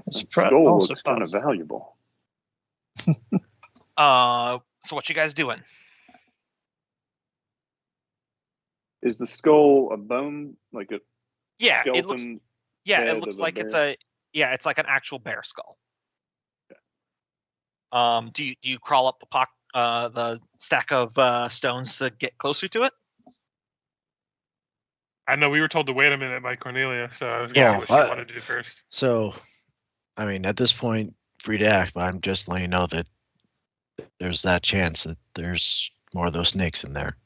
It's That skull also looks kind of possible. valuable. So what you guys doing? Is the skull a bone, like a Yeah, skeleton? it looks. Yeah, head it looks of a like it's bear? it's like an actual bear skull. Okay. Do you crawl up the stack of stones to get closer to it? I know we were told to wait a minute by Cornelia, so I was gonna see what she wanted to do first. So, I mean, at this point, free to act, but I'm just letting you know that there's that chance that there's more of those snakes in there.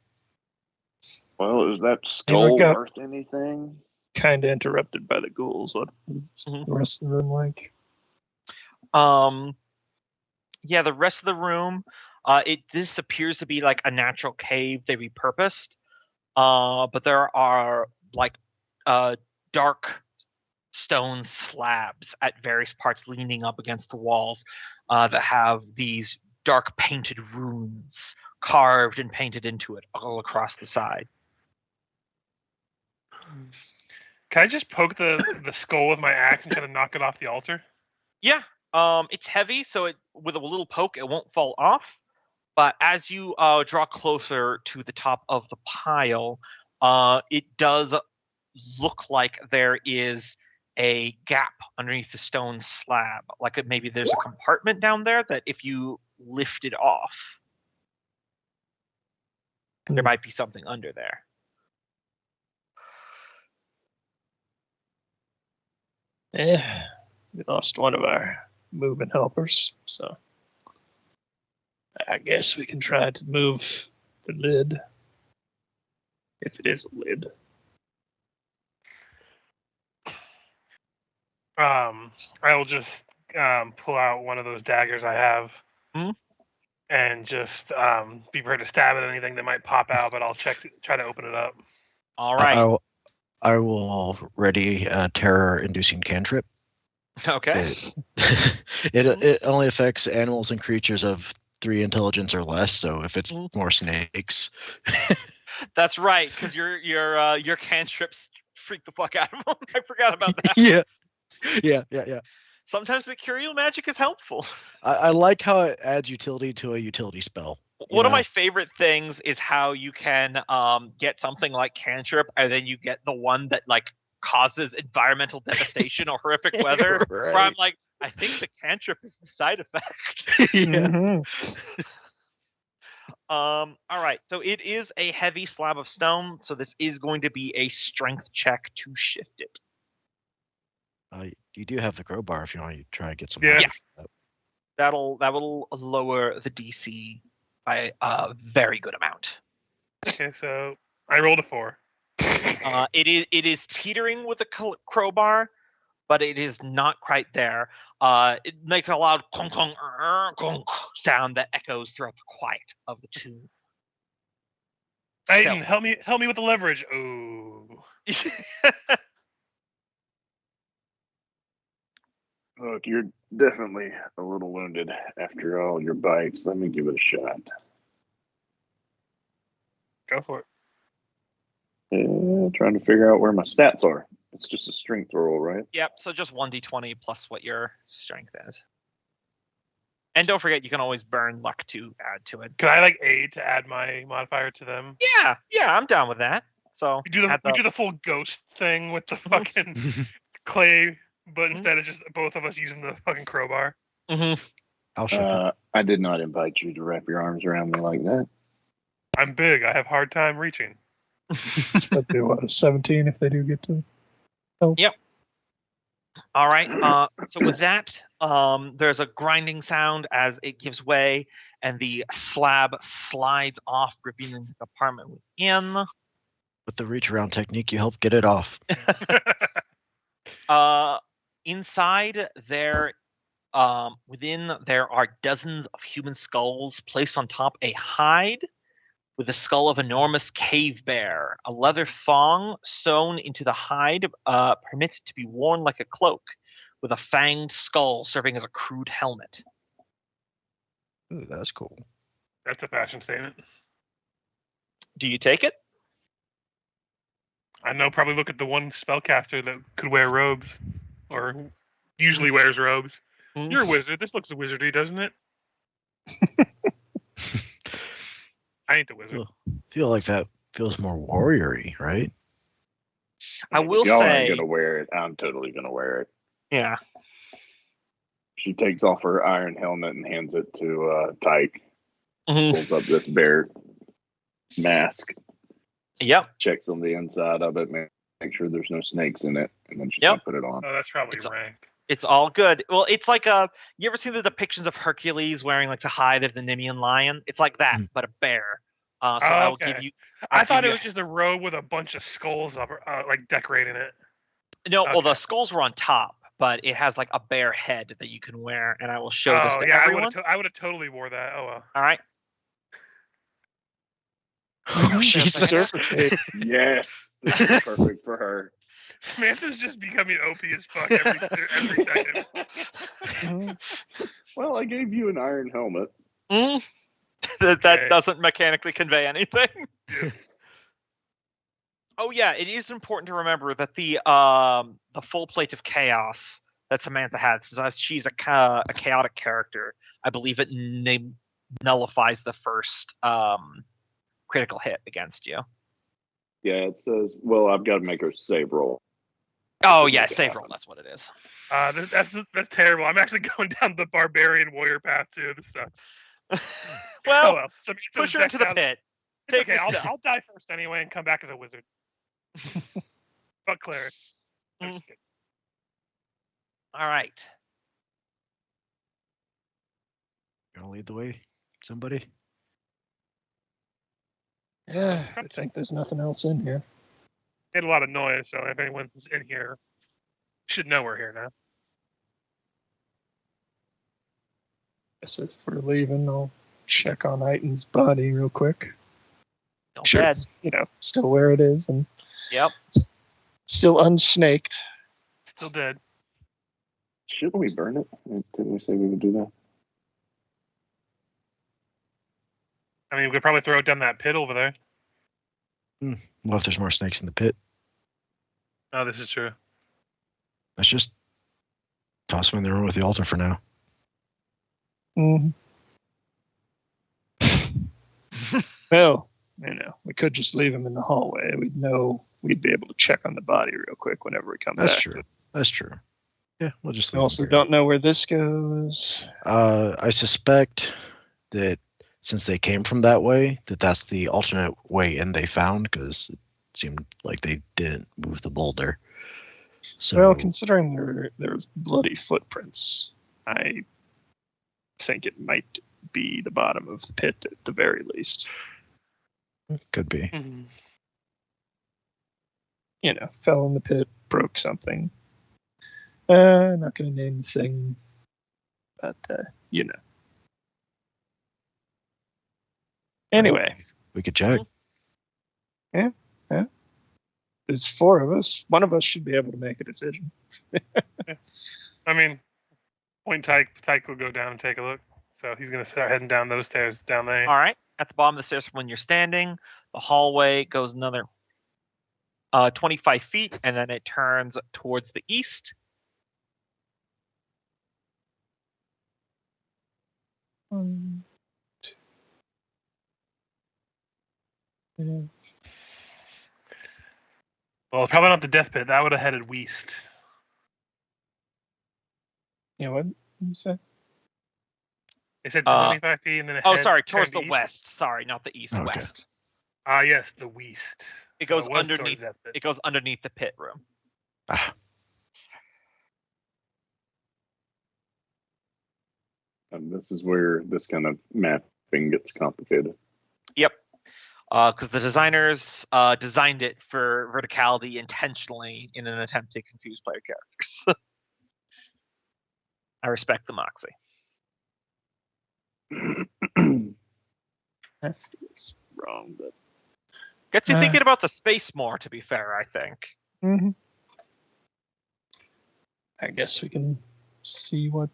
Well, is that skull worth anything? Kind of interrupted by the ghouls. What is the rest of the room like? Yeah, the rest of the room, this appears to be like a natural cave they repurposed. But there are like dark stone slabs at various parts leaning up against the walls that have these dark painted runes carved and painted into it all across the side. Can I just poke the skull with my axe and try to knock it off the altar? Yeah, it's heavy, so with a little poke, it won't fall off. But as you draw closer to the top of the pile, it does look like there is a gap underneath the stone slab. Like maybe there's a compartment down there that if you lift it off, there might be something under there. Yeah, we lost one of our moving helpers, so I guess we can try to move the lid. If it is a lid. I will just pull out one of those daggers I have and just be prepared to stab at anything that might pop out, but I'll try to open it up. All right. I will ready a terror-inducing cantrip. Okay. It only affects animals and creatures of 3 intelligence or less. So if it's more snakes, that's right. Because your cantrips freak the fuck out of them. I forgot about that. Yeah. Sometimes mercurial magic is helpful. I like how it adds utility to a utility spell. One of my favorite things is how you can get something like cantrip, and then you get the one that like causes environmental devastation or horrific weather. Right. Where I'm like, I think the cantrip is the side effect. All right, so it is a heavy slab of stone, so this is going to be a strength check to shift it. You do have the crowbar if you want to try and get some. Yeah. That will lower the DC by a very good amount. Okay, so I rolled a 4. It is teetering with the crowbar, but it is not quite there. It makes a loud clunk, clunk, clunk sound that echoes throughout the quiet of the tomb. Aiden, help me with the leverage. Oh. Look, you're definitely a little wounded after all your bites. Let me give it a shot. Go for it. Trying to figure out where my stats are. It's just a strength roll, right? Yep, so just 1d20 plus what your strength is. And don't forget, you can always burn luck to add to it. Can I aid to add my modifier to them? Yeah, I'm down with that. So we do the full ghost thing with the fucking clay, but instead it's just both of us using the fucking crowbar. I'll show it. I did not invite you to wrap your arms around me like that. I'm big. I have a hard time reaching. That'd be what, a 17 if they do get to help? Yep. All right. So with that, there's a grinding sound as it gives way, and the slab slides off, revealing the compartment within. With the reach around technique, you help get it off. Inside there, within there are dozens of human skulls placed on top a hide with the skull of enormous cave bear. A leather thong sewn into the hide permits it to be worn like a cloak, with a fanged skull serving as a crude helmet. Ooh, that's cool. That's a fashion statement. Do you take it? I know. Probably look at the one spellcaster that could wear robes, or usually wears robes. You're a wizard. This looks wizardy, doesn't it? I ain't the wizard. I feel like that feels more warrior-y, right? I will Y'all say, ain't gonna wear it. I'm totally gonna wear it. yeah. She takes off her iron helmet and hands it to Tyke. Mhm. Pulls up this bear mask. Yep. Checks on the inside of it, make sure there's no snakes in it, and then she's Yep. gonna put it on. Oh, that's probably rank. It's all good. Well, it's like you ever seen the depictions of Hercules wearing like the hide of the Nemean lion? It's like that, but a bear. So I will give you. I thought it was just a robe with a bunch of skulls up, like decorating it. No, well, the Okay. skulls were on top, but it has like a bear head that you can wear, and I will show this to yeah, everyone. I would have totally wore that. Oh well. All right. Oh, Jesus. Yes, this is perfect for her. Samantha's just becoming OP as fuck every second. Well, I gave you an iron helmet. That doesn't mechanically convey anything. Yeah. Oh yeah, it is important to remember that the full plate of chaos that Samantha had, since she's a chaotic character, I believe it nullifies the first critical hit against you. Yeah, it says, well, I've got to make her save roll. Oh yeah, save roll. That's what it is. That's terrible. I'm actually going down the barbarian warrior path too. This sucks. well, So push her into the pit. Take okay, I'll die first anyway and come back as a wizard. Fuck clerics. All right. Gonna lead the way, somebody? Yeah, I think there's nothing else in here. Made a lot of noise, so if anyone's in here, should know we're here now. Guess if we're leaving, I'll check on Iton's body real quick. Don't Sure, bad. it's, still where it is, and Yep. still unsnaked. Still dead. Shouldn't we burn it? Didn't we say we would do that? I mean, we could probably throw it down that pit over there. Well, if there's more snakes in the pit, Oh, this is true. let's just toss them in the room with the altar for now. Mm-hmm. Well, we could just leave him in the hallway. We'd be able to check on the body real quick whenever we come That's back. true. That's true. Yeah, we'll just We leave also it there. don't know where this goes. I suspect that since they came from that way, that's the alternate way in they found, because it seemed like they didn't move the boulder. So, Well, considering there's bloody footprints, I think it might be the bottom of the pit at the very least. could be. Mm-hmm. Fell in the pit, broke something. Not going to name the thing, but Anyway, We could check. there's four of us. One of us should be able to make a decision. I mean, point Tyke will go down and take a look. So he's going to start heading down those stairs down there. All right. At the bottom of the stairs when you're standing, the hallway goes another 25 feet, and then it turns towards the east. One, two. Well, probably not the death pit. That would have headed west. What did you say? They said 25 feet and then it Sorry, towards turned the east. west. Sorry, not the east. Okay. West. Yes, the west. It So goes was towards underneath. that pit. It goes underneath the pit room. Ah, And this is where this kind of mapping gets complicated. Yep. Because the designers designed it for verticality intentionally in an attempt to confuse player characters. I respect the moxie. That's wrong, but Gets you thinking about the space more, to be fair, I think. mm-hmm. I guess we can see what.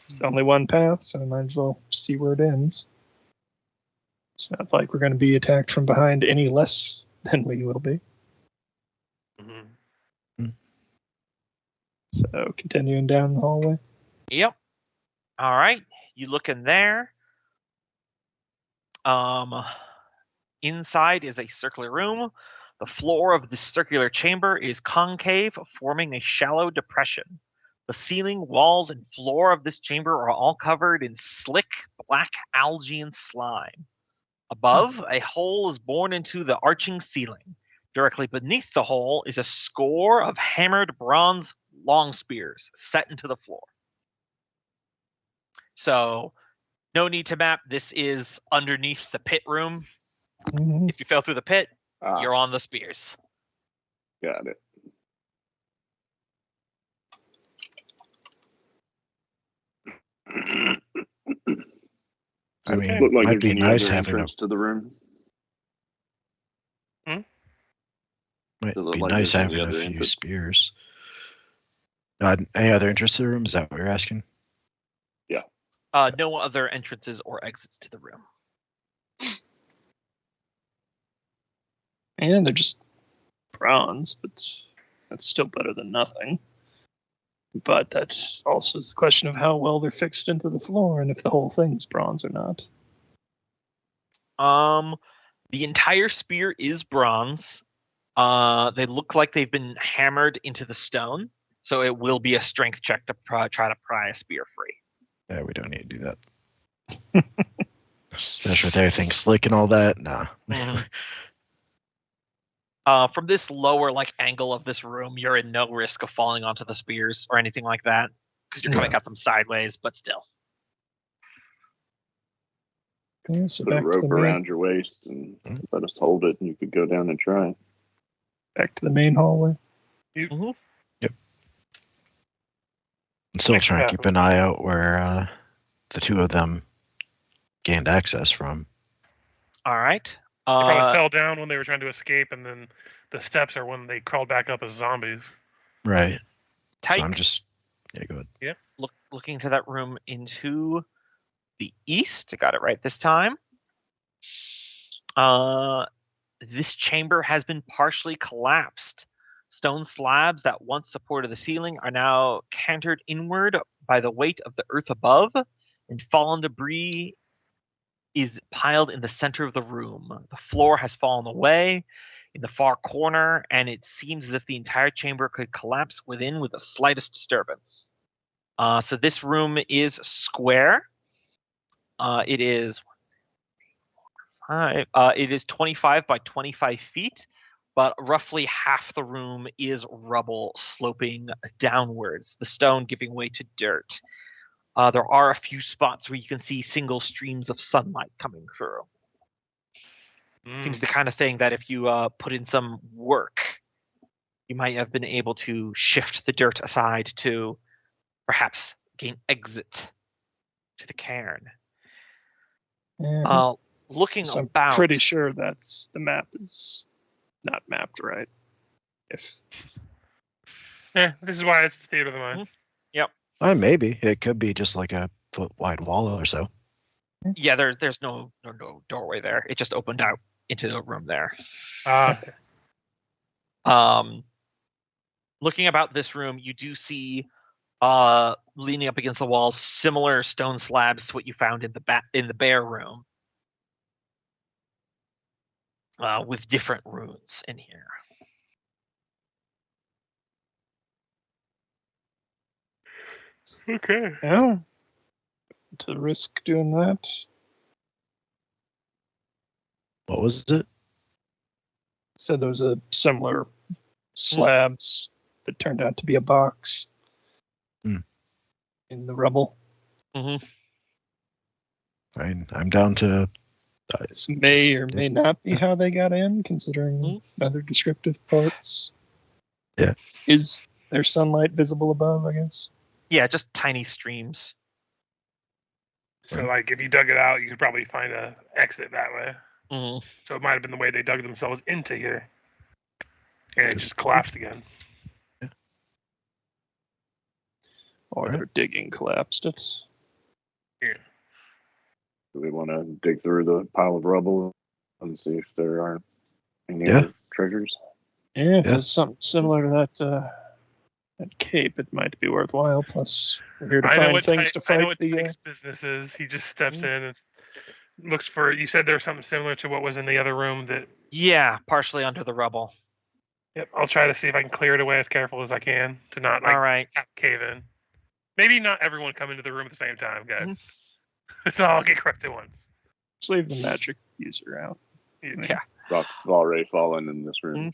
It's only one path, so I might as well see where it ends. It's not like we're going to be attacked from behind any less than we will be. Mm-hmm. So continuing down the hallway. Yep. All right. You look in there. Inside is a circular room. The floor of the circular chamber is concave, forming a shallow depression. The ceiling, walls, and floor of this chamber are all covered in slick, black algae and slime. Above, a hole is bored into the arching ceiling. Directly beneath the hole is a score of hammered bronze long spears set into the floor. So, no need to map. This is underneath the pit room. Mm-hmm. If you fell through the pit, you're on the spears. Got it. I mean, Look like might there's be any nice other having a entrance to the room. might Does it look be like nice there's any having a other few entrance? spears. Any other entrance to the room? Is that what you're asking? No other entrances or exits to the room. And they're just bronze, but that's still better than nothing. But that's also the question of how well they're fixed into the floor and if the whole thing's bronze or not. The entire spear is bronze. They look like they've been hammered into the stone, so it will be a strength check to try to pry a spear free. Yeah, we don't need to do that. Especially with everything slick and all that. Nah. Mhm. From this lower angle of this room, you're in no risk of falling onto the spears or anything like that because you're coming at them sideways, but still. Okay, so Put a back to rope the main, around your waist and let us hold it, and you could go down and try. back to the main hallway. Mm-hmm. I'm still Next trying to keep bathroom. an eye out where the two of them gained access from. All right. They probably fell down when they were trying to escape, and then the steps are when they crawled back up as zombies. Right. Tyke, So I'm just. Yeah, go ahead. looking to that room into the east. I got it right this time. This chamber has been partially collapsed. Stone slabs that once supported the ceiling are now cantered inward by the weight of the earth above, and fallen debris is piled in the center of the room. The floor has fallen away in the far corner, and it seems as if the entire chamber could collapse within with the slightest disturbance. So this room is square. It is 25 by 25 feet, but roughly half the room is rubble sloping downwards, the stone giving way to dirt. There are a few spots where you can see single streams of sunlight coming through. Seems the kind of thing that if you put in some work, you might have been able to shift the dirt aside to perhaps gain exit to the cairn. And Looking so about, I'm pretty sure that's the map is not mapped right. If This is why it's the theater of the mind. Maybe it could be just like a foot wide wall or so. yeah, there's no doorway there. It just opened out into the room there. Looking about this room, you do see leaning up against the walls similar stone slabs to what you found in the bear room, with different runes in here. Okay. yeah, to risk doing that. What was it? Said there was a similar slabs that turned out to be a box. Hmm. in the rubble. Mm-hmm. I'm down to. This may or may not be how they got in, considering other descriptive parts. Yeah. Is there sunlight visible above, I guess? Yeah, just tiny streams. So, like, if you dug it out, you could probably find a exit that way. Mm. So it might have been the way they dug themselves into here, and it just collapsed again. Or their digging collapsed it. Yeah. Do we want to dig through the pile of rubble and see if there aren't any other treasures? Yeah, if there's something similar to that cape, it might be worthwhile. Plus, we're here to find things to fight I know what the. Tyke's business is. He just steps in and looks for. You said there was something similar to what was in the other room. That Yeah, partially under the rubble. Yep, I'll try to see if I can clear it away as careful as I can to not All right. cave in. Maybe not everyone come into the room at the same time, guys. It's not all get cracked at once. Just leave the magic user out. Yeah. Rocks have already fallen in this room.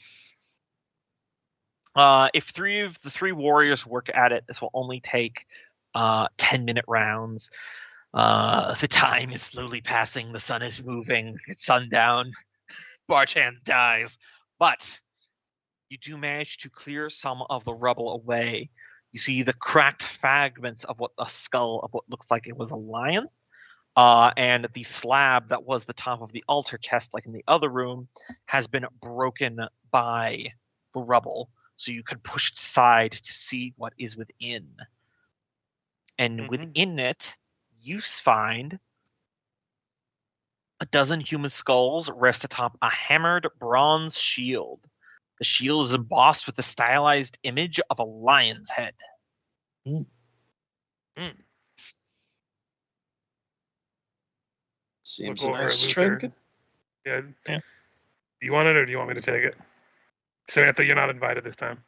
If the three warriors work at it, this will only take 10-minute rounds. The time is slowly passing. The sun is moving. It's sundown. Barchan dies. But you do manage to clear some of the rubble away. You see the cracked fragments of a skull of what looks like it was a lion. And the slab that was the top of the altar chest, like in the other room, has been broken by the rubble. So you can push it aside to see what is within. And within it, you find a dozen human skulls rest atop a hammered bronze shield. The shield is embossed with the stylized image of a lion's head. Seems Look a over nice at Luther. trinket. Yeah. Yeah. Do you want it or do you want me to take it? Samantha, you're not invited this time.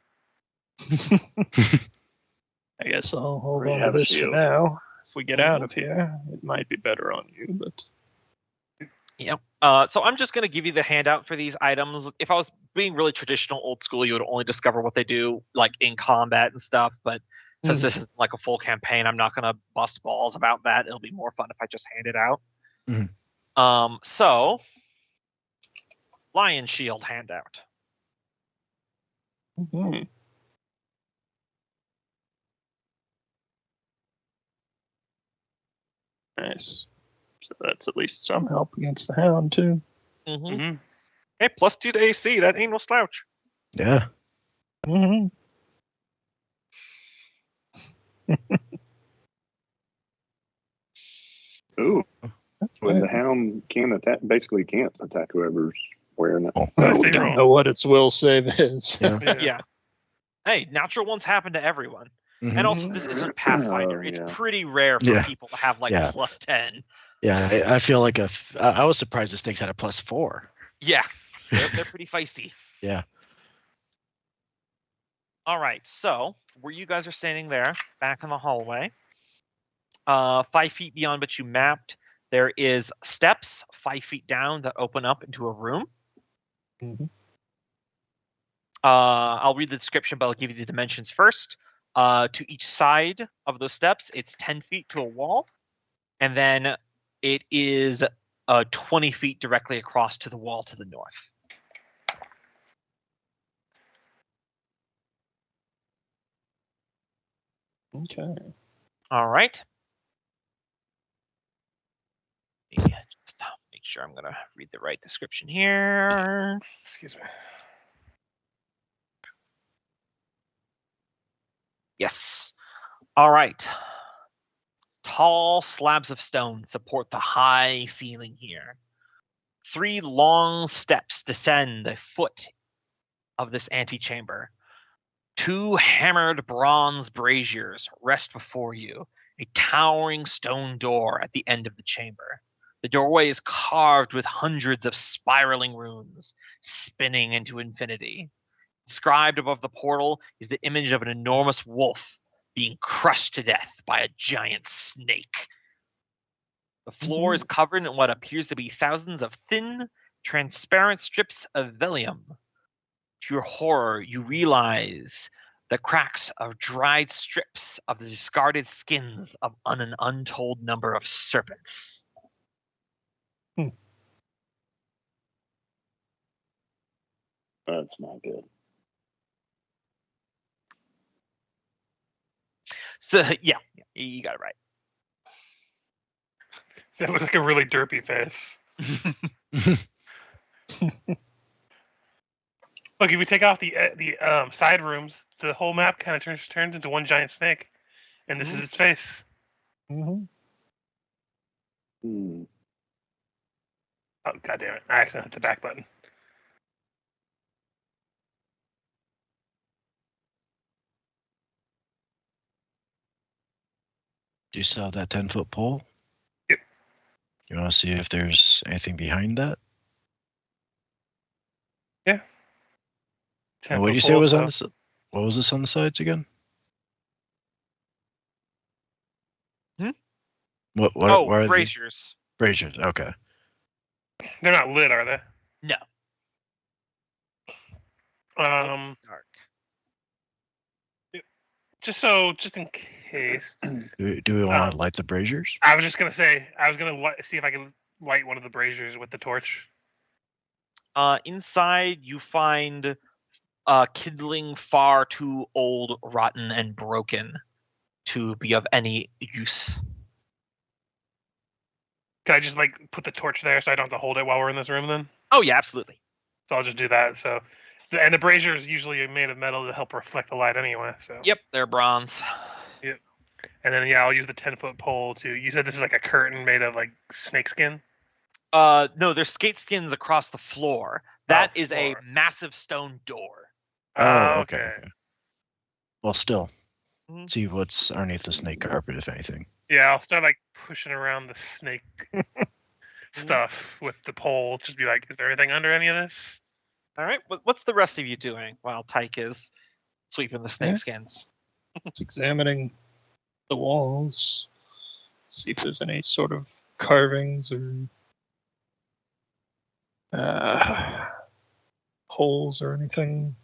I guess I'll hold We on have to a this for shield. now. If we get out of here, it might be better on you, but. Yep. So I'm just going to give you the handout for these items. If I was being really traditional, old school, you would only discover what they do like in combat and stuff. But since this is like a full campaign, I'm not going to bust balls about that. It'll be more fun if I just hand it out. So, Lion Shield handout. Nice. So that's at least some help against the hound, too. Hey, +2 to AC. That ain't no slouch. Yeah. Ooh. When the hound can't attack, basically can't attack whoever's wearing it. We don't know what its will save is. Yeah. Hey, natural ones happen to everyone. And also, this isn't Pathfinder. It's pretty rare for people to have like +10. Yeah, I feel like I was surprised this thing's had a +4. Yeah, they're pretty feisty. Yeah. All right, so where you guys are standing there, back in the hallway, 5 feet beyond what you mapped, there is steps 5 feet down that open up into a room. I'll read the description, but I'll give you the dimensions first. To each side of those steps, it's 10 feet to a wall, and then it is 20 feet directly across to the wall to the north. Okay. All right. Yeah, just make sure I'm going to read the right description here. Excuse me. Yes. All right. Tall slabs of stone support the high ceiling here. 3 long steps descend a foot of this antechamber. 2 hammered bronze braziers rest before you, a towering stone door at the end of the chamber. The doorway is carved with hundreds of spiraling runes, spinning into infinity. Inscribed above the portal is the image of an enormous wolf being crushed to death by a giant snake. The floor is covered in what appears to be thousands of thin, transparent strips of vellum. To your horror, you realize The cracks are dried strips of the discarded skins of an untold number of serpents. That's not good. So yeah, you got it right. That looks like a really derpy face. Look, if we take off the side rooms, the whole map kind of turns into one giant snake, and this is its face. Mm-hmm. Oh, god damn it! I accidentally hit the back button. Do you still have that 10-foot pole? Yep. You want to see if there's anything behind that? Yeah. And what did you say was on this? What was this on the sides again? What are braziers. Braziers, okay. They're not lit, are they? No. Dark. Just in case. Do we want to light the braziers? I was just gonna say, see if I can light one of the braziers with the torch. Inside, you find kindling far too old, rotten, and broken to be of any use. Can I just put the torch there so I don't have to hold it while we're in this room then? Oh yeah, absolutely. So I'll just do that. So, and the brazier is usually made of metal to help reflect the light anyway. So. Yep, they're bronze. Yep. And then I'll use the 10-foot pole to. You said this is like a curtain made of snakeskin. No, there's skate skins across the floor. That is a massive stone door. Oh, okay. Well, still, Mm-hmm. see what's underneath the snake carpet, if anything. Yeah, I'll start pushing around the snake stuff with the pole. Just be like, is there anything under any of this? All right. What's the rest of you doing while Tyke is sweeping the snake skins? It's examining the walls, see if there's any sort of carvings or holes or anything.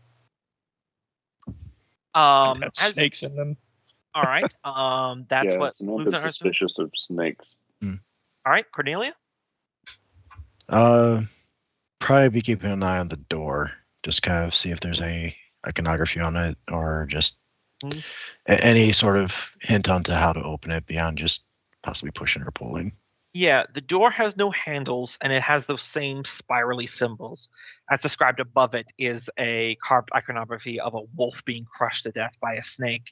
Have snakes in them. All right. That's what Samantha's suspicious of snakes. All right, Cornelia. Probably be keeping an eye on the door, just kind of see if there's any iconography on it, or just any sort of hint onto how to open it beyond just possibly pushing or pulling. Yeah, the door has no handles, and it has those same spirally symbols. As described above it is a carved iconography of a wolf being crushed to death by a snake.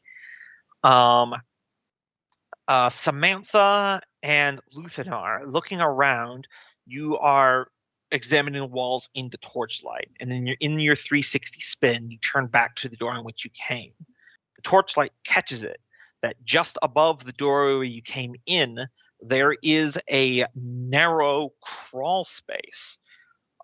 Samantha and Luthanar, looking around, you are examining the walls into torchlight, and in your 360 spin, you turn back to the door in which you came. The torchlight catches it that just above the doorway you came in, there is a narrow crawl space,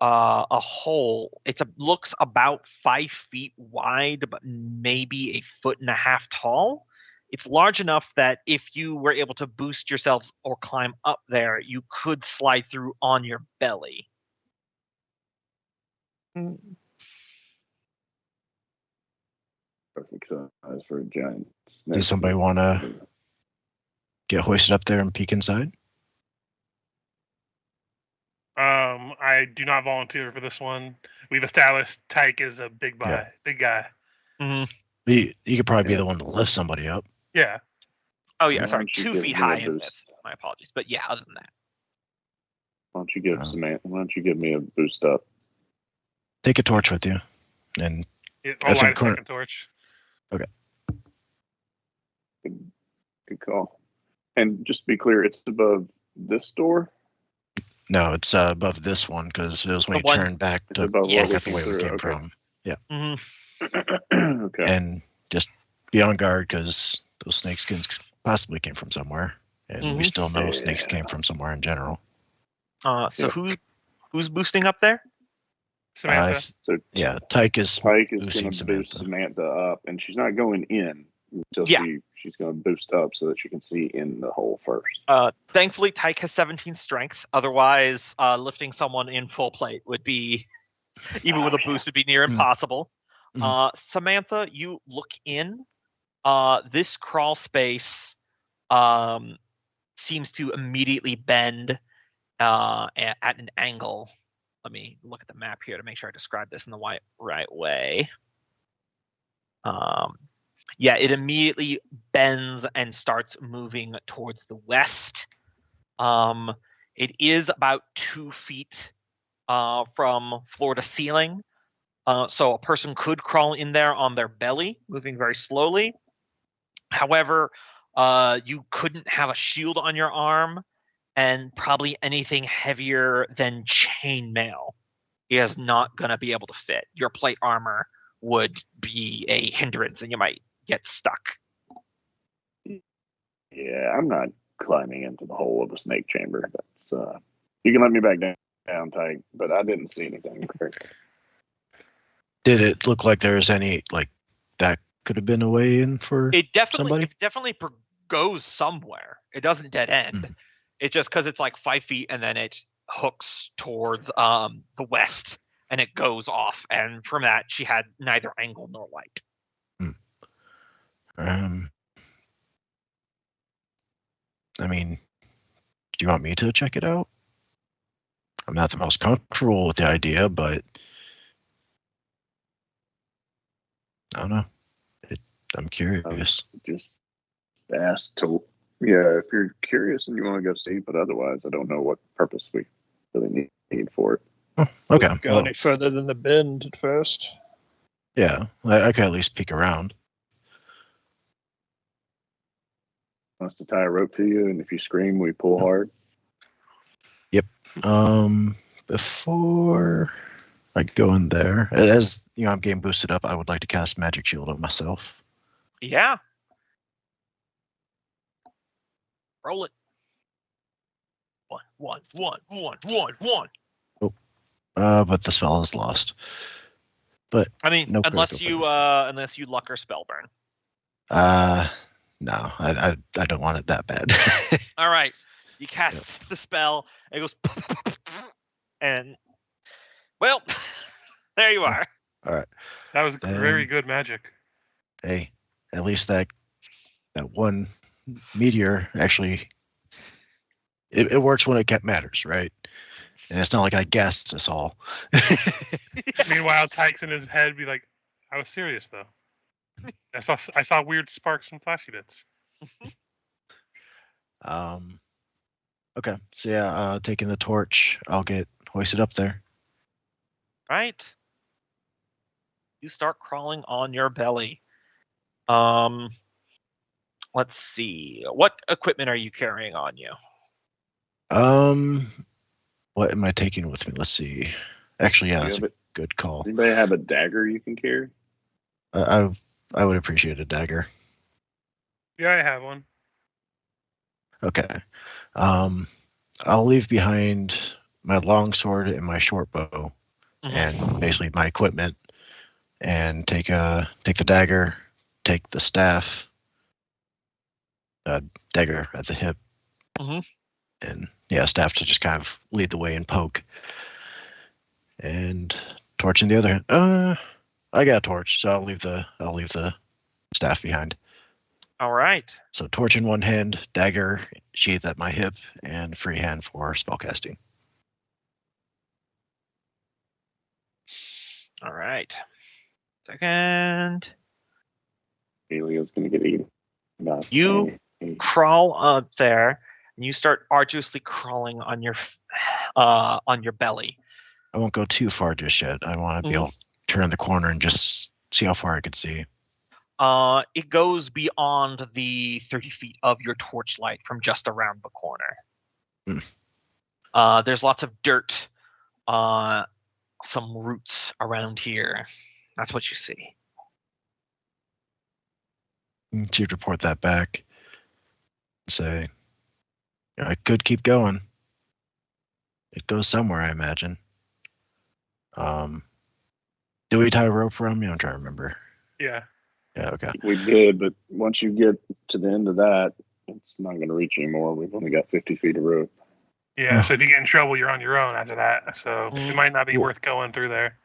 a hole. It looks about 5 feet wide, but maybe 1.5 feet tall. It's large enough that if you were able to boost yourselves or climb up there, you could slide through on your belly. Perfect size for a giant snake. Does somebody want to get hoisted up there and peek inside? I do not volunteer for this one. We've established Tyke is a big guy. Mm-hmm. You could probably be the one to lift somebody up. Yeah. Oh yeah, Why sorry, don't you 2 give feet me a high in boost? this. My apologies, but yeah, other than that. Why don't you give Samantha? Why don't you give me a boost up? Take a torch with you, and I'll light a second torch. Okay. Good call. And just to be clear, it's above this door. No, it's above this one because it was when you turned back to above look what at the way we came from. Yeah. Mm-hmm. Okay. And just be on guard because those snake skins possibly came from somewhere, and we still know snakes came from somewhere in general. So who's boosting up there? Samantha. Tyke is going to Samantha. boost Samantha up, and she's not going in until she's going to boost up so that she can see in the hole first. Thankfully, Tyke has 17 strength. Otherwise, lifting someone in full plate would be, even with a boost, would be near impossible. Samantha, you look in. This crawl space seems to immediately bend at an angle. Let me look at the map here to make sure I describe this in the right way. Yeah, it immediately bends and starts moving towards the west. It is about 2 feet from floor to ceiling. So a person could crawl in there on their belly, moving very slowly. However, you couldn't have a shield on your arm, and probably anything heavier than chainmail is not going to be able to fit. Your plate armor would be a hindrance, and you might get stuck. Yeah, I'm not climbing into the hole of a snake chamber. That's you can let me back down tight, but I didn't see anything. Did it look like there was any that could have been a way in for somebody? It definitely goes somewhere. It doesn't dead end. It's just because it's like 5 feet and then it hooks towards the west and it goes off. And from that, she had neither angle nor light. I mean, do you want me to check it out? I'm not the most comfortable with the idea, but I don't know. I'm curious. Just asked to, if you're curious and you want to go see, but otherwise, I don't know what purpose we really need for it. Oh, okay. Go any further than the bend at first? Yeah, I could at least peek around. Wants to tie a rope to you, and if you scream, we pull hard. Yep. Before I go in there, as you know, I'm getting boosted up, I would like to cast Magic Shield on myself. Yeah. Roll it. 1, 1, 1, 1, 1. Oh. But the spell is lost. But I mean, no unless you luck or spellburn. No, I don't want it that bad. All right, you cast the spell. It goes, and well, there you are. All right. That was very good magic. Hey, at least that one meteor actually it works when it matters, right? And it's not like I gassed us all. Meanwhile, Tyke's in his head be like, "I was serious though. I saw weird sparks from flashy bits." Okay, so yeah, taking the torch, I'll get hoisted up there. Right. You start crawling on your belly. Let's see. What equipment are you carrying on you? What am I taking with me? Let's see. Actually, yeah, that's a good call. Does anybody have a dagger you can carry? I would appreciate a dagger. Yeah, I have one. Okay. I'll leave behind my longsword and my short bow, and basically my equipment, and take the dagger, take the staff, dagger at the hip, and staff to just kind of lead the way and poke, and torch in the other hand. I got a torch, so I'll leave the staff behind. All right. So torch in one hand, dagger sheath at my hip, and free hand for spellcasting. All right. Second. Elio's gonna get eaten. You crawl up there, and you start arduously crawling on your belly. I won't go too far just yet. I want to be able to turn the corner and just see how far I could see. It goes beyond the 30 feet of your torchlight from just around the corner. There's lots of dirt, some roots around here. That's what you see. So you'd report that back. Say, I could keep going. It goes somewhere, I imagine. Did we tie a rope around me? I'm trying to remember. Yeah. Yeah, okay. We did, but once you get to the end of that, it's not going to reach anymore. We've only got 50 feet of rope. Yeah, so if you get in trouble, you're on your own after that. So it might not be worth going through there.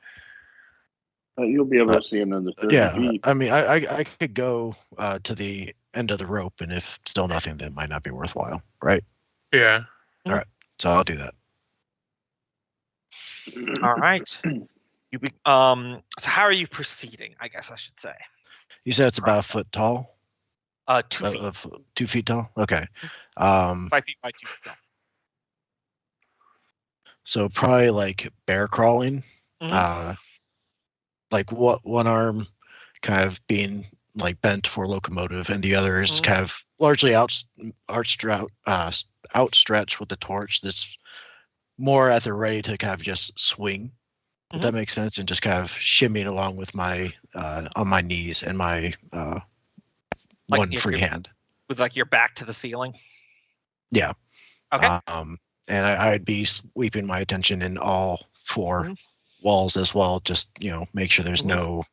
You'll be able to see another 30 Yeah, feet. I mean, I could go to the end of the rope, and if still nothing, then it might not be worthwhile, right? Yeah. So I'll do that. All right. So how are you proceeding? I guess I should say. You said it's about a foot tall. 2 feet. 2 feet tall. Okay. 5 feet by 2 feet tall. So probably like bear crawling. Mhm. Like one arm kind of being like bent for locomotive, and the other is kind of largely outstretched with the torch. That's more at the ready to kind of just swing. If that makes sense, and just kind of shimmying along with my on my knees and my one free hand. With like your back to the ceiling? Yeah. Okay. And I'd be sweeping my attention in all 4 walls as well. Just, make sure there's no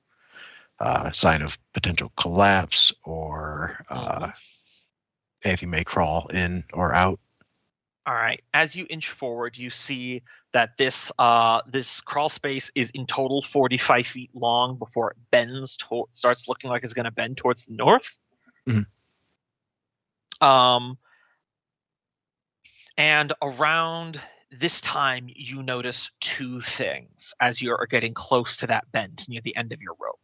sign of potential collapse or anything may crawl in or out. All right. As you inch forward, you see that this crawl space is in total 45 feet long before it bends, starts looking like it's going to bend towards the north. And around this time, you notice 2 things as you are getting close to that bend near the end of your rope.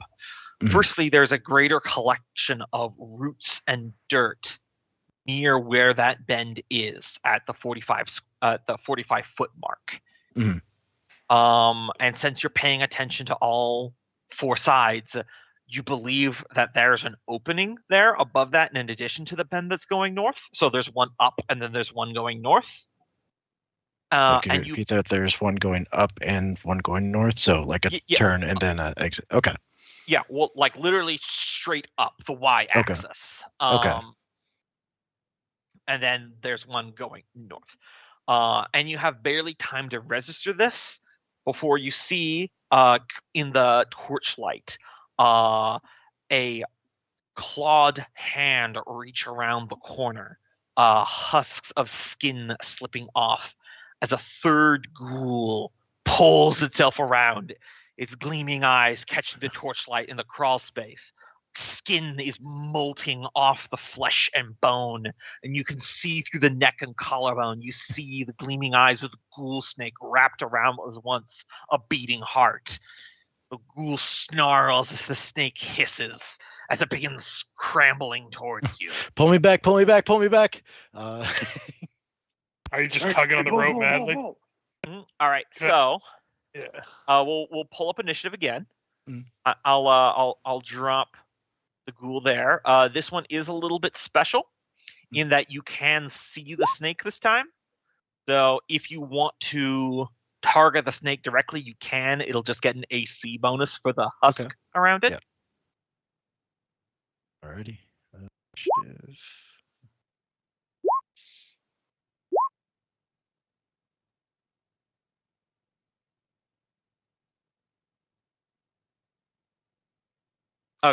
Firstly, there's a greater collection of roots and dirt near where that bend is at the 45 foot mark. And since you're paying attention to all 4 sides, you believe that there's an opening there above that, and in addition to the bend that's going north. So there's one up, and then there's one going north. And you thought there's one going up and one going north, so like a turn and then an exit. Okay. Yeah, well, like literally straight up the y-axis. Okay. And then there's one going north. And you have barely time to register this before you see in the torchlight a clawed hand reach around the corner, husks of skin slipping off as a third ghoul pulls itself around, its gleaming eyes catching the torchlight in the crawl space. Skin is molting off the flesh and bone, and you can see through the neck and collarbone. You see the gleaming eyes of the ghoul snake wrapped around what was once a beating heart. The ghoul snarls as the snake hisses as it begins scrambling towards you. Pull me back, pull me back, pull me back. Are you just tugging on the rope madly? All right, so we'll pull up initiative again. I'll drop the ghoul there. This one is a little bit special in that you can see the snake this time. So if you want to target the snake directly, you can. It'll just get an AC bonus for the husk around it. Alrighty.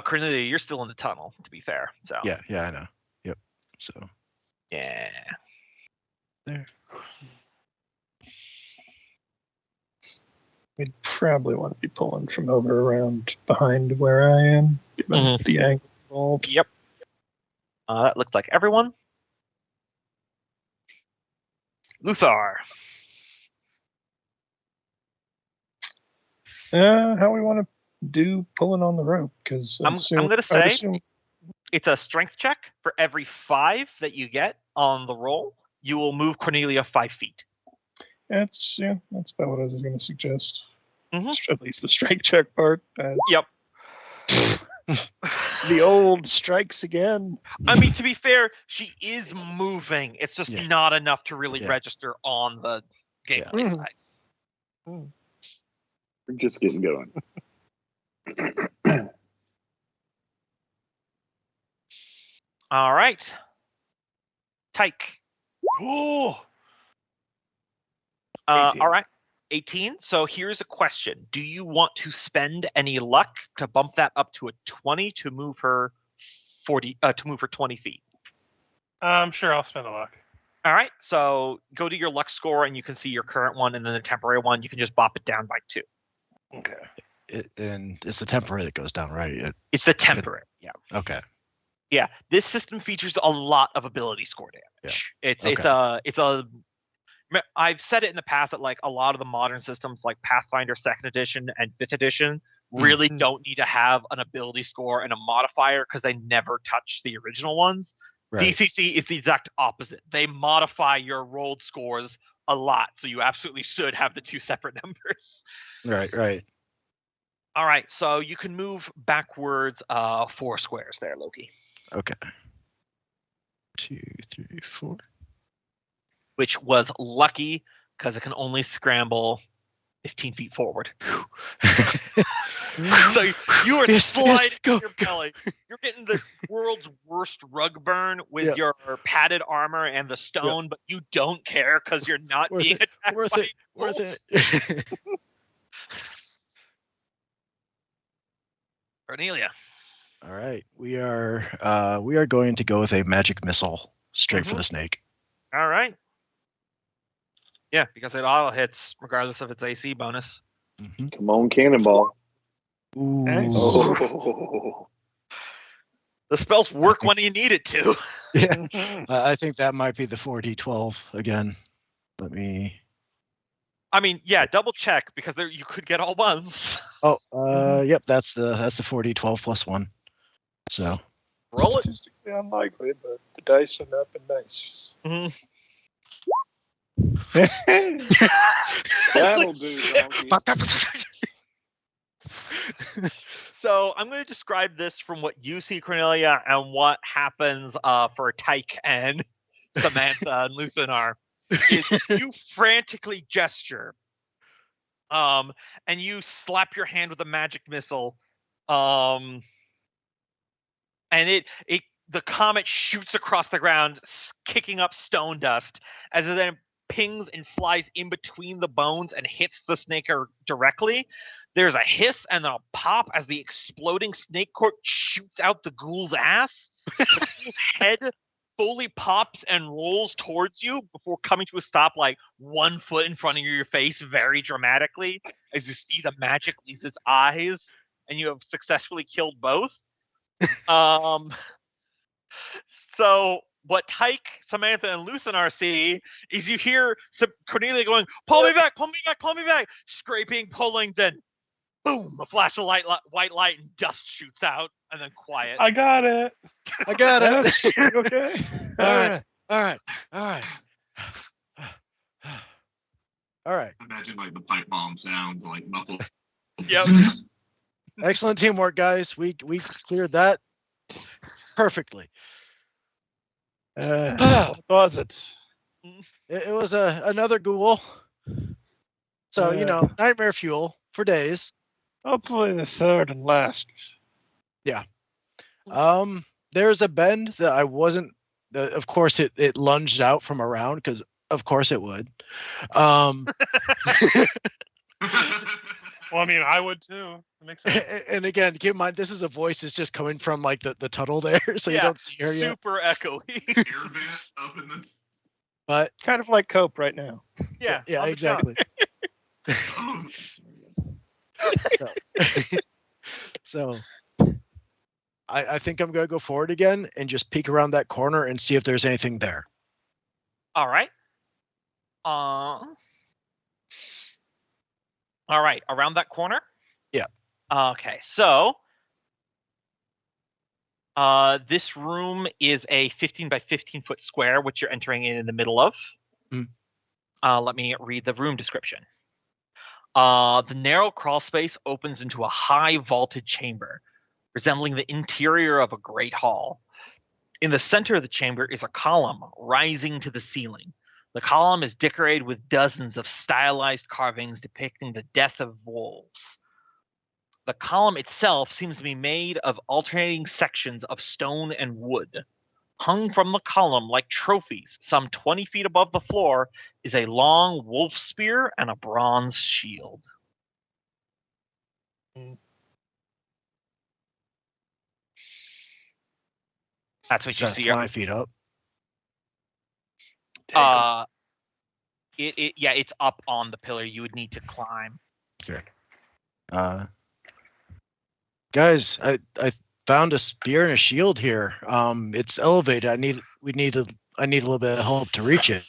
Cornelia, you're still in the tunnel, to be fair. So yeah, I know. Yep. So yeah. There. We'd probably want to be pulling from over around behind where I am, given the angle involved. Yep. That looks like everyone. Luthar. How we want to do pulling on the rope? Because I'm going to say it's a strength check. For every 5 that you get on the roll, you will move Cornelia 5 feet. That's about what I was going to suggest. At least the strength check part. Yep. The old strikes again. I mean, to be fair, she is moving. It's just not enough to really register on the gameplay side. We're just getting going. All right. Tyke. Oh. All right. 18. So here's a question. Do you want to spend any luck to bump that up to a 20 to move her 20 feet? Sure, I'll spend a luck. All right. So go to your luck score and you can see your current one, and then the temporary one, you can just bop it down by 2. Okay. and it's the temporary that goes down, right? It's the temporary. Yeah. Okay. Yeah. This system features a lot of ability score damage. Okay. It's a. I've said it in the past that like a lot of the modern systems like Pathfinder 2nd edition and 5th edition really don't need to have an ability score and a modifier because they never touch the original ones. Right. DCC is the exact opposite. They modify your rolled scores a lot, so you absolutely should have the two separate numbers. Right. All right, so you can move backwards 4 squares there, Loki. Okay. 2, 3, 4. Which was lucky because it can only scramble 15 feet forward. So you are sliding your belly. You're getting the world's worst rug burn with your padded armor and the stone, but you don't care because you're not being attacked. Worth it. Cornelia. All right, we are going to go with a magic missile straight for the snake. All right. Yeah, because it auto hits regardless of its AC bonus. Come on, cannonball. Ooh. Nice. Oh. The spells work when you need it to. Yeah. I think that might be the 4d12 again. Let me. I mean, yeah, double check because there you could get all ones. Oh, yep, that's the 4d12 plus 1. So. Roll it. Statistically unlikely, but the dice are up and nice. That'll do, donkey. So I'm going to describe this from what you see, Cornelia, and what happens for Tyke and Samantha and Luthanar. Is you frantically gesture, and you slap your hand with a magic missile, and the comet shoots across the ground, kicking up stone dust, as it then pings and flies in between the bones and hits the snake directly. There's a hiss and then a pop as the exploding snake court shoots out the ghoul's ass. The ghoul's head fully pops and rolls towards you before coming to a stop like 1 foot in front of your face very dramatically as you see the magic leaves its eyes and you have successfully killed both. So what Tyke, Samantha, and Luthanar see is you hear Cornelia going, pull me back, scraping, pulling, then boom, a flash of white light and dust shoots out, and then quiet. I got it. Yes. Okay. All right. Imagine like the pipe bomb sounds like muffled. Yep. Excellent teamwork, guys. We cleared that perfectly. What was it? It was another ghoul. So nightmare fuel for days. Hopefully the third and last. Yeah. There's a bend that I wasn't. Of course, it lunged out from around because of course it would. Well, I mean, I would too. It makes sense. And again, keep in mind this is a voice that's just coming from like the tunnel there, so you don't see her yet. Super echoey. Air vent up in the. But Kind of like Cope right now. Yeah, exactly. So I think I'm gonna go forward again and just peek around that corner and see if there's anything there. All right. All right, around that corner? Yeah. Okay, so this room is a 15 by 15 foot square, which you're entering in the middle of. Let me read the room description. The narrow crawl space opens into a high vaulted chamber, resembling the interior of a great hall. In the center of the chamber is a column rising to the ceiling. The column is decorated with dozens of stylized carvings depicting the death of wolves. The column itself seems to be made of alternating sections of stone and wood. Hung from the column like trophies, some 20 feet above the floor, is a long wolf spear and a bronze shield. That's what you see. 20 feet up. It's up on the pillar. You would need to climb. Okay. Guys, I found a spear and a shield here. It's elevated. I need a little bit of help to reach it.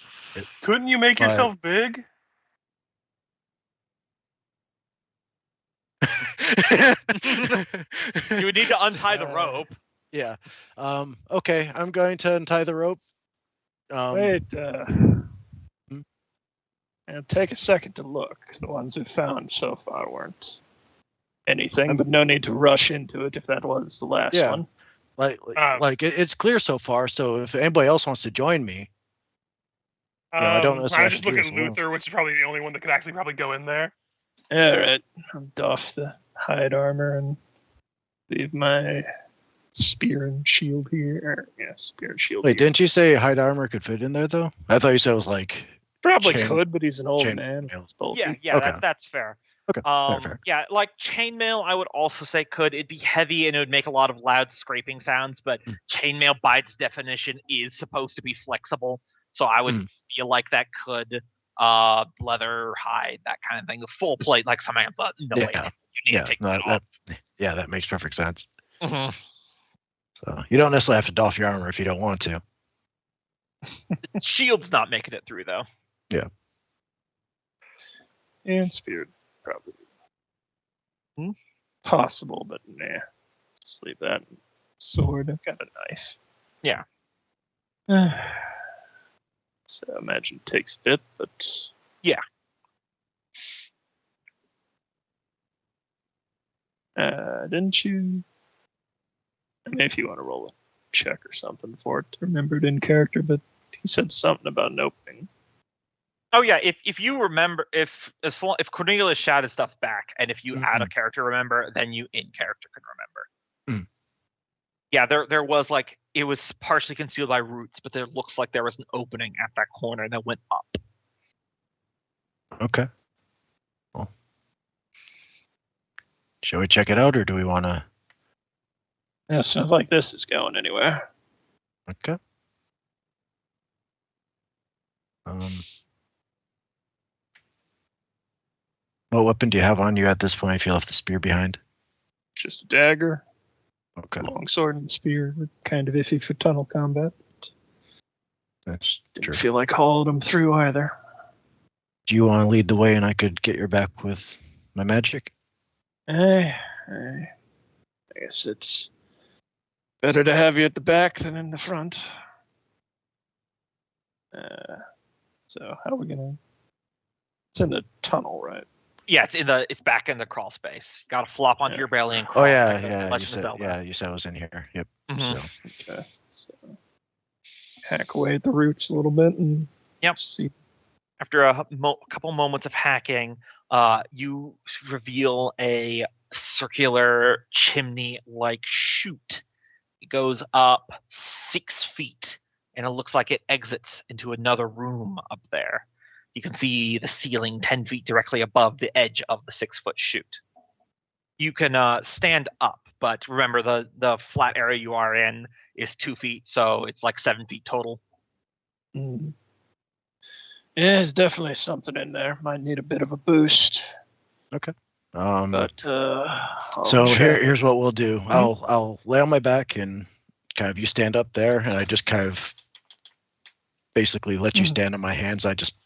Couldn't you make But- yourself big? You would need to untie the rope. Yeah. Okay, I'm going to untie the rope. Wait. And take a second to look. The ones we've found so far weren't anything, but no need to rush into it if that was the last Yeah. one. It's clear so far. So if anybody else wants to join me, I don't necessarily I just have to look do at this alone. Luther, which is probably the only one that could actually probably go in there. All right, I'll doff the hide armor and leave my spear and shield here. Spear and shield. Wait, here. didn't you say hide armor could fit in there though? I thought you said it was like Probably chain- could, but he's an old chain man. mail. It's bulky. Yeah, Okay. that's fair. Okay, fair. Yeah, like chainmail, I would also say could. It'd be heavy and it would make a lot of loud scraping sounds, but chainmail by its definition is supposed to be flexible. So I would feel like that could leather, hide, that kind of thing. Full plate like Samantha. No way. You need to take that off. That makes perfect sense. Mhm. So you don't necessarily have to doff your armor if you don't want to. Shield's not making it through though. Yeah. And spear, probably. Possible, but nah. Just leave that. Sword, I've got a knife. Yeah. So I imagine it takes a bit, but... Yeah. Didn't you... I mean, if you want to roll a check or something for it to remember it in character, but he said something about an opening. Oh yeah, if you remember, if Cornelius shouted stuff back, and if you add a character remember, then you in character can remember. Yeah, there was like it was partially concealed by roots, but there looks like there was an opening at that corner that went up. Okay. Well, shall we check it out, or do we want to? Yeah, sounds like this is going anywhere. Okay. What weapon do you have on you at this point if you left the spear behind? Just a dagger. Okay. Longsword and spear were kind of iffy for tunnel combat. That's Didn't true. feel like hauling them through either. Do you want to lead the way and I could get your back with my magic? I guess it's better to have you at the back than in the front. So how are we gonna? It's in the tunnel, right? Yeah, it's back in the crawl space. You gotta flop onto your belly and crawl. Oh like the yeah. Legend You of said Zelda. you said it was in here. Yep. Mhm. So Okay. So hack away at the roots a little bit and see. After a couple moments of hacking, you reveal a circular chimney-like chute. It goes up 6 feet, and it looks like it exits into another room up there. You can see the ceiling 10 feet directly above the edge of the 6-foot chute. You can stand up, but remember the flat area you are in is 2 feet, so it's like 7 feet total. Mm. Yeah, there's definitely something in there. Might need a bit of a boost. okay. But So here's what we'll do. I'll lay on my back and kind of you stand up there, and I just kind of basically let you stand on my hands. I just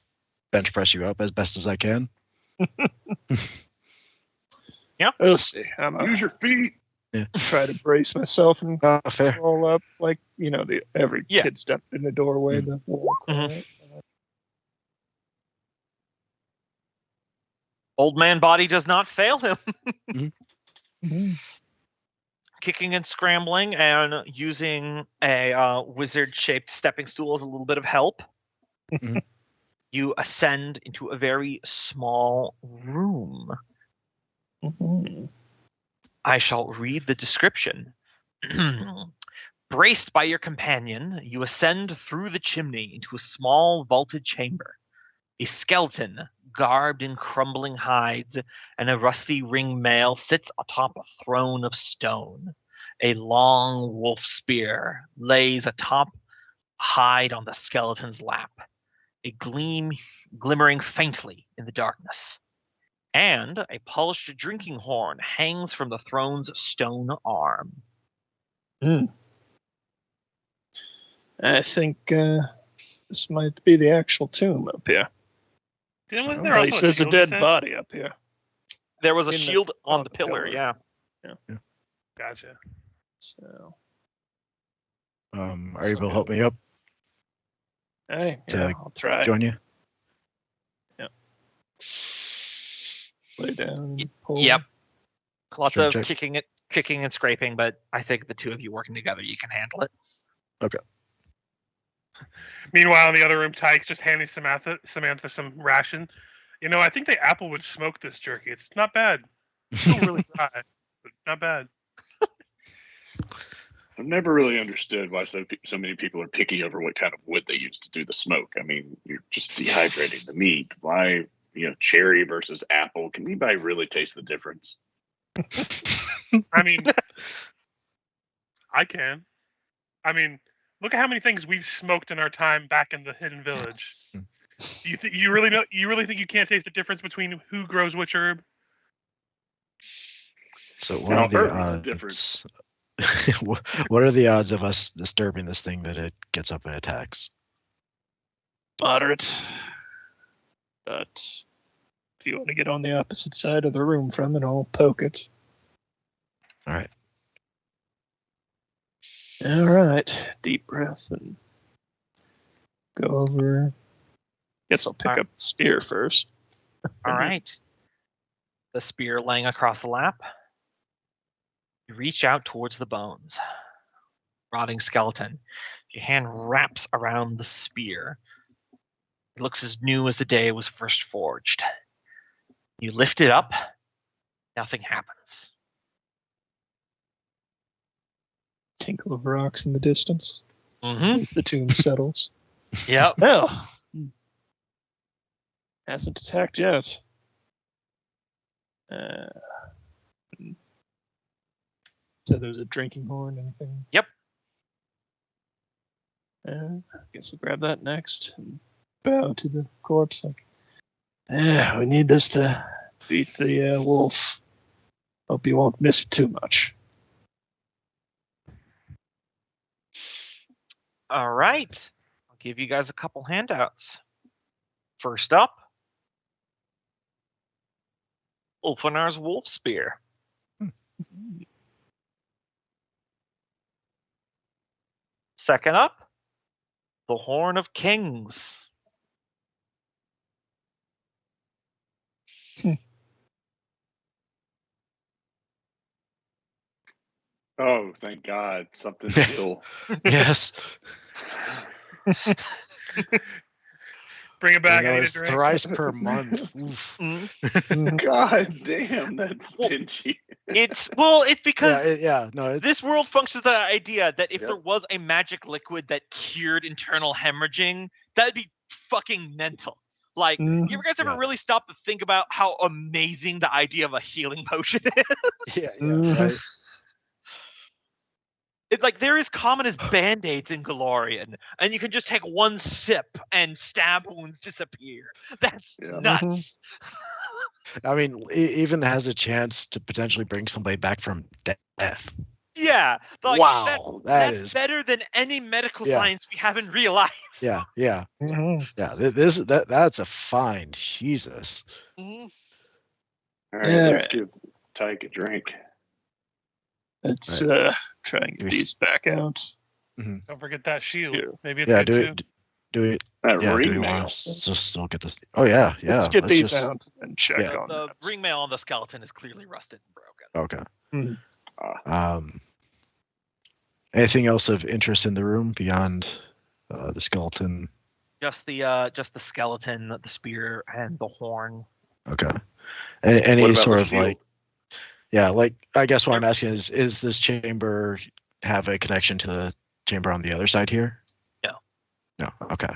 bench press you up as best as I can. Yeah, we'll see. Use your feet. Yeah. Try to brace myself and Fair. roll up like every kid stepped in the doorway. The walk, right? Old man body does not fail him. Mm-hmm. Kicking and scrambling and using a wizard-shaped stepping stool as a little bit of help. Mm-hmm. You ascend into a very small room. Mm-hmm. I shall read the description. Braced by your companion, you ascend through the chimney into a small vaulted chamber. A skeleton, garbed in crumbling hides and a rusty ring mail, sits atop a throne of stone. A long wolf spear lays atop hide on the skeleton's lap, a glimmering faintly in the darkness. and a polished drinking horn hangs from the throne's stone arm. I think this might be the actual tomb up here. Wasn't there also there's a shield, you dead said? body up here. There was a In the- shield on on the the pillar, pillar. yeah. Gotcha. So, Are you able to help me up? hey, To yeah, I'll try. Join you? Lay down. Pull. Yep. Lots Strength of check. kicking and scraping, but I think the two of you working together, you can handle it. Meanwhile, in the other room, Tyke's just handing Samantha some ration. I think the apple would smoke this jerky. It's not bad. It's still really dry, but not bad. I've never really understood why so many people are picky over what kind of wood they use to do the smoke. I mean, you're just dehydrating the meat. Why, cherry versus apple? Can anybody really taste the difference? I mean, I can. I mean, look at how many things we've smoked in our time back in the Hidden Village. Do you really think you can't taste the difference between who grows which herb? So what Now, are the herb is the odds? difference. What are the odds of us disturbing this thing that it gets up and attacks? Moderate. But if you want to get on the opposite side of the room from it, I'll poke it. All right. All right. Deep breath and go over. Guess I'll pick up the spear first. All right. The spear laying across the lap. You reach out towards the bones. Rotting skeleton. Your hand wraps around the spear. It looks as new as the day it was first forged. You lift it up. Nothing happens. Tinkle of rocks in the distance Mm-hmm. as the tomb settles. Yep. Oh. Hasn't attacked yet. So there's a drinking horn, anything? Yep. I guess we'll grab that next and bow to the corpse. Like, yeah, we need this to beat the wolf. Hope you won't miss it too much. All right. I'll give you guys a couple handouts. First up, Ulfanar's Wolf Spear. Second up, the Horn of Kings. Oh, thank God. Something still. Yes. Bring it back. You know, I need a it's drink. thrice per month. Oof. God damn, that's stingy. It's because It's this world functions on the idea that if Yep. there was a magic liquid that cured internal hemorrhaging, that'd be fucking mental. Like, you ever guys ever Yeah. really stop to think about how amazing the idea of a healing potion is? yeah, Mhm. right. It's like they're as common as band-aids in Galorian, and you can just take one sip and stab wounds disappear. That's Yeah. nuts. I mean, even has a chance to potentially bring somebody back from death. Yeah. Like, Wow, that's is better than any medical Yeah. science we have in real life. yeah. Mhm. That's a find. Jesus. Mhm. All right, Yeah, let's right. give Tyke a drink. Let's try and get Yes. these back out. Don't forget that shield. Yeah. Maybe it's Yeah, good do too. it. Do it. That Yeah, do ring you nail. want to just still get this? Oh yeah. Let's get these just- out and check yeah. on The that. ring mail on the skeleton is clearly rusted and broken. Okay. Ah, Anything else of interest in the room beyond the skeleton? Just the skeleton, the spear, and the horn. Okay. Any what about sort the of shield? like, I guess what I'm asking is this chamber have a connection to the chamber on the other side here? No. No. Okay.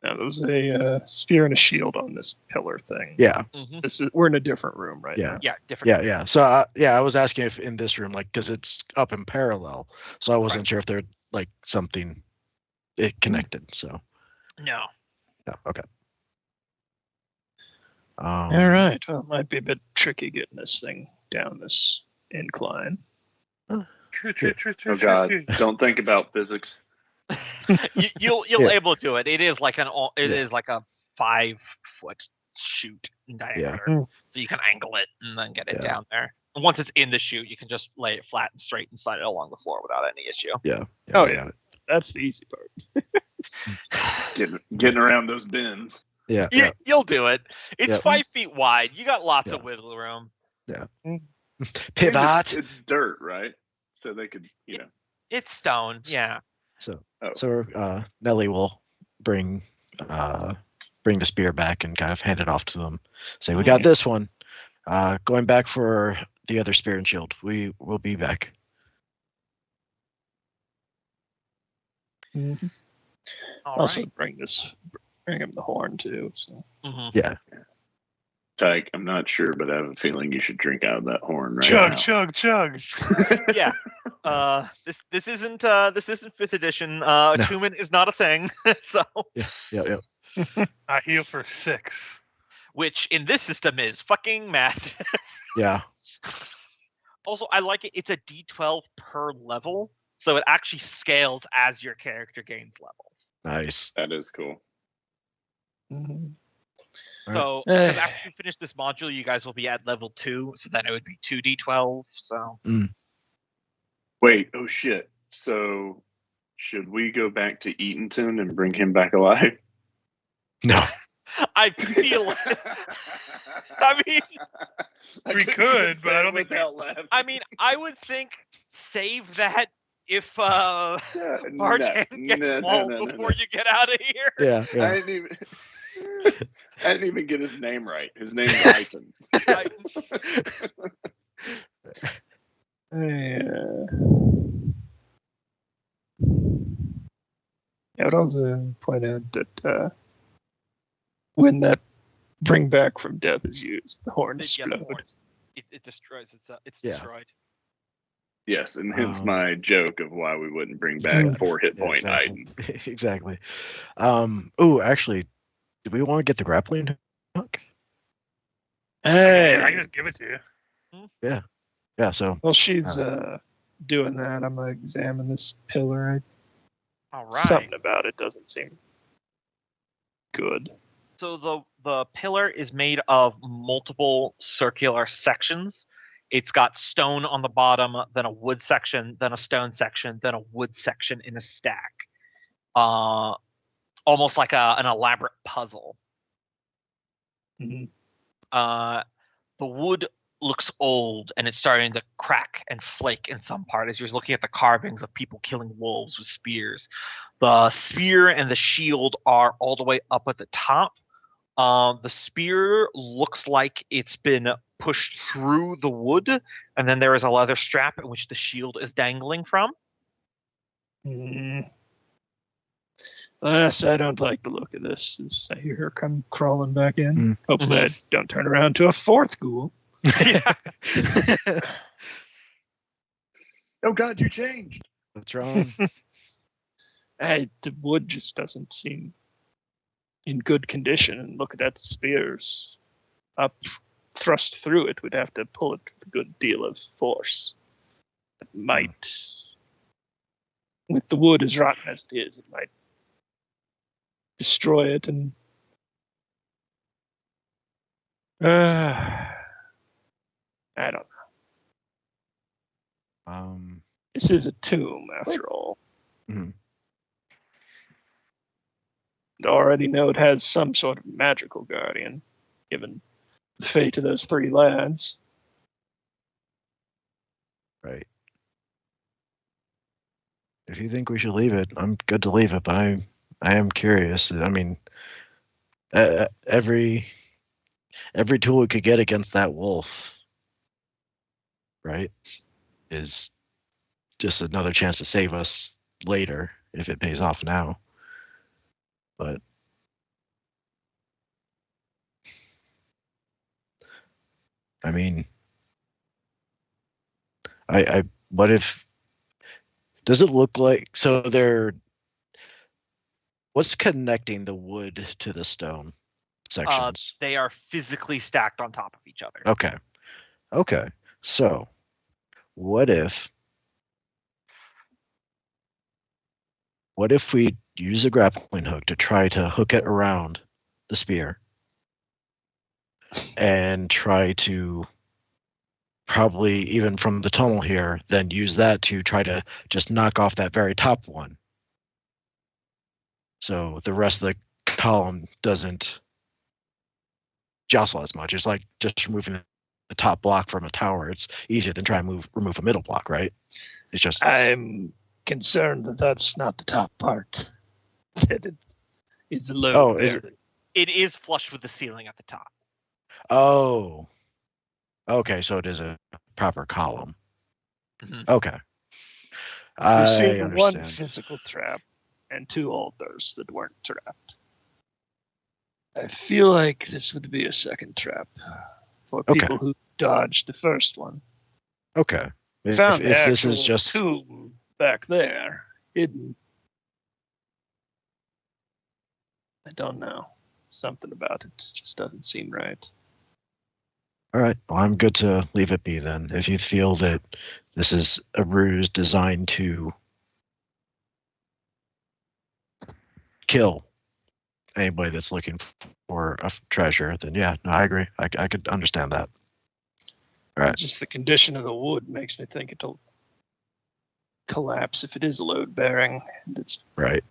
Now, there's a spear and a shield on this pillar thing. Yeah. Mm-hmm. We're in a different room right Yeah. now. Yeah, different. Yeah. So I was asking if in this room, like, because it's up in parallel, so I wasn't sure if they're like something it connected. So No. no. Okay. All right. Well, it might be a bit tricky getting this thing down this incline. Oh God! Don't think about physics. You'll Yeah. able to do it. It is like is like a 5-foot chute in diameter, Yeah. so you can angle it and then get it Yeah. down there. And once it's in the chute, you can just lay it flat and straight and slide it along the floor without any issue. Yeah. Oh, we yeah. got it. That's the easy part. Getting around those bins. Yeah. You'll do it. It's Yeah. 5 feet wide. You got lots Yeah. of wiggle room. Pivot. It's dirt, right? So they could, It's stone. Yeah. So Oh. Nelly will bring the spear back and kind of hand it off to them. Say, we got this one. Going back for the other spear and shield. We will be back. Mm-hmm. Also, bring him the horn too. So. Mhm. Yeah. Tyke, I'm not sure, but I have a feeling you should drink out of that horn right now. Chug. Yeah. This isn't 5th edition. Attunement is not a thing. So Yeah. I heal for 6. which in this system is fucking math. Yeah. Also, I like it. It's a D12 per level, so it actually scales as your character gains levels. Nice. That is cool. Mm-hmm. So, because after you finish this module, you guys will be at level 2, so then it would be 2d12. So, Wait, oh shit. So, should we go back to Eatonton and bring him back alive? No. I feel. I mean, We could, but I don't think. I mean, I would think save that if Bartan gets mauled before you get out of here. Yeah. I didn't even get his name right. His name's Iton. I would also point out that when that bring back from death is used, the horn explode. It destroys itself. It's Yeah. destroyed. Yes, and hence my joke of why we wouldn't bring back 4 hit point exactly. Iton. Exactly. Actually, do we want to get the grappling hook? Hey, I can just give it to you. Yeah. So. Well, she's doing that. I'm gonna examine this pillar. All right. Something about it doesn't seem good. So the pillar is made of multiple circular sections. It's got stone on the bottom, then a wood section, then a stone section, then a wood section in a stack. Almost like an elaborate puzzle. Mm-hmm. The wood looks old and it's starting to crack and flake in some part as you're looking at the carvings of people killing wolves with spears. The spear and the shield are all the way up at the top. The spear looks like it's been pushed through the wood, and then there is a leather strap in which the shield is dangling from. Yes, I don't like the look of this. As I hear her come crawling back in. Hopefully I don't turn around to a 4th ghoul. Yeah. Oh God, you changed. What's wrong? The wood just doesn't seem in good condition. And look at that spears up thrust through it. We'd have to pull it with a good deal of force. It might, with the wood as rotten as it is, it might destroy it. And I don't know. This is a tomb, after all. Mhm. And already know it has some sort of magical guardian, given the fate of those 3 lads. Right. If you think we should leave it, I'm good to leave it, but I am curious. I mean, every tool we could get against that wolf, right, is just another chance to save us later if it pays off now. But I mean, I what if, does it look like, so they're, what's connecting the wood to the stone? sections? They are physically stacked on top of each other. Okay. So, what if we use a grappling hook to try to hook it around the spear and try to probably even from the tunnel here, then use that to try to just knock off that very top one. So the rest of the column doesn't jostle as much. It's like just removing the top block from a tower. It's easier than trying to remove a middle block, right? It's just I'm concerned that that's not the top part. That it is low. Oh, is it? It is flush with the ceiling at the top. Oh. Okay, so it is a proper column. Mhm. Okay. We've I seen one understand. physical trap and 2 altars that weren't trapped. I feel like this would be a second trap for Okay. people who dodged the first one. Okay. Found If the this is actual just tomb back there, hidden. I don't know. Something about it just doesn't seem right. all right, well, I'm good to leave it be then. If you feel that this is a ruse designed to kill anybody that's looking for a treasure, then yeah, no, I agree. I could understand that. All right. Just the condition of the wood makes me think it'll collapse if it is load bearing. It's Right.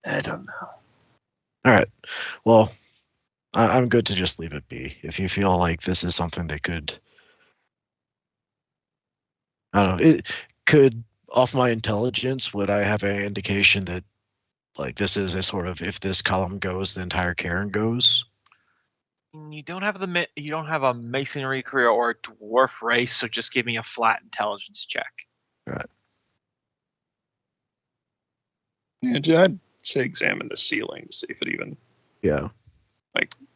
I don't know. All right. Well, I'm good to just leave it be. If you feel like this is something that could, I don't know, it could, off my intelligence, would I have an indication that, like, this is a sort of, if this column goes, the entire cairn goes? You don't have a masonry career or a dwarf race, so just give me a flat intelligence check. Yeah, I'd say examine the ceiling to see if it even. Yeah.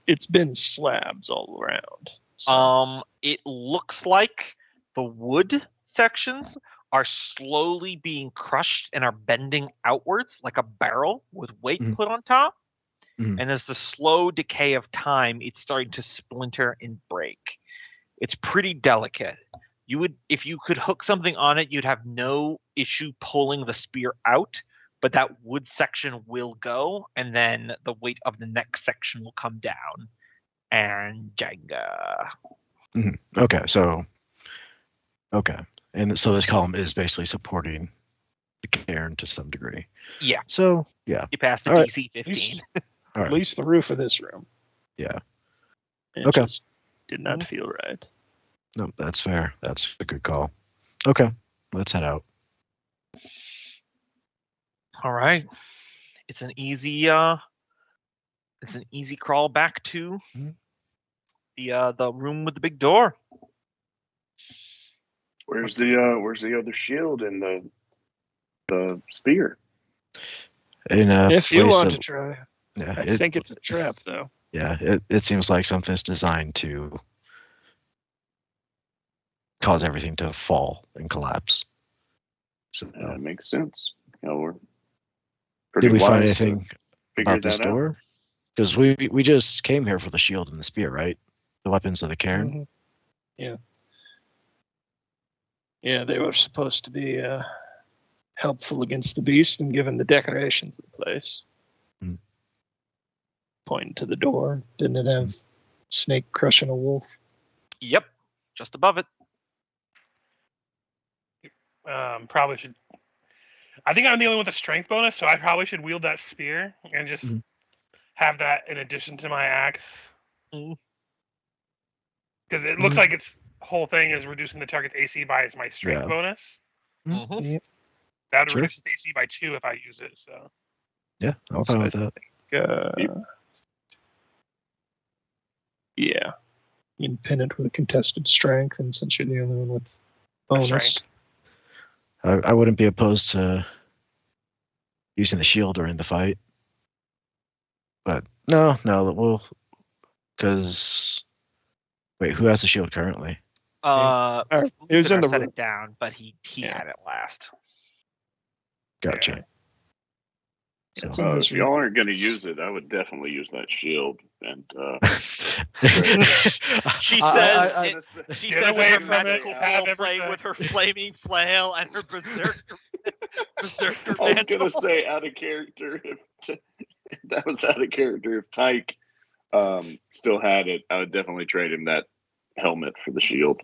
It's been slabs all around. So. It looks like the wood sections are slowly being crushed and are bending outwards like a barrel with weight Mhm. put on top. Mhm. And as the slow decay of time, it's starting to splinter and break. It's pretty delicate. If you could hook something on it, you'd have no issue pulling the spear out, but that wood section will go, and then the weight of the next section will come down. And Jenga. Mhm. Okay. So and so this column is basically supporting the cairn to some degree. Yeah. So yeah. You passed the All right. DC 15. All At right. least the roof of this room. Yeah. It Okay. just did not feel right. No, that's fair. That's a good call. Okay. Let's head out. All right. It's an easy crawl back to Mhm. the room with the big door. Where's the other shield and the spear? In a If you place want that- to try, yeah, I think it's a trap, though. Yeah, it seems like something's designed to cause everything to fall and collapse. So, That makes sense. We're pretty did we find wise to anything figure about this that out. door? Because we just came here for the shield and the spear, right? The weapons of the cairn. Mhm. Yeah. Yeah, they were supposed to be helpful against the beast and given the decorations of the place. Mm. Pointing to the door. Didn't it have snake crushing a wolf? Yep. Just above it. Probably should. I think I'm the only one with a strength bonus, so I probably should wield that spear and just Mhm. have that in addition to my axe. Mhm. Because it looks like its whole thing is reducing the target's AC by my strength Yeah. bonus. Mhm. Yep. That would Sure. reduce its AC by 2 if I use it. So Yeah, I'm Also, fine with that. Yeah. You can pin it with a contested strength, and since you're the only one with bonus. strength. I wouldn't be opposed to using the shield during the fight. But no, we'll, because wait, who has the shield currently? It was in the set room. it down, but he Yeah. had it last. Gotcha. Yeah. So, It's a If misery. y'all aren't going to use it, I would definitely use that shield. And She I- says I- it- she Get says away her from magical it, have pole playing everything. with her flaming flail and her berserker I was mantle. going to say out of character. If that was out of character. If Tyke still had it, I would definitely trade him that helmet for the shield.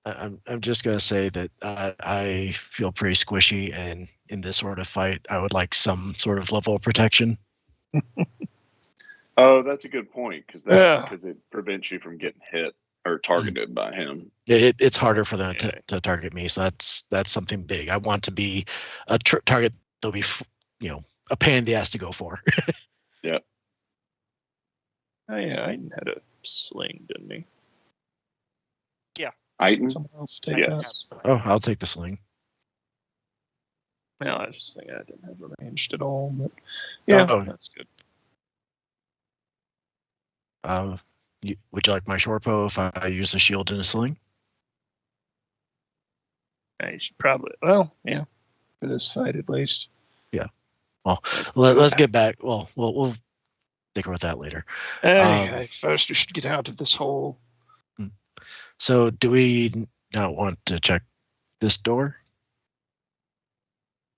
I'm just gonna say that I feel pretty squishy, and in this sort of fight, I would like some sort of level of protection. Oh, that's a good point because Yeah. it prevents you from getting hit or targeted by him. It's harder for them Yeah. to target me, so that's something big. I want to be a target that'll be a pain in the ass to go for. Oh yeah, Aiden had a sling, didn't he? Item? Someone else take Yes. that? Oh, I'll take the sling. No, I just think I didn't have ranged at all, but yeah, Oh. that's good. Would you like my shortbow if I use a shield and a sling? I should probably, well, yeah, for this fight at least. Let's get back. Well, we'll think about that later. Anyway, first we should get out of this hole. So, do we not want to check this door?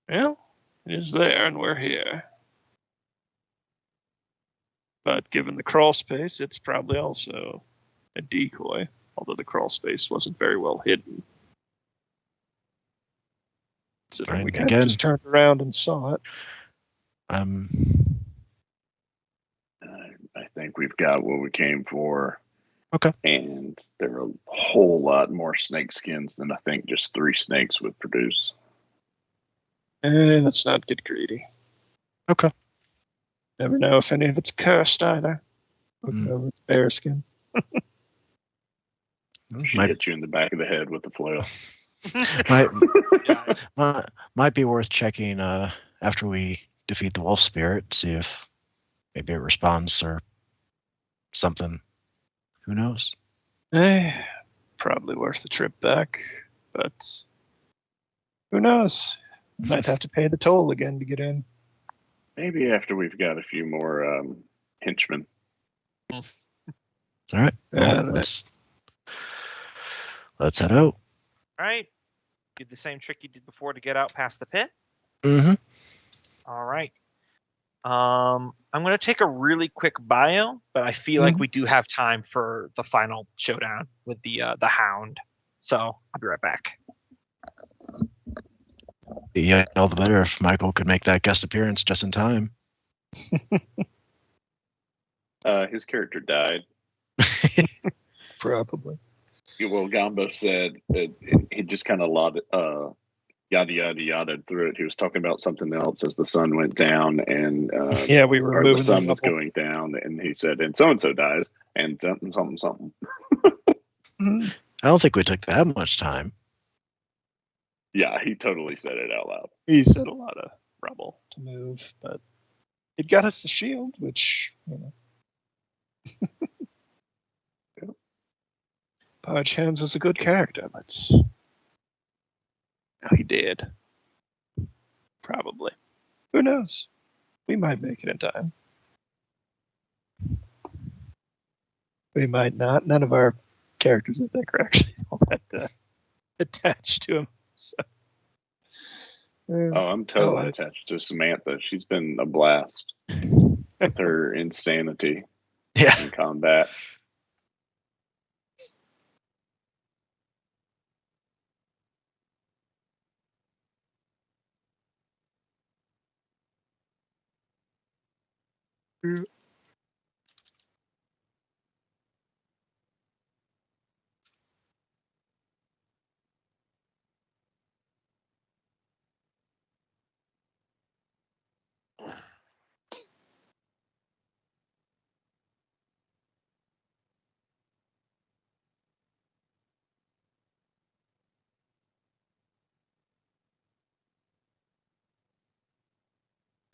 Well, it is there, and we're here. But given the crawl space, it's probably also a decoy, although the crawl space wasn't very well hidden. So Right, we kind again. of just turned around and saw it. I think we've got what we came for. Okay. And there are a whole lot more snake skins than I think just 3 snakes would produce. Let's not get greedy. Okay. Never know if any of it's cursed either. Looking over the bear skin. She hits you in the back of the head with the flail. Might be worth checking after we defeat the wolf spirit, see if maybe it responds or something. Who knows? Probably worth the trip back, but who knows? Might have to pay the toll again to get in. Maybe after we've got a few more henchmen. All right. Well, let's head out. All right. Do the same trick you did before to get out past the pit. Mm-hmm. All right. I'm going to take a really quick bio, but I feel like we do have time for the final showdown with the hound. So I'll be right back. Yeah, all the better if Michael could make that guest appearance just in time. His character died. Probably. Well, Gombo said that he just kind of yada yada yada through it. He was talking about something else as the sun went down, and Yeah, we were or moving the sun the was rubble. going down, and he said, and so dies, and something. Mhm. I don't think we took that much time. Yeah, he totally said it out loud. He said a lot of rubble to move, but it got us the shield, which, you know. Podge Hands was a good character, but he did. Probably. Who knows? We might make it in time. We might not. None of our characters, I think, are actually all that attached to him. So. Oh, I'm totally attached to Samantha. She's been a blast with her insanity in combat.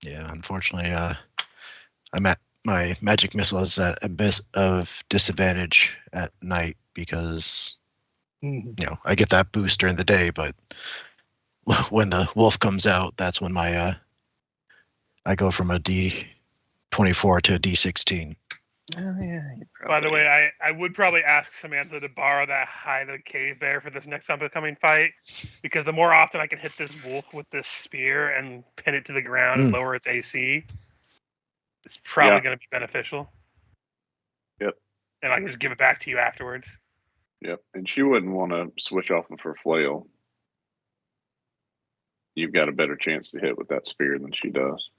Yeah, unfortunately, I'm at my magic missile is at a bit of disadvantage at night because I get that boost during the day, but when the wolf comes out, that's when my I go from a D24 to a D16. Oh, yeah, By the way, I would probably ask Samantha to borrow that hide of the cave bear for this next upcoming fight, because the more often I can hit this wolf with this spear and pin it to the ground and lower its AC, it's probably going to be beneficial. Yep. And I can just give it back to you afterwards. Yep. And she wouldn't want to switch off of her flail. You've got a better chance to hit with that spear than she does.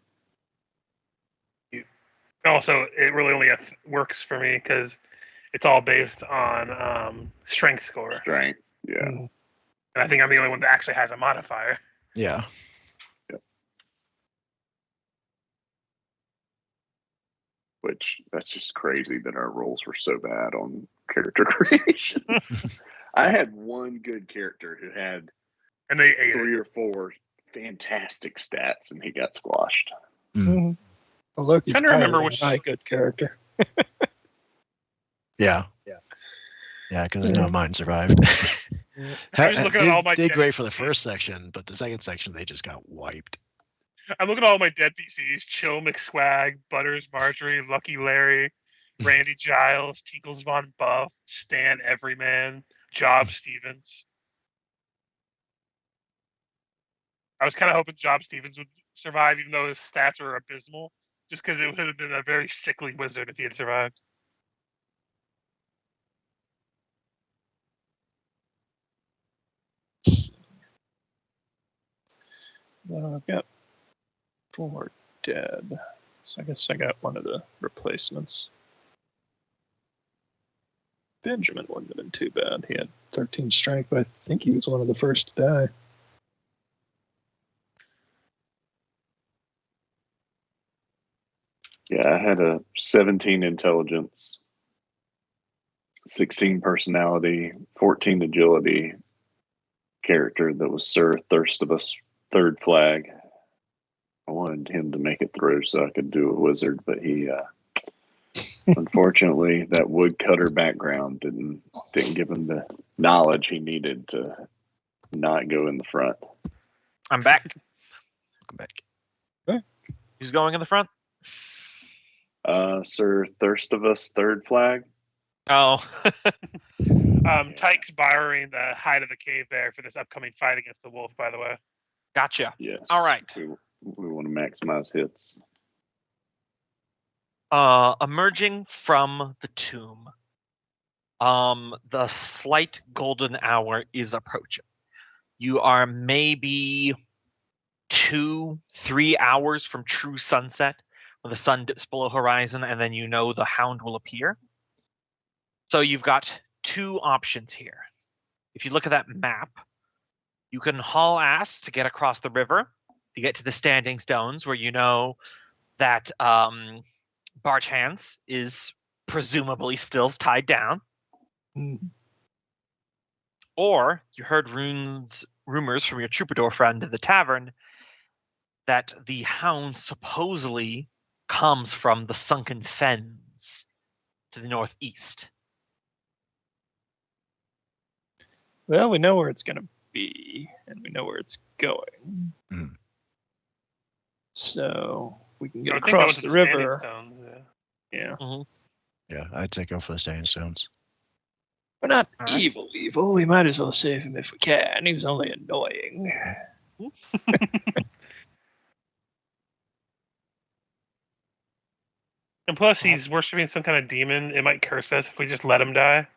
Also, it really only works for me because it's all based on strength score. Strength, yeah. And I think I'm the only one that actually has a modifier. Yeah. Yep. Which, that's just crazy that our rolls were so bad on character creations. I had one good character who had and they ate 3 or 4 fantastic stats, and he got squashed. Mm-hmm. Well, Loki's trying to remember which my good character. Yeah, because none of mine survived. I'm just looking at all my did dead great for the PCs. first section, but the second section they just got wiped. I'm looking at all my dead PCs: Chill McSwag, Butters Marjorie, Lucky Larry, Randy Giles, Tinkles Von Buff, Stan Everyman, Job Stevens. I was kind of hoping Job Stevens would survive, even though his stats were abysmal, just because it would have been a very sickly wizard if he had survived. Well, I've got 4 dead. So I guess I got one of the replacements. Benjamin wouldn't have been too bad. He had 13 strength, but I think he was one of the first to die. Yeah, I had a 17 intelligence, 16 personality, 14 agility character that was Sir Thirstivus, 3rd flag. I wanted him to make it through so I could do a wizard, but he unfortunately that woodcutter background didn't give him the knowledge he needed to not go in the front. I'm back. Come back. Who's going in the front? Sir Thirstivus, 3rd flag. Oh. Tyke's borrowing the hide of the cave bear for this upcoming fight against the wolf, by the way. Gotcha. Yes. All right. We want to maximize hits. Emerging from the tomb, the slight golden hour is approaching. You are maybe 2-3 hours from true sunset, when the sun dips below horizon, and then you know the hound will appear. So you've got 2 options here. If you look at that map, you can haul ass to get across the river, to get to the Standing Stones, where you know that Barchance is presumably still tied down. Or you heard rumors from your troubadour friend in the tavern that the hound supposedly comes from the sunken fens to the northeast. Well, we know where it's going to be, and we know where it's going. So we can get across the river. Stones, yeah. Mm-hmm. Yeah, I'd say go for the Standing Stones. We're not evil. We might as well save him if we can. He was only annoying. And plus, he's worshiping some kind of demon. It might curse us if we just let him die.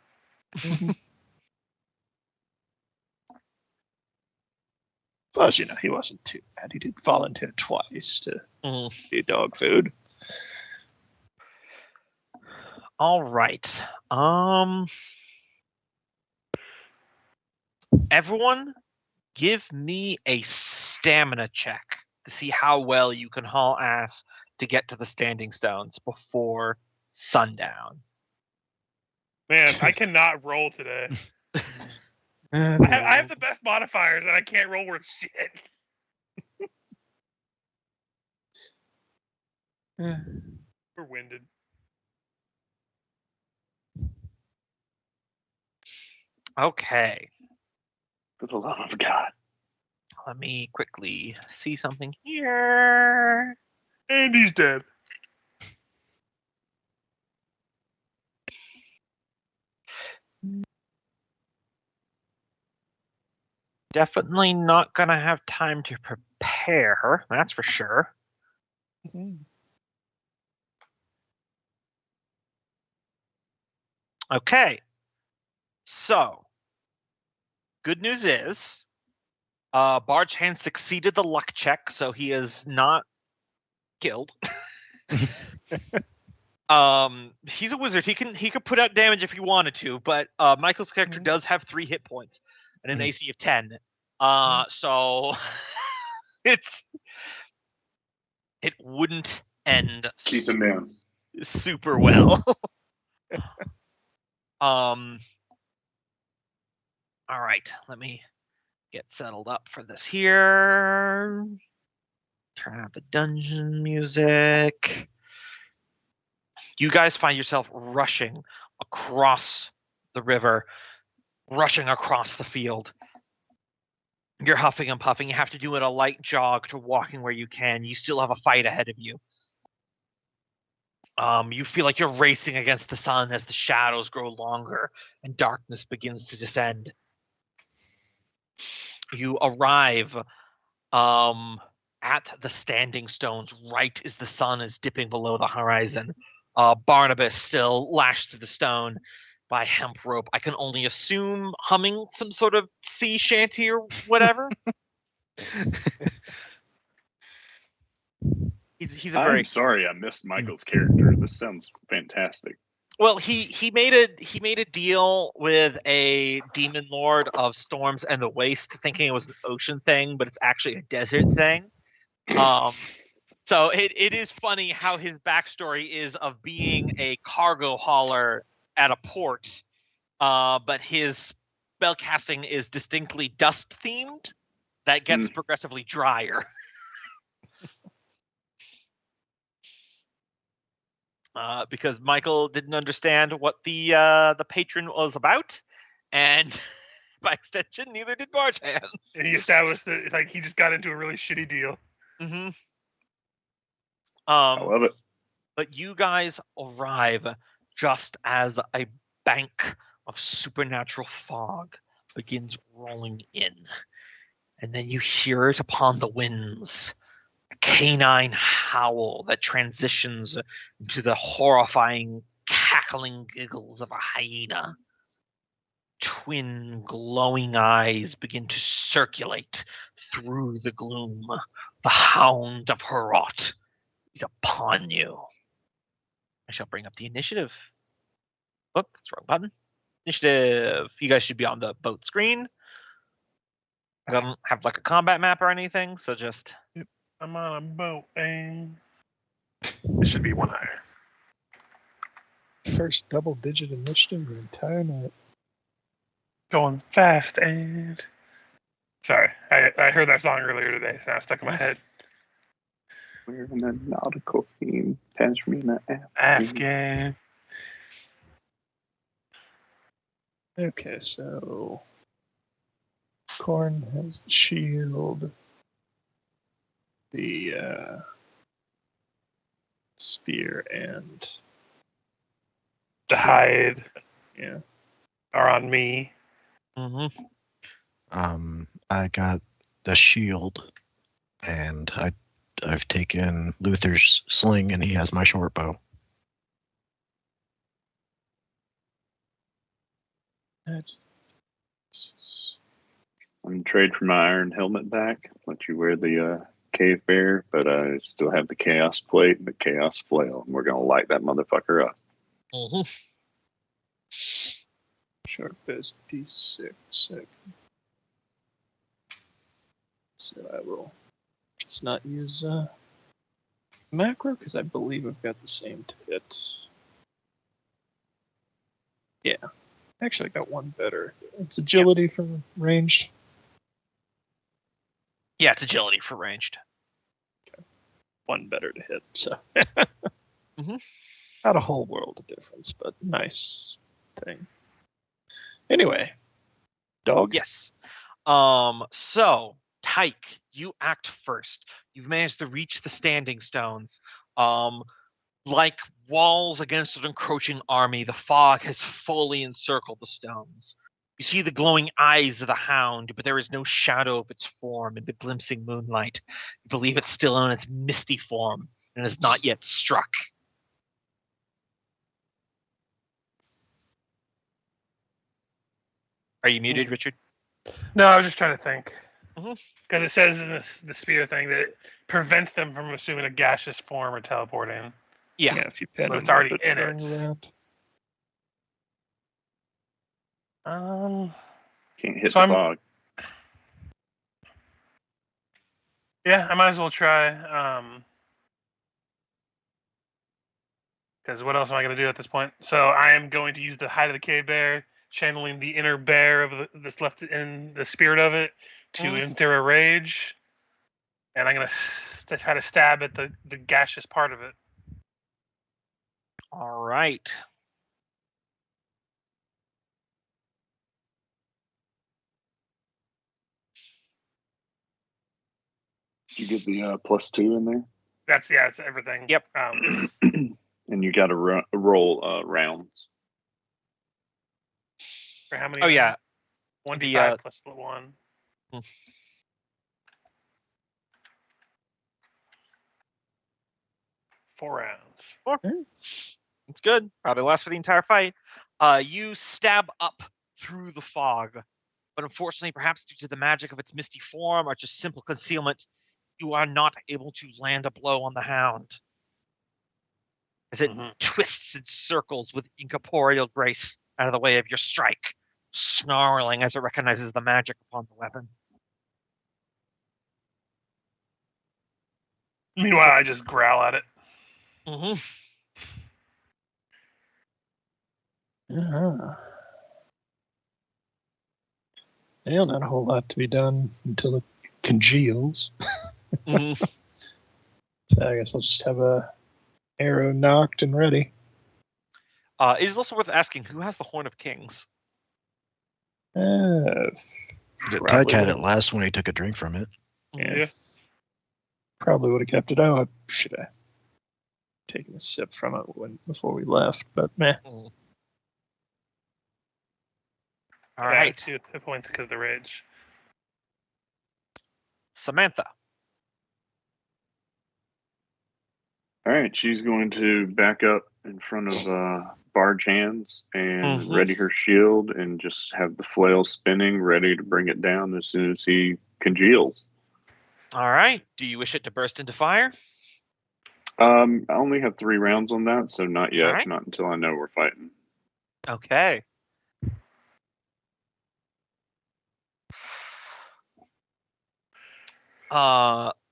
Plus, he wasn't too bad. He did volunteer twice to be dog food. All right. Everyone, give me a stamina check to see how well you can haul ass to get to the Standing Stones before sundown. Man, I cannot roll today. I have the best modifiers, and I can't roll worth shit. We're winded. Okay. For the love of God. Let me quickly see something here. And he's dead. Definitely not gonna have time to prepare. That's for sure. Okay. So, good news is, Barge Hand succeeded the luck check, so he is not killed. He's a wizard. He could put out damage if he wanted to, but Michael's character does have 3 hit points and an AC of 10. So it wouldn't end Keep him down. super well. All right, let me get settled up for this here. Turn out the dungeon music. You guys find yourself rushing across the river, rushing across the field. You're huffing and puffing. You have to do it a light jog to walking where you can. You still have a fight ahead of you. You feel like you're racing against the sun as the shadows grow longer and darkness begins to descend. You arrive at the standing stones right as the sun is dipping below the horizon. Barnabas still lashed to the stone by hemp rope. I can only assume humming some sort of sea shanty or whatever. He's a very. I'm sorry I missed Michael's character. This sounds fantastic. Well, he made a deal with a demon lord of storms and the waste, thinking it was an ocean thing, but it's actually a desert thing. So it is funny how his backstory is of being a cargo hauler at a port, but his spellcasting is distinctly dust themed. That gets progressively drier. Because Michael didn't understand what the patron was about, and by extension, neither did Barge Hands. And he established that like he just got into a really shitty deal. Mm-hmm. I love it. But you guys arrive just as a bank of supernatural fog begins rolling in, and then you hear it upon the winds. Canine howl that transitions into the horrifying cackling giggles of a hyena. Twin glowing eyes begin to circulate through the gloom. The hound of Herot is upon you. I shall bring up the initiative. Oh, that's the wrong button. Initiative. You guys should be on the boat screen. I don't have like a combat map or anything, so just... I'm on a boat, and it should be 1 higher. First double-digit initiative the entire night. Going fast, and sorry, I heard that song earlier today, so now it's stuck in my head. We're in a nautical theme. Pashmina Afghan. Okay, so Korn has the shield. The spear and The hide yeah. are on me. Mm-hmm. I got the shield, and I've taken Luther's sling, and he has my short bow. I'm gonna trade for my iron helmet back. Let you wear the cave bear, but I still have the chaos plate and the chaos flail, and we're gonna light that motherfucker up. Mm-hmm. Sharp as D6. So I will just not use macro because I believe I've got the same to hit. Yeah, actually I got one better. It's agility for ranged. Yeah, it's agility for ranged. Okay. One better to hit, so Mm-hmm. Not a whole world of difference, but nice thing. Anyway, dog. Yes. So Tyke, you act first. You've managed to reach the standing stones. Like walls against an encroaching army, the fog has fully encircled the stones. You see the glowing eyes of the hound, but there is no shadow of its form in the glimpsing moonlight. You believe it's still in its misty form and is not yet struck. Are you muted, Richard? No, I was just trying to think. Mhm. Because it says in the spear thing that it prevents them from assuming a gaseous form or teleporting. Yeah. If you pin But them it's already with in during it. the round. Can't hit So the I'm- fog. Yeah, I might as well try. Because what else am I going to do at this point? So I am going to use the Hide of the Cave Bear, channeling the inner bear of this left in the spirit of it to enter a rage, and I'm going to try to stab at the gaseous part of it. All right. Did you get the +2 in there? It's everything. Yep. And you got to roll rounds. For how many? Oh yeah. 1d5 plus the 1. Hmm. Four rounds. It's good. Probably lasts for the entire fight. You stab up through the fog, but unfortunately, perhaps due to the magic of its misty form or just simple concealment, you are not able to land a blow on the hound. As it twists and circles with incorporeal grace out of the way of your strike, snarling as it recognizes the magic upon the weapon. Meanwhile, I just growl at it. Mm-hmm. Yeah, not a whole lot to be done until it congeals. Mm-hmm. So I guess I'll just have a arrow knocked and ready. It is also worth asking, who has the Horn of Kings? Tyke had it last when he took a drink from it. Yeah. Probably would have kept it out. Should have taken a sip from it before we left, but meh. All Yeah, right. 2 hit points because of the rage. Samantha. All right, she's going to back up in front of Barge Hands and ready her shield and just have the flail spinning, ready to bring it down as soon as he congeals. All right. Do you wish it to burst into fire? I only have 3 rounds on that, so not yet. right. Not until I know we're fighting. Okay.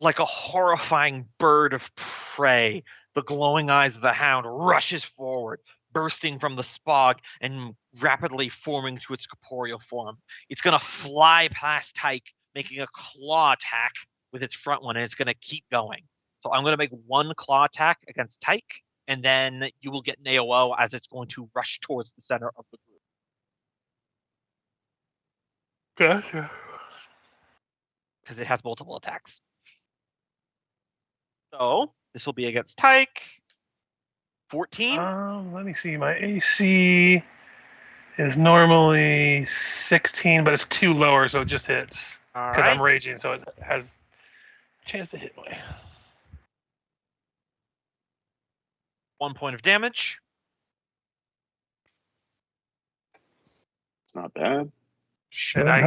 Like a horrifying bird of prey, the glowing eyes of the hound rushes forward, bursting from the spog and rapidly forming to its corporeal form. It's going to fly past Tyke, making a claw attack with its front one, and it's going to keep going. So I'm going to make 1 claw attack against Tyke, and then you will get an AOO as it's going to rush towards the center of the group. Gotcha. Because it has multiple attacks. So this will be against Tyke. 14. Let me see. My AC is normally 16, but it's 2 lower, so it just hits. All Because right. I'm raging, so it has a chance to hit me. 1 point of damage. It's not bad. And I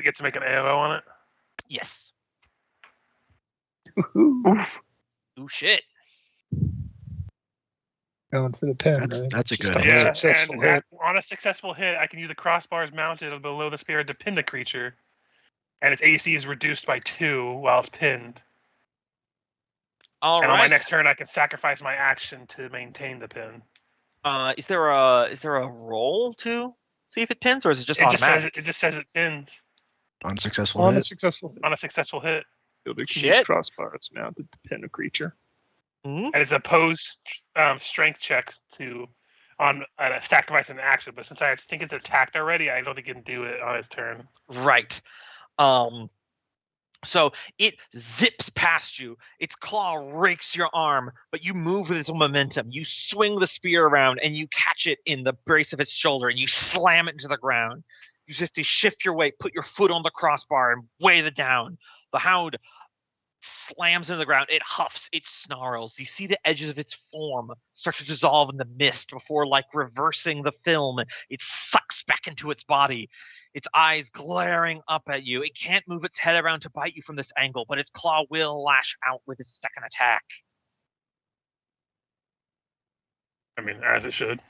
get to make an AOO on it. Yes. Oof. Ooh, shit. Going for the pin, That's right? that's a Just good a hit. successful hit. On a successful hit, I can use the crossbars mounted below the spear to pin the creature, and its AC is reduced by 2 while it's pinned. All and right. on my next turn, I can sacrifice my action to maintain the pin. Is there a roll to see if it pins, or is it just automatic? It just says it pins Unsuccessful On a hit. successful hit. on a successful hit, You'll use Shit. crossbars mounted to pin a creature. Mhm. and it's opposed strength checks on a sacrifice an action. But since I think it's attacked already, I don't think it can do it on its turn. Right. So it zips past you. Its claw rakes your arm, but you move with its momentum. You swing the spear around and you catch it in the brace of its shoulder and you slam it into the ground. You just have to shift your weight, put your foot on the crossbar, and weigh it down. The hound slams into the ground. It huffs, it snarls. You see the edges of its form start to dissolve in the mist before, like reversing the film, it sucks back into its body. Its eyes glaring up at you. It can't move its head around to bite you from this angle, but its claw will lash out with its second attack. I mean, as it should.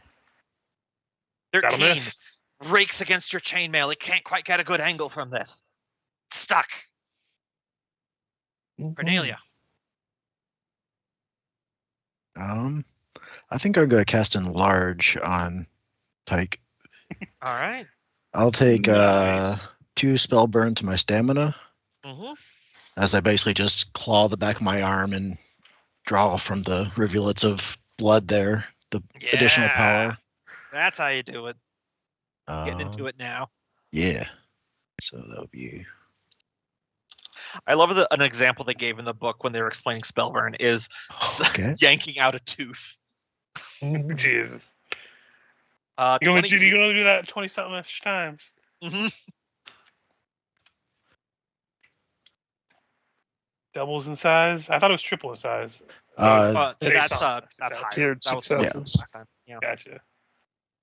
That'll 13 miss. rakes against your chainmail. It can't quite get a good angle from this. Stuck. Cornelia. I think I'm going to cast Enlarge on Tyke. All right. I'll take Nice. 2 spell burn to my stamina Mm-hmm. as I basically just claw the back of my arm and draw from the rivulets of blood there, the additional power. That's how you do it. Getting Um, into it now. Yeah. So that would be. I love an example they gave in the book when they were explaining Spellburn is Okay. yanking out a tooth. Jesus. Uh, You're 22 going to do that 20-something times. Mhm. Doubles in size? I thought it was triple in size. Uh, That's success. higher. Tiered That was successes. last time. Yeah. Gotcha.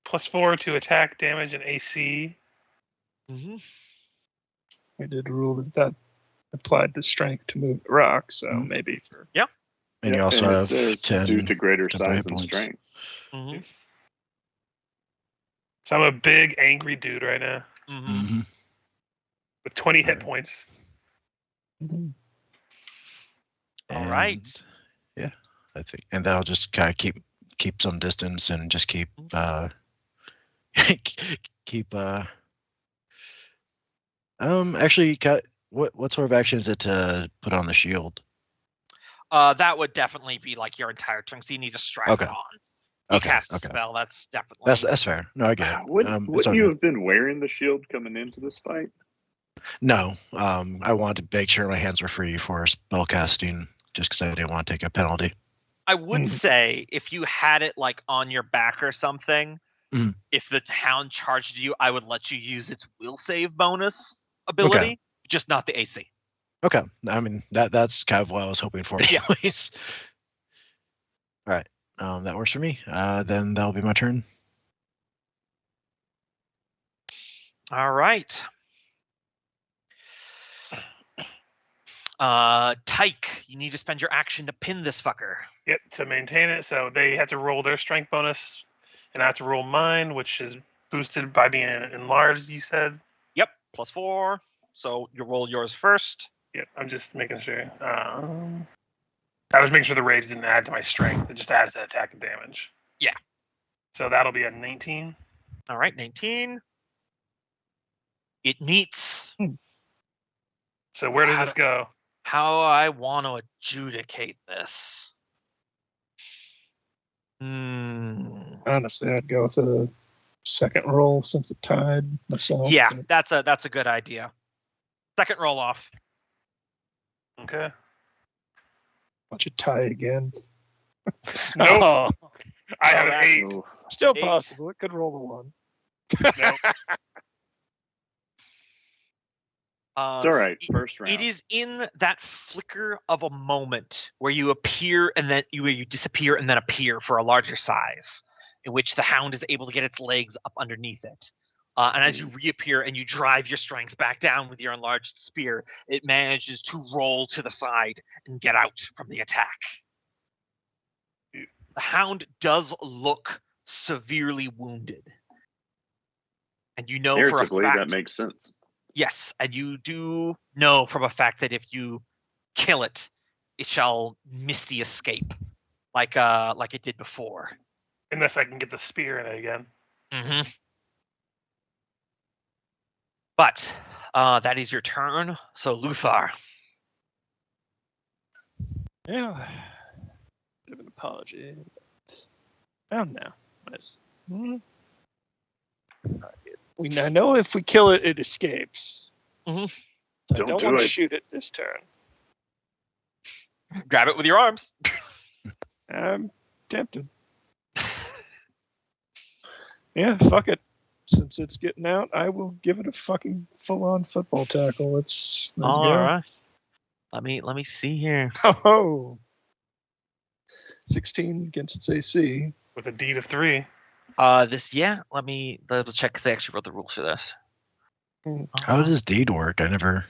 +4 to attack, damage, and AC. Mm-hmm. We did rule that applied the strength to move the rock, so maybe for and you Yeah, also and it have says 10 due to greater temporary size and points. strength. Mm-hmm. So I'm a big, angry dude right now Mm-hmm. Mm-hmm. with 20 hit points. All right. Yeah, I think, and that'll just kind of keep some distance and just keep keep actually what sort of action is it to put on the shield? That would definitely be like your entire turn, so you need to strap Okay. it on. You Okay, cast a okay. spell, that's definitely That's fair. No, I get it. Wouldn't It's all you good. have been wearing the shield coming into this fight? No, I wanted to make sure my hands were free for spell casting, just because I didn't want to take a penalty. I would say if you had it like on your back or something, if the hound charged you, I would let you use its will save bonus ability, just not the AC. Okay, I mean that's kind of what I was hoping for, anyways. All right, that works for me. Then that'll be my turn. All right. Tyke, you need to spend your action to pin this fucker. Yep, to maintain it. So they have to roll their strength bonus, and I have to roll mine, which is boosted by being enlarged, you said? Yep, +4. So you roll yours first. Yep, I'm just making sure. I was making sure the rage didn't add to my strength. It just adds to attack and damage. Yeah. So that'll be a 19. All right, 19. It meets. So where does this go? How I want to adjudicate this. honestly, I'd go with a second roll since it tied myself. Yeah, that's a good idea. Second roll off. Okay. Watch it tie again. Nope. I have an that's 8. So, Still 8. possible. It could roll a 1. Nope. it's all right. First round. It is in that flicker of a moment where you appear and then you disappear and then appear for a larger size, in which the hound is able to get its legs up underneath it. And as you reappear and you drive your strength back down with your enlarged spear, it manages to roll to the side and get out from the attack. The hound does look severely wounded. And you know for a Narratively, fact that makes sense. Yes, and you do know from a fact that if you kill it, it shall misty escape, like it did before. Unless I can get the spear in it again. Mm-hmm. But that is your turn. So Luthar. Yeah. Bit of an apology. Oh no. Nice. I know if we kill it, it escapes. Mhm. I Don't don't do want to it. shoot it this turn. Grab it with your arms. I'm tempted. Yeah, fuck it. Since it's getting out, I will give it a fucking full-on football tackle. Let's All go. right. Let me see here. Oh, 16 against its AC. With a deed of 3. Let me double check because they actually wrote the rules for this. How does deed work? I never.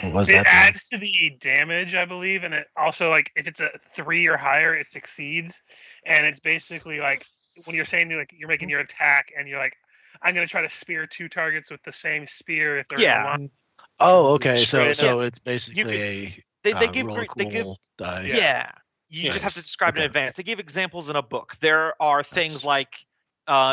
What was It that? adds to the damage, I believe, and it also, like, if it's a 3 or higher, it succeeds. And it's basically like when you're saying you're making your attack, and you're like, I'm gonna try to spear 2 targets with the same spear if they're in a line. Oh, okay. So Shred. so it's basically They give roll they give cool die. yeah. You just have to Nice. describe it in Okay. advance. They give examples in a book. There are things Nice. like,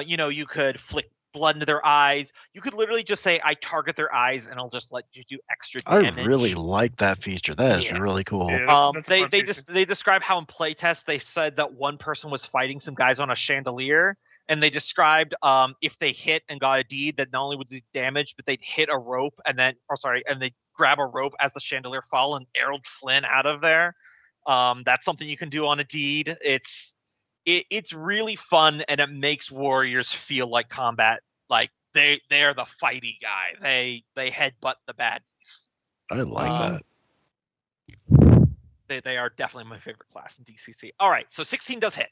you could flick blood into their eyes. You could literally just say, "I target their eyes," and I'll just let you do extra I damage. really like that feature. That is Yeah. really cool. Yeah, that's a They fun they feature. just they describe how in playtest they said that one person was fighting some guys on a chandelier, and they described if they hit and got a deed, that not only would they damage, but they'd hit a rope and they grab a rope as the chandelier fall and arrowed Flynn out of there. That's something you can do on a deed. It's really fun, and it makes warriors feel like combat, like they're the fighty guy. They headbutt the baddies. I like that. They are definitely my favorite class in DCC. All right, so 16 does hit.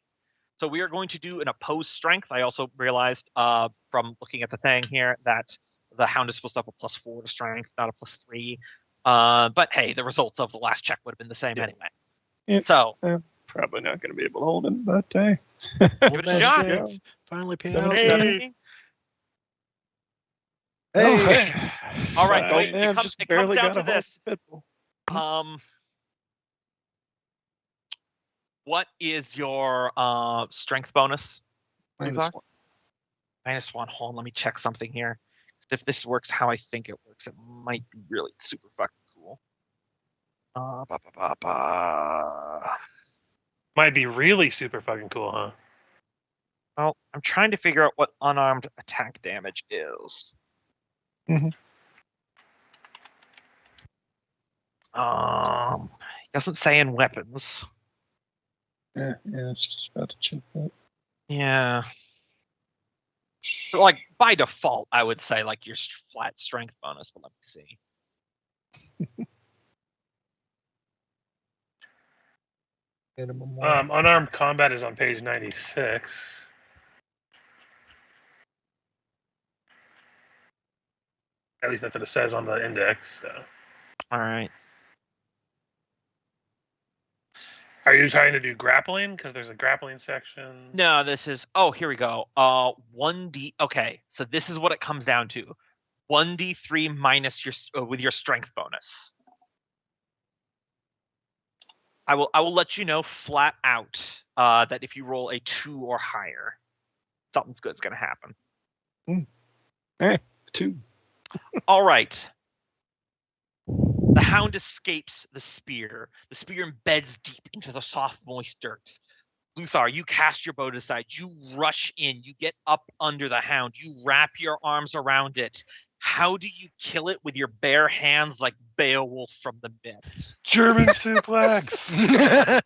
So we are going to do an opposed strength. I also realized from looking at the thing here that the Hound is supposed to have a +4 to strength, not a +3. But hey, the results of the last check would have been the same anyway. Yep. So Probably not going to be able to hold him, but hey. give it a shot. Go. Finally paying Seven- out. Hey. 17. Oh, Hey. hey. All right, Fine. it I've comes- just it comes barely down got to a hold of this. the pit bull. What is your strength bonus? -1. -1. Hold on, let me check something here. If this works how I think it works, it might be really super fucking cool. Might be really super fucking cool, huh? Well, I'm trying to figure out what unarmed attack damage is. Mhm. It doesn't say in weapons. Yeah, I was just about to check that. Yeah. But like by default, I would say like your flat strength bonus, but let me see. Minimum one. Unarmed combat is on page 96. At least that's what it says on the index. So. All right. Are you trying to do grappling? Because there's a grappling section. No, this is. Oh, here we go. 1d. Okay, so this is what it comes down to. 1d3 minus your with your strength bonus. I will let you know flat out that if you roll a 2 or higher, something's good's gonna happen. Hey, 2. All right. The Hound escapes the spear. The spear embeds deep into the soft, moist dirt. Luthar, you cast your bow aside. You rush in. You get up under the Hound. You wrap your arms around it. How do you kill it with your bare hands like Beowulf from the myth? German suplex.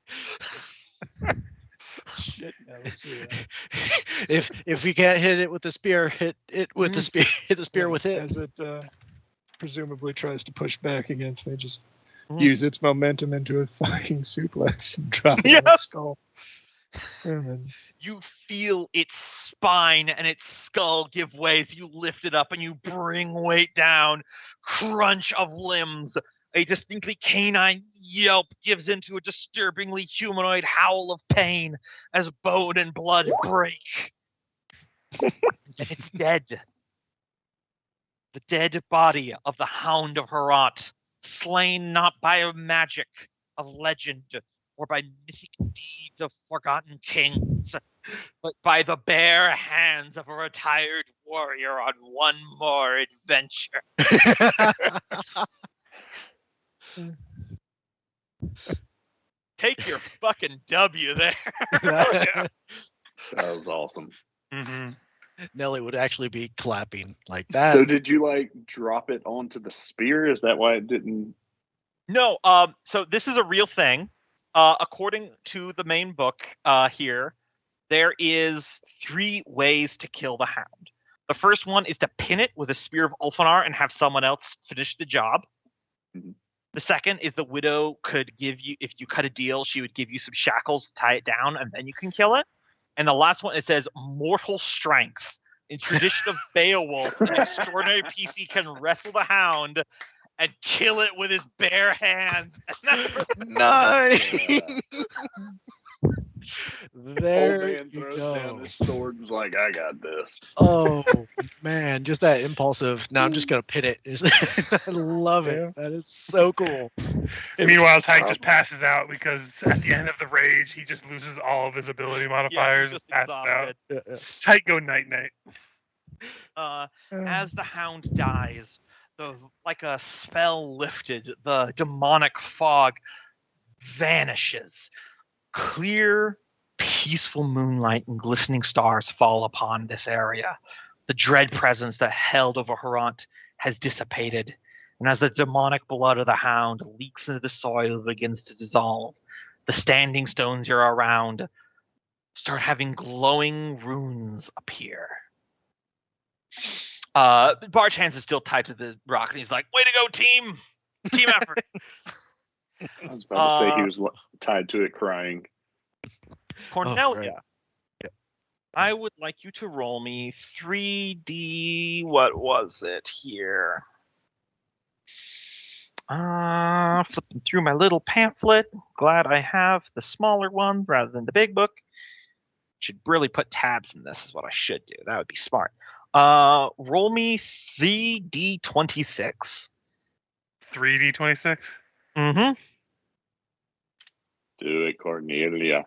Shit, yeah, let's do that. if we can't hit it with the spear, hit it with the spear. Hit the spear with it. As it presumably tries to push back against me, just Mhm. use its momentum into a fucking suplex and drop it on Yep. its skull. And then You feel its spine and its skull give way as you lift it up and you bring weight down. Crunch of limbs. A distinctly canine yelp gives into a disturbingly humanoid howl of pain as bone and blood break. And it's dead. The dead body of the Hound of Herat, slain not by magic of legend or by mythic deeds of forgotten kings, but by the bare hands of a retired warrior on one more adventure. Take your fucking W there. That was awesome. Mm-hmm. Nelly would actually be clapping like that. So did you like drop it onto the spear? Is that why it didn't? No, so this is a real thing. According to the main book here, there is 3 ways to kill the hound. The first one is to pin it with a spear of Ulfanar and have someone else finish the job. Mhm. The second is the widow could give you, if you cut a deal, she would give you some shackles to tie it down, and then you can kill it. And the last one, it says mortal strength. In tradition of Beowulf, an extraordinary PC can wrestle the hound and kill it with his bare hands. Nice. There Old man you throws go. down his sword and's like, I got this. Oh man, just that impulsive. Now I'm just gonna pin it. I love it. Yeah. That is so cool. Meanwhile, Tyke just passes out because at the end of the rage, he just loses all of his ability Yeah, modifiers. he's just passes out. exhausted. Tyke go night night. As the hound dies, like a spell lifted, the demonic fog vanishes. Clear, peaceful moonlight and glistening stars fall upon this area. The dread presence that held over Harant has dissipated, and as the demonic blood of the hound leaks into the soil and begins to dissolve, the standing stones you're around start having glowing runes appear. Barge Hands is still tied to the rock, and he's like, "Way to go, team! Team effort!" I was about to say he was tied to it crying. Cornelia, Yep. I would like you to roll me 3D. What was it here? Flipping through my little pamphlet. Glad I have the smaller one rather than the big book. Should really put tabs in this. Is what I should do. That would be smart. Roll me 3D26. 3D26. Mm-hmm. Do it, Cornelia.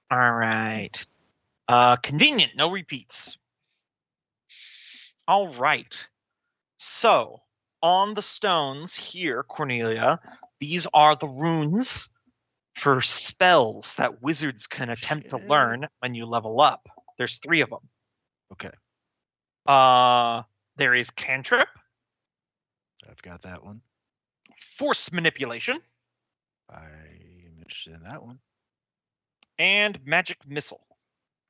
All right. Convenient, no repeats. All right. So, on the stones here, Cornelia, these are the runes for spells that wizards can attempt to learn when you level up. There's 3 of them. Okay, There is cantrip, I've got that one. force manipulation, I'm interested in that one. and magic missile.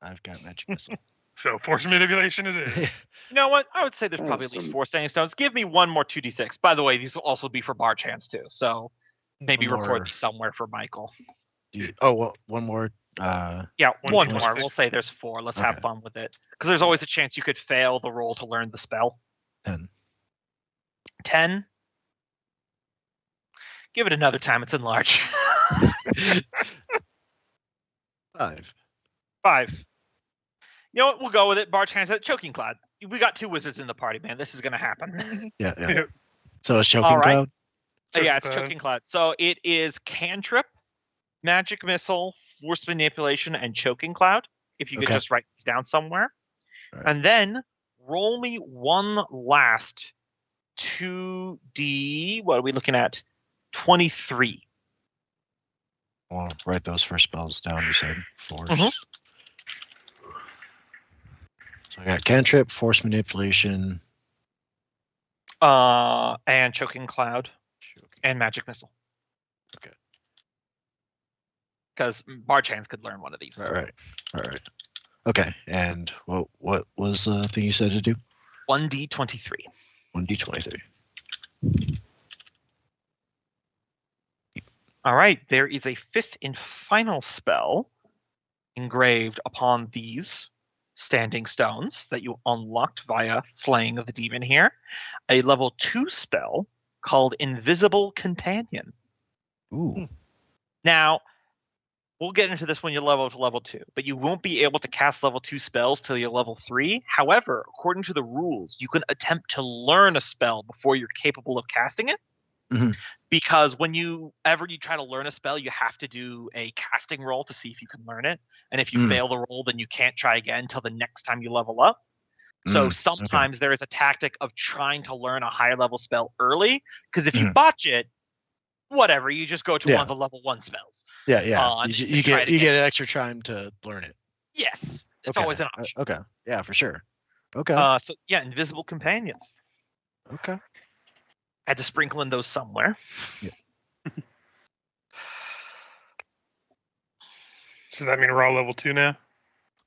I've got magic missile. So force manipulation it is. You know what? I would say there's probably at least Awesome. 4 standing stones. Give me one more 2d6. By the way, these will also be for Barge Hands too. So maybe One record more. these somewhere for Michael. Well, one more. Yeah, one 1d6. more. We'll say there's 4. Let's have Okay. fun with it. Because there's always a chance you could fail the roll to learn the spell. 10. 10. Give it another time. It's enlarged. 5. 5. You know what? We'll go with it. Barge Hands at Choking Cloud. We got 2 wizards in the party, man. This is going to happen. Yeah. Yep. So it's choking All right. cloud. Yeah, it's Choking Choking Cloud. So it is cantrip, magic missile, force manipulation, and Choking Cloud. If you could Okay. just write these down somewhere. Right. And then roll me one last 2D. What are we looking at? 23. I'll write those first spells down. You said force. Mhm. So I got cantrip, force manipulation, And Choking Cloud and magic missile. Okay. Because Barge Hands could learn one of these. All right. Okay. And what was the thing you said to do? 1D23. 1d23. All right, there is a 5th and final spell engraved upon these standing stones that you unlocked via slaying of the demon here. A level 2 spell called Invisible Companion. Ooh. Now, we'll get into this when you level to level 2, but you won't be able to cast level 2 spells till you're level 3. However, according to the rules, you can attempt to learn a spell before you're capable of casting it. Mhm. Because when you try to learn a spell, you have to do a casting roll to see if you can learn it. And if you fail the roll, then you can't try again until the next time you level up. So sometimes there is a tactic of trying to learn a higher level spell early, because if you botch it, whatever, you just go to one of the level 1 spells. Yeah. And You try it get again. an extra time to learn it. Yes, it's Okay. always an option. Okay. Yeah, for sure. Okay. So yeah, invisible companion. Okay. Had to sprinkle in those somewhere. So that mean we're all level 2 now?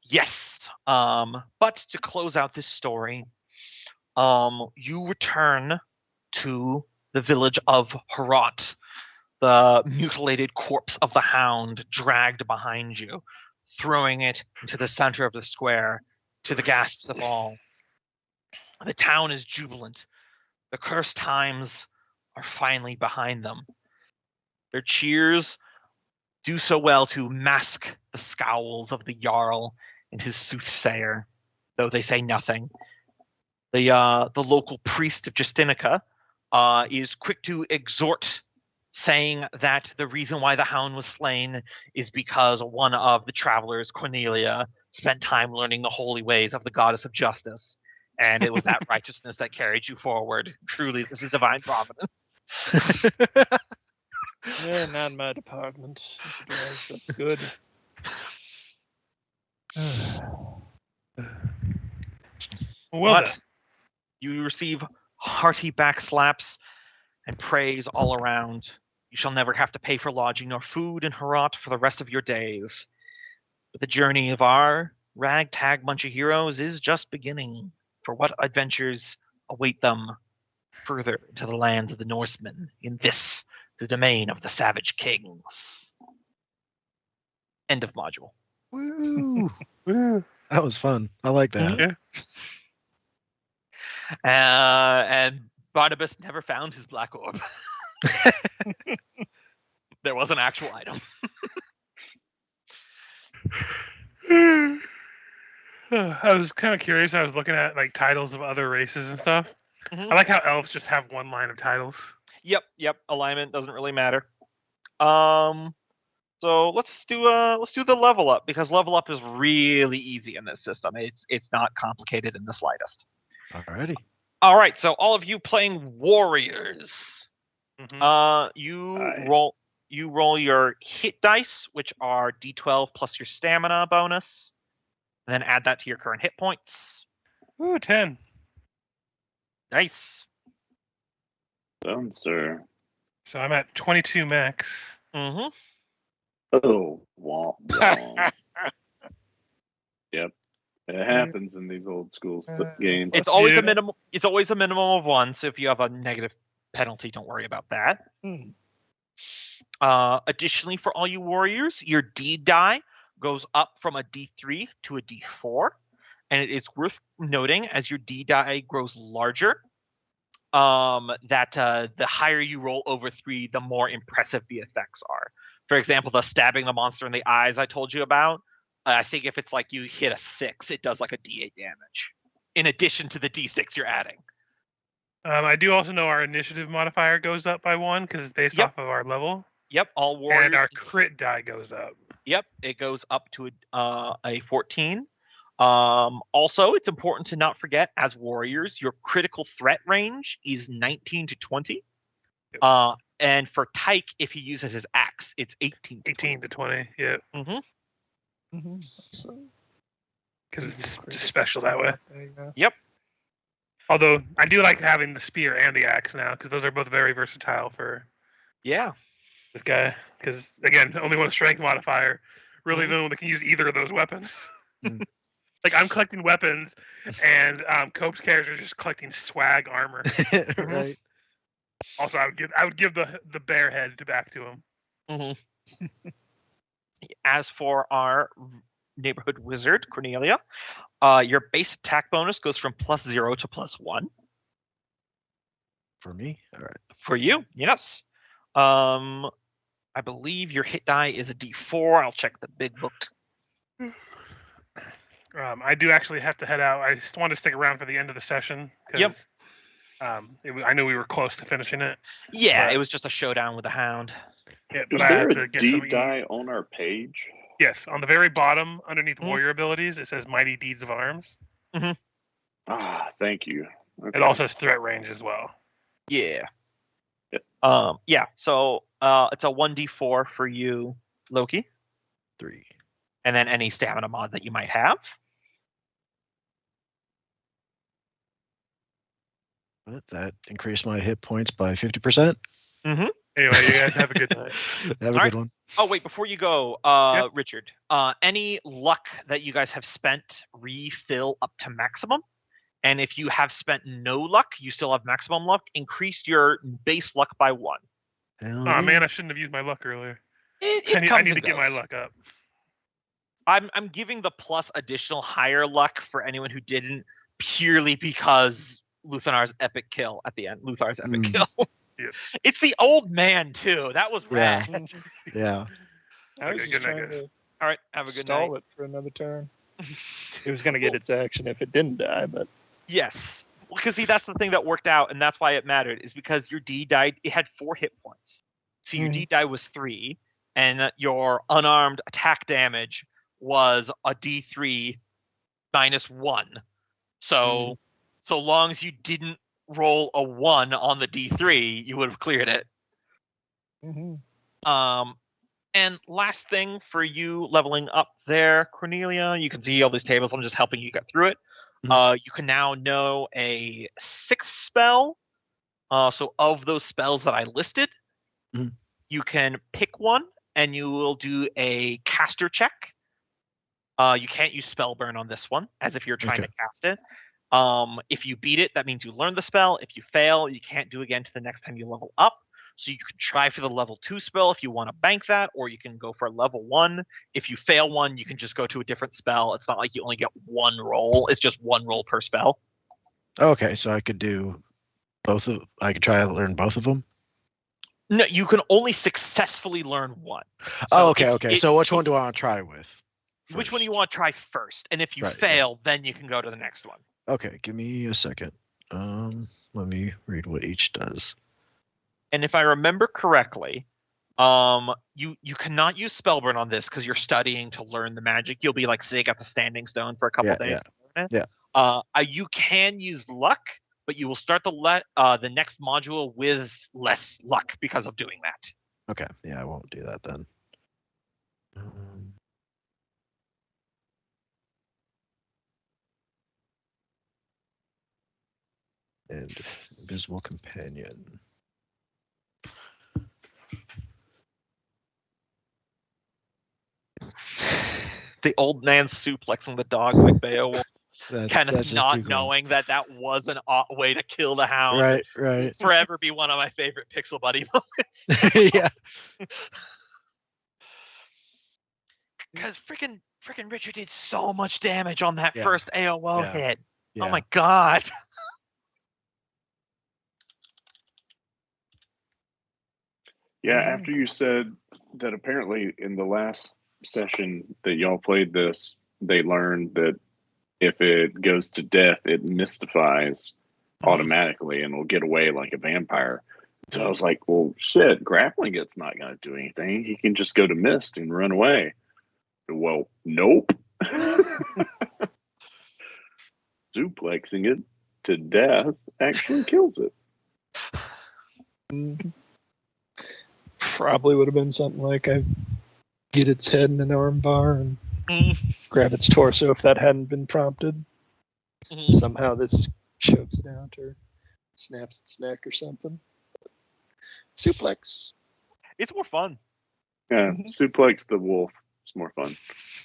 Yes. But to close out this story, you return to the village of Herat, the mutilated corpse of the hound dragged behind you, throwing it into the center of the square to the gasps of all. The town is jubilant. The cursed times are finally behind them. Their cheers do so well to mask the scowls of the Jarl and his soothsayer, though they say nothing. The local priest of Justinica is quick to exhort, saying that the reason why the hound was slain is because one of the travelers, Cornelia, spent time learning the holy ways of the goddess of justice, and it was that righteousness that carried you forward. Truly, this is divine providence. Yeah, not in my department. That's good. Well But done. you receive hearty backslaps and praise all around. You shall never have to pay for lodging nor food in Herat for the rest of your days. But the journey of our ragtag bunch of heroes is just beginning. For what adventures await them further to the lands of the Norsemen in this, the domain of the Savage Kings. End of module. Woo! That was fun. I like that. Yeah. And Barnabas never found his black orb. There was an actual item. I was kind of curious. I was looking at like titles of other races and stuff. Mhm. I like how elves just have one line of titles. Yep. Alignment doesn't really matter. So let's do the level up, because level up is really easy in this system. It's not complicated in the slightest. Alrighty. All right, so all of you playing warriors, Mhm. you roll your hit dice, which are d12 plus your stamina bonus, and then add that to your current hit points. Ooh, 10. Nice. Done, sir. So I'm at 22 max. Mm-hmm. Oh, womp womp. Yep. It happens in these old school games. It's always Yeah. a minimum. It's always a minimum of 1. So if you have a negative penalty, don't worry about that. Additionally, for all you warriors, your D die goes up from a D3 to a D4, and it is worth noting, as your D die grows larger, that the higher you roll over 3, the more impressive the effects are. For example, the stabbing the monster in the eyes I told you about. I think if it's like you hit a 6, it does like a D8 damage, in addition to the D6 you're adding. I do also know our initiative modifier goes up by 1 because it's based Yep. off of our level. Yep, all warriors. And our crit die goes up. Yep, it goes up to a 14. Also, it's important to not forget, as warriors, your critical threat range is 19 to 20. Yep. And for Tyke, if he uses his axe, it's 18 to 18 to 20. Yeah. Mm-hmm. Because it's just special that way. Yep. Although I do like having the spear and the axe now, because those are both very versatile for Yeah. this guy. Because again, only one strength modifier. Really, the only one that can use either of those weapons. Like I'm collecting weapons, and Cope's character is just collecting swag armor. Right. Also, I would give the bear head back to him. Mm-hmm. As for our neighborhood wizard, Cornelia, your base attack bonus goes from +0 to +1. For me? All right. For you, yes. I believe your hit die is a D4. I'll check the big book. I do actually have to head out. I just wanted to stick around for the end of the session because I knew we were close to finishing it. Yeah, it was just a showdown with the hound. Yeah, Is but I there have to a get D some die on our page? Yes, on the very bottom, underneath Mhm. warrior abilities, it says Mighty Deeds of Arms. Ah, thank you. Okay. It also has threat range as well. Yeah. Yep. Yeah. So it's a 1d4 for you, Loki, 3. and then any stamina mod that you might have. But that increased my hit points by 50%. Anyway, you guys have a good night. Have a All good one. Oh, wait, before you go, Yep. Richard, any luck that you guys have spent refill up to maximum. And if you have spent no luck, you still have maximum luck. Increase your base luck by 1. Hell Oh yeah. man, I shouldn't have used my luck earlier. It I need comes to and get my goes. luck up. I'm giving the plus additional higher luck for anyone who didn't, purely because Luthanar's epic kill at the end. Luthar's epic kill. Yeah. It's the old man too. That was Yeah. rad. Yeah. I was Okay, just good night, trying guys. to All right, have a good stall night. it for another turn. It was going to get its action if it didn't die, but Yes, because see, that's the thing that worked out, and that's why it mattered. Is because your D died. It had 4 hit points, so your D die was 3, and your unarmed attack damage was a D3 minus 1. So, so long as you didn't roll a 1 on the D3, you would have cleared it. And last thing for you leveling up there, Cornelia, you can see all these tables. I'm just helping you get through it. You can now know a 6th spell. So of those spells that I listed, you can pick one, and you will do a caster check. You can't use spell burn on this one, as if you're trying to cast it. If you beat it, that means you learn the spell. If you fail, you can't do it again to the next time you level up. So you can try for the level 2 spell if you want to bank that, or you can go for level 1. If you fail one, you can just go to a different spell. It's not like you only get 1 roll. It's just 1 roll per spell. Okay, so I could do both of. I could try to learn both of them. No, you can only successfully learn 1. So okay. So which one do I want to try with? Which one do you want to try first? And if you Right, fail, then you can go to the next one. Okay, give me a second. Let me read what each does. And if I remember correctly, you cannot use Spellburn on this because you're studying to learn the magic. You'll be like sitting at the Standing Stone for a couple days. Yeah. You can use luck, but you will start the next module with less luck because of doing that. Okay, yeah, I won't do that then. And Invisible Companion. The old man suplexing the dog like Beowulf. That's not knowing that was an way to kill the hound. Right. Forever be one of my favorite Pixel Buddy moments. Yeah. Because freaking Richard did so much damage on that first AOL hit. Yeah. Oh my god. Yeah, after you said that apparently in the last session that y'all played this, they learned that if it goes to death, it mystifies automatically and will get away like a vampire. So I was like, well, shit, grappling it's not going to do anything. He can just go to mist and run away. Well, nope. Suplexing it to death actually kills it. Probably would have been something like I get its head in an arm bar and grab its torso if that hadn't been prompted. Somehow this chokes it out or snaps its neck or something. Suplex. It's more fun. Yeah, suplex the wolf. It's more fun.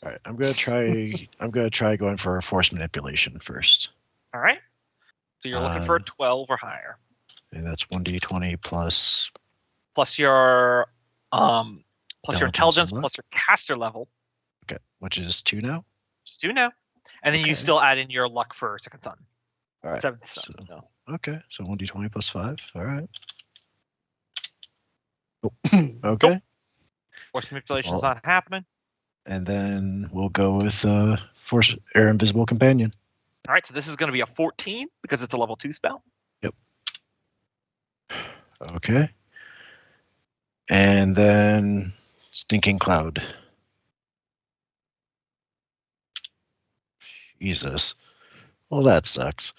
All right, I'm gonna try going for a force manipulation first. All right. So you're looking for a 12 or higher. And that's 1d20 plus your intelligence, and plus your caster level. Okay, which is 2 now. Just 2 now, and then you still add in your luck for second son. All right. 7th son. Okay, so 1d20 plus 5. All right. Okay. Force manipulation is not happening. And then we'll go with Force Air Invisible Companion. All right, so this is going to be a 14 because it's a level 2 spell. Yep. Okay. And then Stinking Cloud. Jesus. Well, that sucks.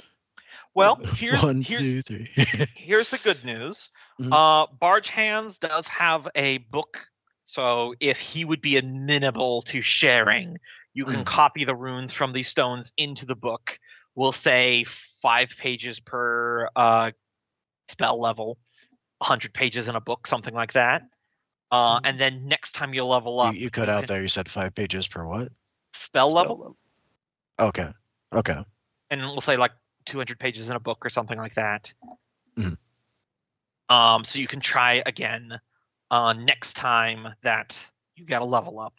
Well, here's 1, 2, 3. Here's the good news. Barge Hands does have a book, so if he would be amenable to sharing, you can copy the runes from these stones into the book. We'll say 5 pages per spell level, 100 pages in a book, something like that. And then next time you level up, You cut out there. You said 5 pages per what? Spell level. Okay. And we'll say like 200 pages in a book or something like that. Mhm. So you can try again next time that you get a level up.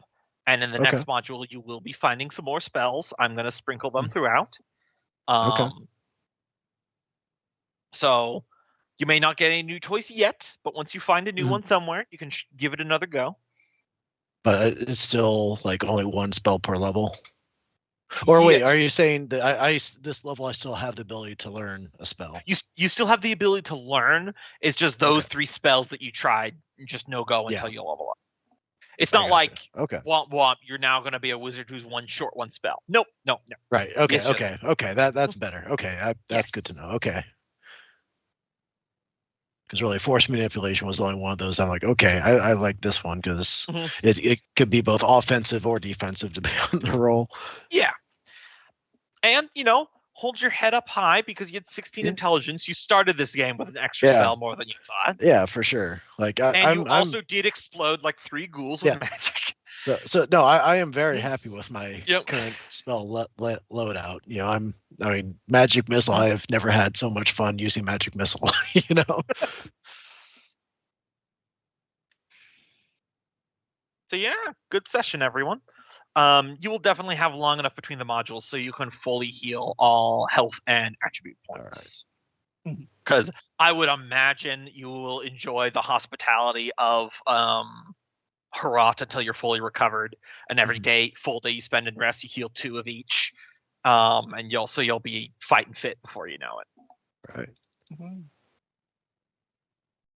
And in the next module, you will be finding some more spells. I'm going to sprinkle them throughout. So you may not get any new toys yet, but once you find a new one somewhere, you can give it another go. But it's still like only 1 spell per level. Or wait, are you saying that this level I still have the ability to learn a spell? You still have the ability to learn. It's just those 3 spells that you tried, just no go until you level up. It's not like womp womp. You're now going to be a wizard who's 1 short 1 spell. Nope. Right. Okay. That's better. Okay, that's good to know. Okay. Because really, force manipulation was the only one of those. I'm like, okay, I like this one because it could be both offensive or defensive depending on the role. Yeah. And, hold your head up high because you had 16 intelligence. You started this game with an extra spell more than you thought. Yeah, for sure. Like, you also did explode like 3 ghouls with magic. So no, I am very happy with my current spell loadout. I mean, magic missile. I have never had so much fun using magic missile. So yeah, good session, everyone. You will definitely have long enough between the modules so you can fully heal all health and attribute points. Because I would imagine you will enjoy the hospitality of Herat until you're fully recovered, and every full day you spend in rest, you heal 2 of each, and you'll be fighting fit before you know it. Right.